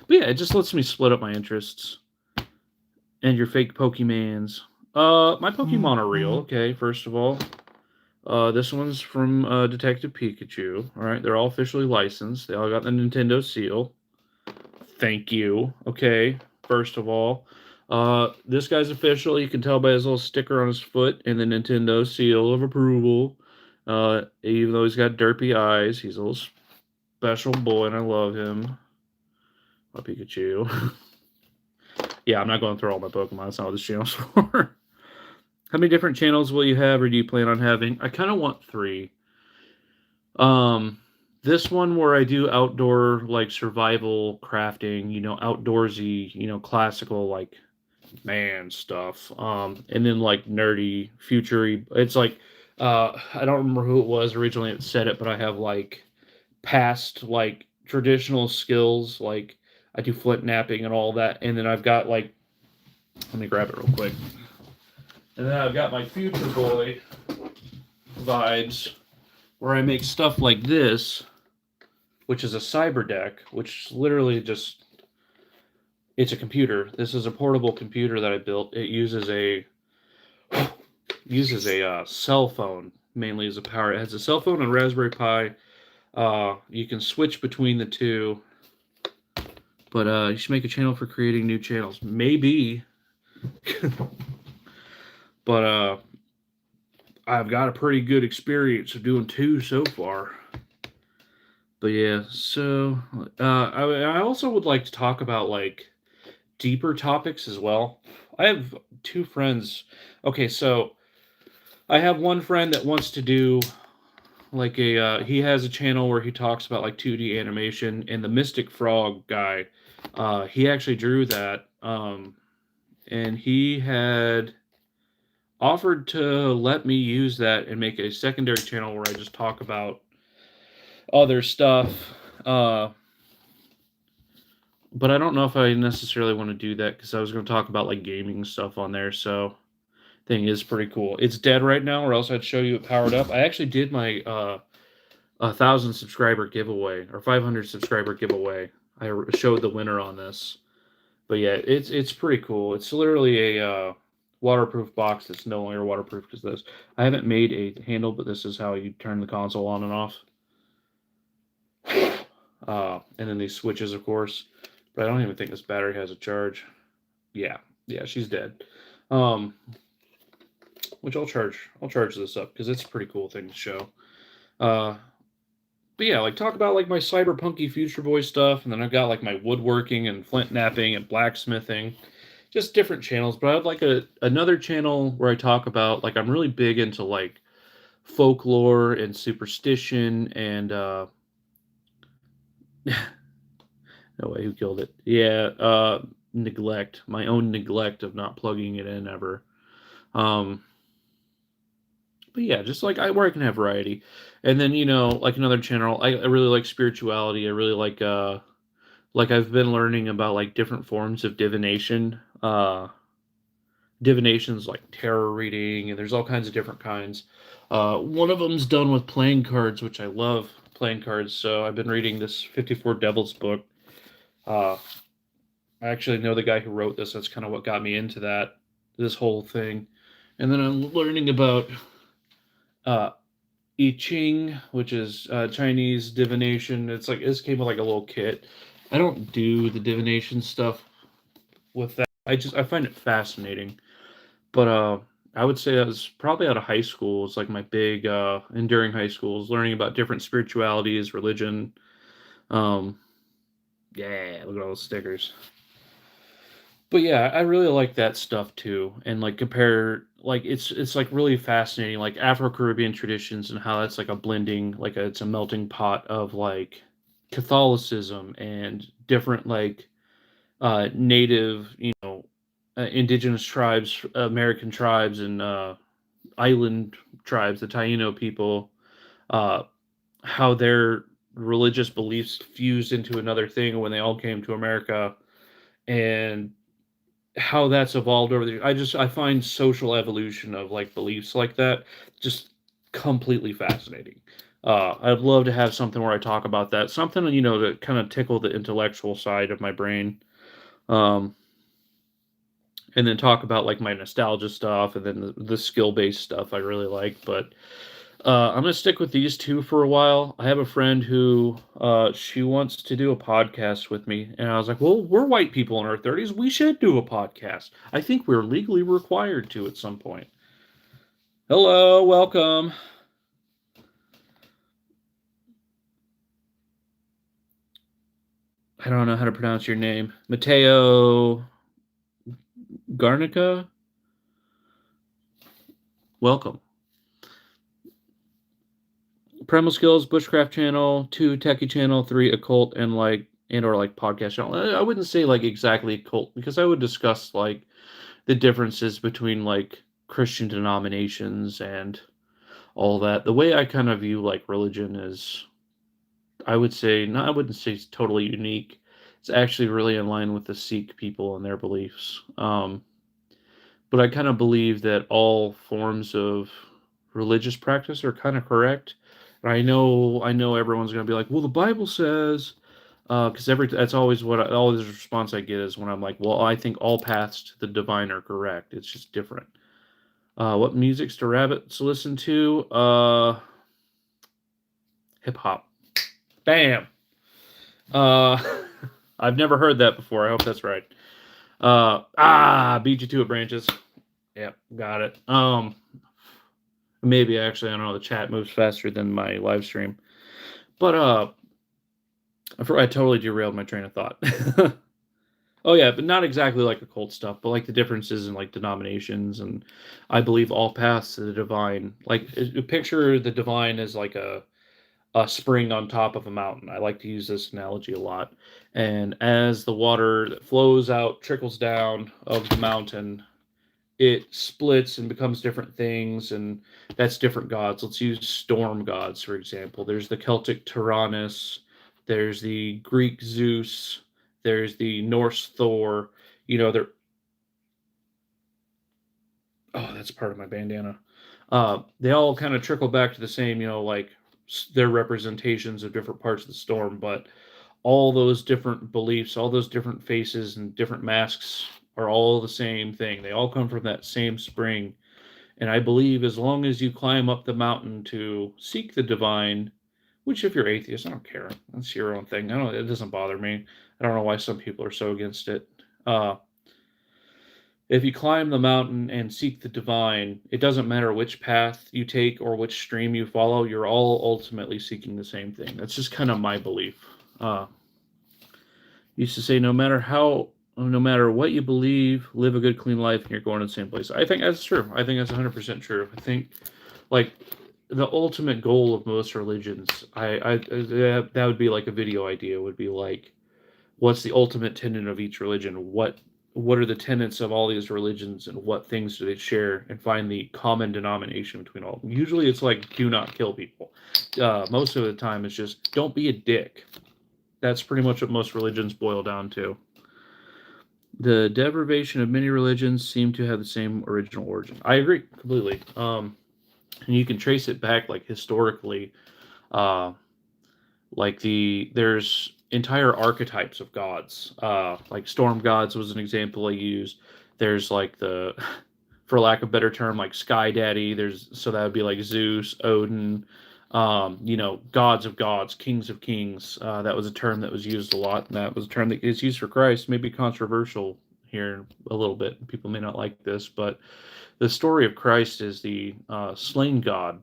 But yeah, it just lets me split up my interests. And your fake Pokemans. My Pokemon are real, okay, first of all. This one's from Detective Pikachu. Alright, they're all officially licensed. They all got the Nintendo seal. Thank you. Okay, first of all. This guy's official. You can tell by his little sticker on his foot and the Nintendo seal of approval. Even though he's got derpy eyes, he's a little special boy, and I love him. My Pikachu. Yeah, I'm not going through all my Pokemon. That's not what this channel's for. How many different channels will you have, or do you plan on having? I kind of want 3. This one where I do outdoor, like, survival crafting, outdoorsy, classical, like, man stuff. And then, like, nerdy, futury. It's like, I don't remember who it was originally that said it, but I have, like, past, like, traditional skills, like, I do flint napping and all that, and then I've got, like, let me grab it real quick. And then I've got my future boy vibes, where I make stuff like this, which is a cyber deck, which literally just, it's a computer. This is a portable computer that I built. It uses a cell phone mainly as a power. It has a cell phone and Raspberry Pi. You can switch between the two, but you should make a channel for creating new channels. Maybe. But I've got a pretty good experience of doing 2 so far. But yeah, so I also would like to talk about like deeper topics as well. I have 2 friends. Okay, so I have one friend that wants to do like he has a channel where he talks about like 2D animation, and the Mystic Frog guy, he actually drew that, and he had offered to let me use that and make a secondary channel where I just talk about other stuff. But I don't know if I necessarily want to do that because I was going to talk about like gaming stuff on there. So thing is pretty cool. It's dead right now, or else I'd show you it powered up. I actually did my 1,000 subscriber giveaway or 500 subscriber giveaway. I showed the winner on this. But yeah, it's pretty cool. It's literally a waterproof box that's no longer waterproof because this. I haven't made a handle, but this is how you turn the console on and off. And then these switches, of course. But I don't even think this battery has a charge. Yeah, she's dead. Which I'll charge this up because it's a pretty cool thing to show. But yeah, like talk about like my cyberpunky future boy stuff, and then I've got like my woodworking and flint napping and blacksmithing, just different channels. But I'd like another channel where I talk about like I'm really big into like folklore and superstition and no way, who killed it? Yeah, neglect. My own neglect of not plugging it in ever. But yeah, just like where I can have variety. And then, like another channel, I really like spirituality. I really like I've been learning about like different forms of divination. Divination's like tarot reading, and there's all kinds of different kinds. One of them's done with playing cards, which I love playing cards. So I've been reading this 54 Devils book. I actually know the guy who wrote this. That's kind of what got me into this whole thing. And then I'm learning about I Ching, which is Chinese divination. It's like this came with like a little kit. I don't do the divination stuff with that. I find it fascinating. But I would say that was probably out of high school. It's like my big and during high school is learning about different spiritualities, religion. Um, yeah, look at all those stickers. But yeah, I really like that stuff too, and like compare like it's like really fascinating, like Afro-Caribbean traditions and how that's like a blending, like it's a melting pot of like Catholicism and different like native, indigenous tribes, American tribes, and island tribes, the Taino people, uh, how their religious beliefs fused into another thing when they all came to America, and how that's evolved over the years. I find social evolution of like beliefs like that just completely fascinating. I'd love to have something where I talk about that, something to kind of tickle the intellectual side of my brain, um, and then talk about like my nostalgia stuff, and then the skill based stuff I really like. But I'm gonna stick with these two for a while. I have a friend who she wants to do a podcast with me, and I was like, "Well, we're white people in our 30s. We should do a podcast. I think we're legally required to at some point." Hello, welcome. I don't know how to pronounce your name, Mateo Garnica. Welcome. Primal Skills, Bushcraft channel, 2 Techie channel, 3 Occult, and or like podcast channel. I wouldn't say like exactly occult because I would discuss like the differences between like Christian denominations and all that. The way I kind of view like religion is, I would say, no, I wouldn't say it's totally unique. It's actually really in line with the Sikh people and their beliefs. But I kind of believe that all forms of religious practice are kind of correct. And I know everyone's going to be like, well, the Bible says, because that's always always the response I get is when I'm like, well, I think all paths to the divine are correct. It's just different. What musics do rabbits listen to? Hip hop. Bam. Uh, I've never heard that before. I hope that's right. Beat you to it, branches. Yep, got it. Maybe actually, I don't know. The chat moves faster than my live stream, but I totally derailed my train of thought. Oh yeah, but not exactly like occult stuff, but like the differences in like denominations, and I believe all paths to the divine. Like picture the divine as like a spring on top of a mountain. I like to use this analogy a lot. And as the water that flows out trickles down of the mountain, it splits and becomes different things, and that's different gods. Let's use storm gods, for example. There's the Celtic Tyrannus, there's the Greek Zeus, there's the Norse Thor. They're oh, that's part of my bandana. They all kind of trickle back to the same, like their representations of different parts of the storm, but all those different beliefs, all those different faces and different masks are all the same thing. They all come from that same spring. And I believe as long as you climb up the mountain to seek the divine, which if you're atheist, I don't care. That's your own thing. It doesn't bother me. I don't know why some people are so against it. Uh, if you climb the mountain and seek the divine, it doesn't matter which path you take or which stream you follow, you're all ultimately seeking the same thing. That's just kind of my belief. Used to say, no matter what you believe, live a good, clean life, and you're going to the same place. I think that's true. I think that's 100% true. I think, like, the ultimate goal of most religions, that would be like a video idea. Would be like, what's the ultimate tenet of each religion? What are the tenets of all these religions, and what things do they share? And find the common denomination between all of them. Usually, it's like do not kill people. Most of the time, it's just don't be a dick. That's pretty much what most religions boil down to. The derivation of many religions seem to have the same original origin. I agree completely. And you can trace it back like historically. Uh, there's entire archetypes of gods. Like storm gods was an example I used. There's like for lack of a better term, like Sky Daddy. So that would be like Zeus, Odin, gods of gods, kings of kings. That was a term that was used a lot, and that was a term that is used for Christ. Maybe controversial here a little bit. People may not like this, but the story of Christ is the slain God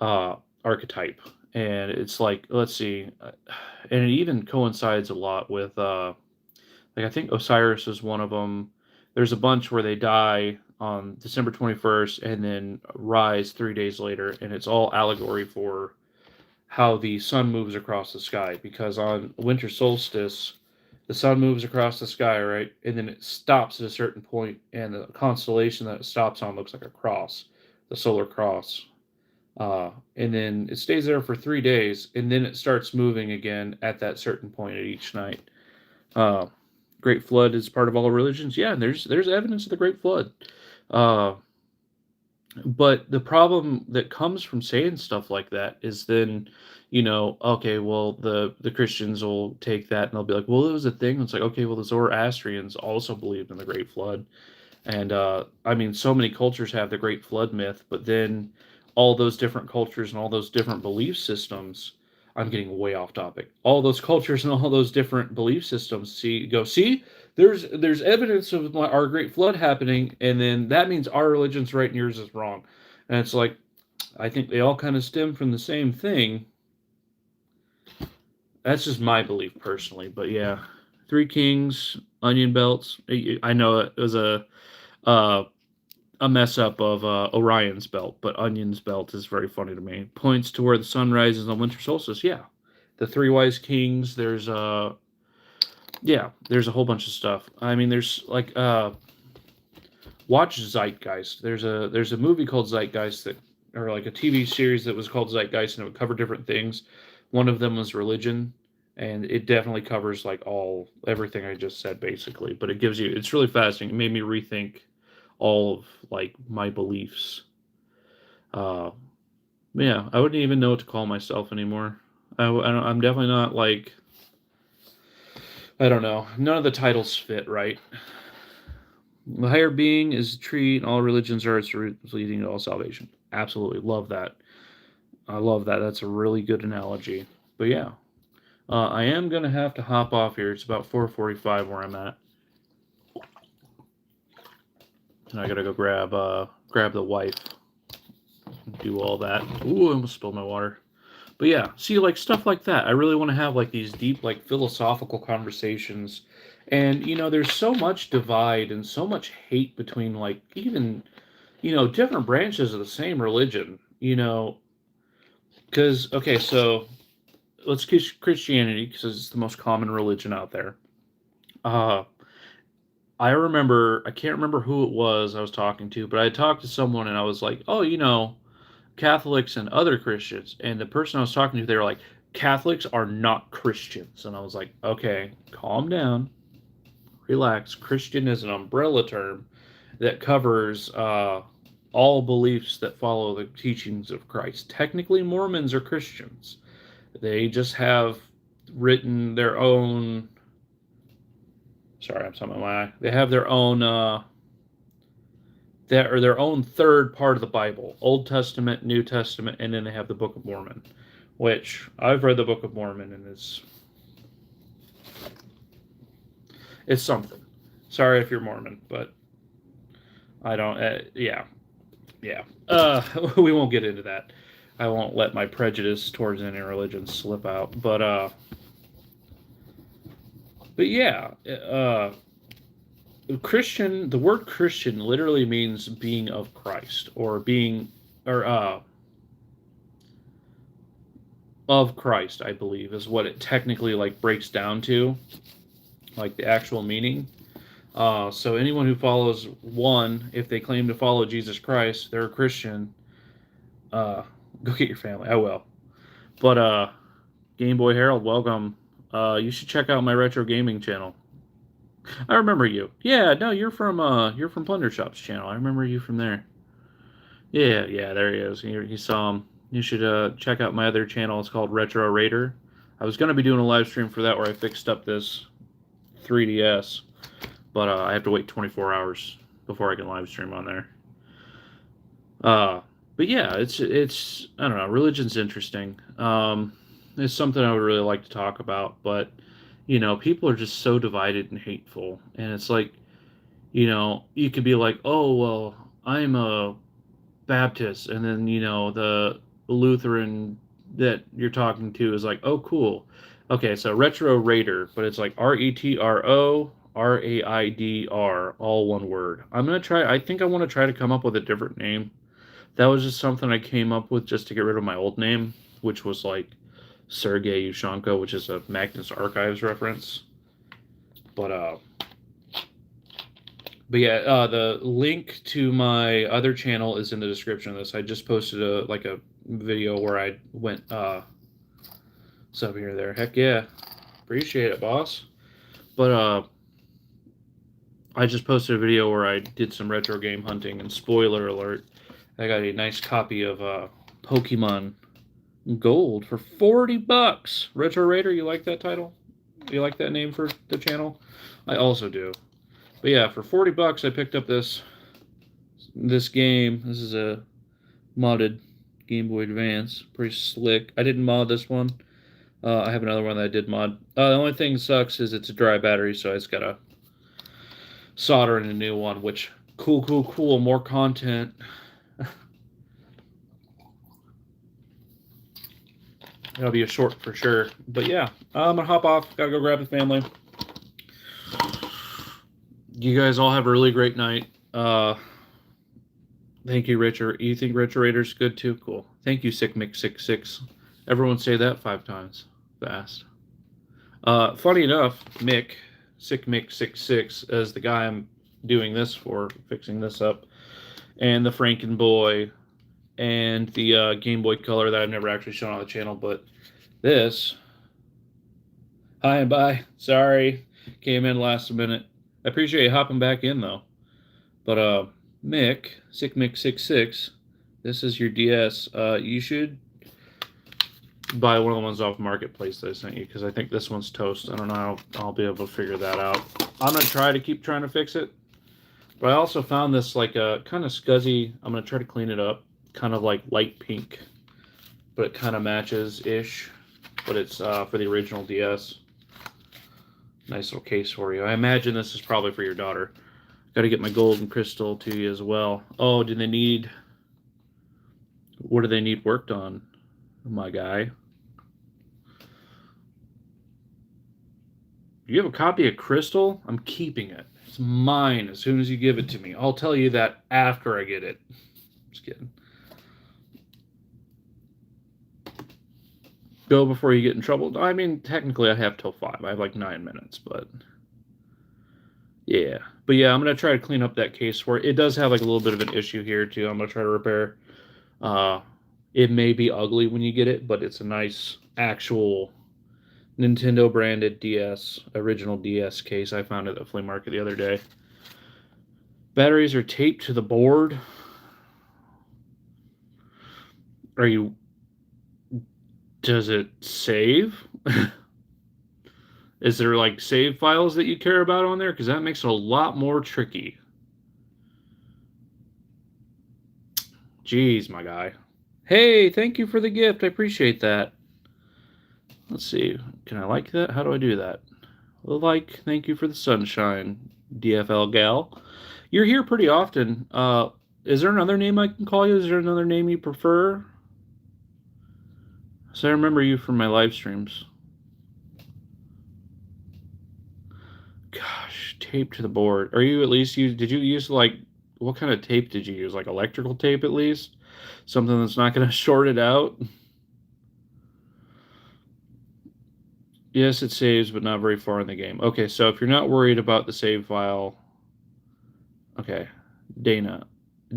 uh, archetype, and it's like, let's see, and it even coincides a lot with like I think Osiris is one of them. There's a bunch where they die on December 21st and then rise 3 days later, and it's all allegory for how the sun moves across the sky. Because on winter solstice, the sun moves across the sky, right, and then it stops at a certain point, and the constellation that it stops on looks like a cross, the solar cross. And then it stays there for 3 days, and then it starts moving again at that certain point at each night. Uh, Great Flood is part of all religions. Yeah, and there's evidence of the Great Flood. Uh, but the problem that comes from saying stuff like that is then, okay, well, the Christians will take that and they'll be like, well, it was a thing. It's like, okay, well, the Zoroastrians also believed in the Great Flood. And I mean, so many cultures have the Great Flood myth, but then all those different cultures and all those different belief systems. I'm getting way off topic. All those cultures and all those different belief systems see, there's evidence of our Great Flood happening, and then that means our religion's right and yours is wrong. And it's like, I think they all kind of stem from the same thing. That's just my belief personally, but yeah, Three Kings, onion belts. I know it was uh, a mess up of Orion's belt, but Onion's belt is very funny to me. Points to where the sun rises on winter solstice. Yeah, the three wise kings. There's a whole bunch of stuff. I mean, there's like watch Zeitgeist. There's a movie called Zeitgeist that, or like a TV series that was called Zeitgeist, and it would cover different things. One of them was religion, and it definitely covers like everything I just said basically. But it's really fascinating. It made me rethink all of like my beliefs. Uh, yeah, I wouldn't even know what to call myself anymore. I'm definitely not like, I don't know. None of the titles fit right. The higher being is a tree, and all religions are its roots leading to all salvation. Absolutely love that. I love that. That's a really good analogy. But yeah, I am gonna have to hop off here. It's about 4:45 where I'm at, and I gotta go grab the wife, and do all that. Ooh, I almost spilled my water. But yeah, see, like stuff like that. I really want to have like these deep, like philosophical conversations. And there's so much divide and so much hate between like even different branches of the same religion. Because okay, so let's get Christianity because it's the most common religion out there. Uh, I can't remember who it was I was talking to, but I talked to someone and I was like, oh, Catholics and other Christians. And the person I was talking to, they were like, Catholics are not Christians. And I was like, okay, calm down, relax. Christian is an umbrella term that covers all beliefs that follow the teachings of Christ. Technically, Mormons are Christians. They just have written their own. Sorry, I'm talking about my eye. They have their own. That are their own third part of the Bible: Old Testament, New Testament, and then they have the Book of Mormon, which I've read the Book of Mormon and it's something. Sorry if you're Mormon, but I don't. Yeah. We won't get into that. I won't let my prejudice towards any religion slip out. But yeah, Christian. The word Christian literally means being of Christ or being or of Christ. I believe is what it technically like breaks down to, like the actual meaning. So anyone who follows one, if they claim to follow Jesus Christ, they're a Christian. Go get your family. I will. But Game Boy Harold, welcome. You should check out my retro gaming channel. I remember you. Yeah, no, you're from Plunder Shop's channel. I remember you from there. Yeah, there he is. You saw him. You should check out my other channel. It's called Retro Raider. I was gonna be doing a live stream for that where I fixed up this 3DS, but I have to wait 24 hours before I can live stream on there. Uh, but yeah, it's I don't know. Religion's interesting. It's something I would really like to talk about, but people are just so divided and hateful, and it's like you could be like, oh well, I'm a Baptist, and then the Lutheran that you're talking to is like, oh cool, okay, so Retro Raider, but it's like RETRORAIDR, all one word. I think I want to try to come up with a different name. That was just something I came up with just to get rid of my old name, which was like Sergei Yushenko, which is a Magnus Archives reference. But yeah, the link to my other channel is in the description of this. I just posted video where I went sub here there. Heck yeah. Appreciate it, boss. But I just posted a video where I did some retro game hunting, and spoiler alert, I got a nice copy of Pokemon Gold for $40. Retro Raider, you like that title? You like that name for the channel? I also do. But yeah, for $40 I picked up this game. This is a modded Game Boy Advance. Pretty slick. I didn't mod this one. I have another one that I did mod. The only thing sucks is it's a dry battery, so I just gotta solder in a new one, which cool. More content. That'll be a short for sure. But yeah, I'm gonna hop off. Gotta go grab the family. You guys all have a really great night. Thank you, Richard. You think Retro Raider's good too? Cool. Thank you, SickMick66. Everyone say that 5 times fast. Funny enough, Mick, SickMick66, is the guy I'm doing this for, fixing this up, and the Frankenboy, and the Game Boy Color that I've never actually shown on the channel, but this, hi and bye, sorry, came in last minute. I appreciate you hopping back in though. But Mick, SickMick66, this is your DS. You should buy one of the ones off Marketplace that I sent you, because I think this one's toast. I don't know how I'll be able to figure that out. I'm going to keep trying to fix it. But I also found this like a kind of scuzzy, I'm going to try to clean it up, kind of like light pink, but it kind of matches-ish, but it's for the original DS. Nice little case for you. I imagine this is probably for your daughter. Got to get my golden crystal to you as well. Oh, what do they need worked on, my guy? You have a copy of Crystal? I'm keeping it. It's mine as soon as you give it to me. I'll tell you that after I get it. Just kidding. Go before you get in trouble. I mean, technically I have till 5. I have like 9 minutes, but yeah. But yeah, I'm going to try to clean up that case for it. It does have like a little bit of an issue here too. I'm going to try to repair. It may be ugly when you get it, but it's a nice actual Nintendo branded DS, original DS case. I found it at a flea market the other day. Batteries are taped to the board. Does it save? Is there like save files that you care about on there? Because that makes it a lot more tricky. Jeez, my guy. Hey, thank you for the gift. I appreciate that. Let's see. Can I like that? How do I do that? Like, thank you for the sunshine, DFL gal. You're here pretty often. Is there another name I can call you? Is there another name you prefer? So I remember you from my live streams. Gosh, tape to the board. Are you at least did you use like, what kind of tape did you use? Like electrical tape at least? Something that's not going to short it out? Yes, it saves, but not very far in the game. Okay, so if you're not worried about the save file... Okay, Dana.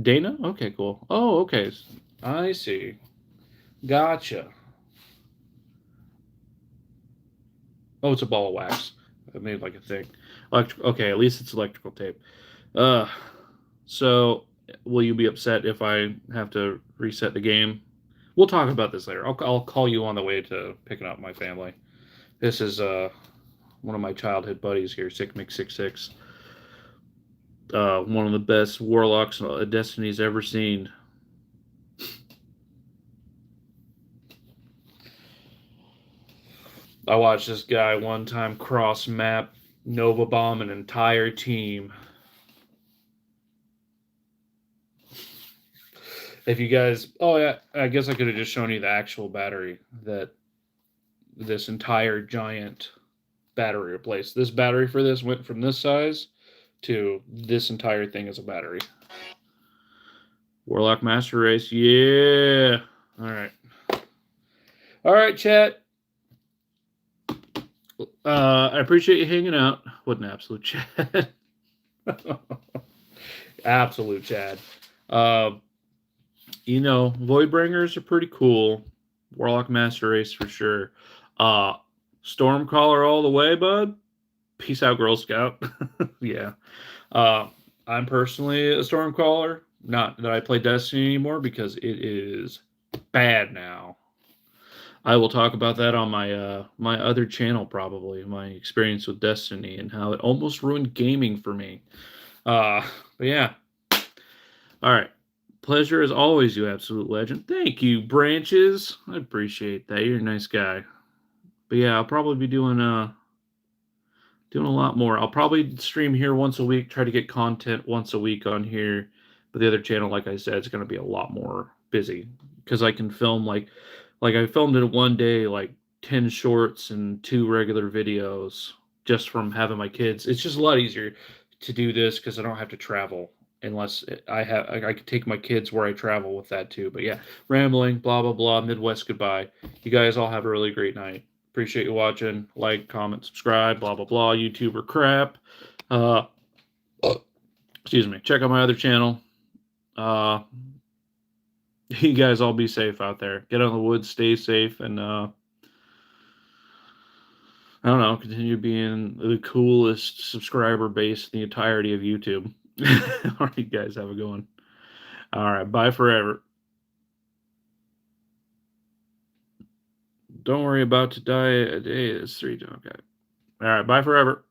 Dana? Okay, cool. Oh, okay. I see. Gotcha. Oh, it's a ball of wax. I made like a thing. Okay, at least it's electrical tape. So, will you be upset if I have to reset the game? We'll talk about this later. I'll call you on the way to picking up my family. This is one of my childhood buddies here, SickMick66. One of the best warlocks Destiny's ever seen. I watched this guy one time cross map Nova Bomb an entire team. If you guys, oh yeah, I guess I could have just shown you the actual battery that this entire giant battery replaced. This battery for this went from this size to this entire thing as a battery. Warlock Master Race, yeah. All right, chat. I appreciate you hanging out. What an absolute Chad. Absolute Chad. You know, Voidbringers are pretty cool. Warlock Master Race for sure. Uh, Stormcaller all the way, bud. Peace out, Girl Scout. Yeah. Uh, I'm personally a Stormcaller. Not that I play Destiny anymore because it is bad now. I will talk about that on my other channel probably. My experience with Destiny and how it almost ruined gaming for me. But yeah. All right. Pleasure as always, you absolute legend. Thank you, Branches. I appreciate that. You're a nice guy. But yeah, I'll probably be doing a lot more. I'll probably stream here once a week, try to get content once a week on here. But the other channel, like I said, is going to be a lot more busy because I can film like I filmed it one day, like 10 shorts and 2 regular videos just from having my kids. It's just a lot easier to do this because I don't have to travel unless I could take my kids where I travel with that too. But yeah, rambling, blah blah blah, Midwest goodbye. You guys all have a really great night. Appreciate you watching. Like, comment, subscribe, blah blah blah. YouTuber crap. Uh, excuse me. Check out my other channel. Uh, you guys all be safe out there. Get out in the woods, stay safe, and I don't know, continue being the coolest subscriber base in the entirety of YouTube. All right, guys, have a good one. All right, bye forever. Don't worry about to die a day. It's 3. Okay. All right, bye forever.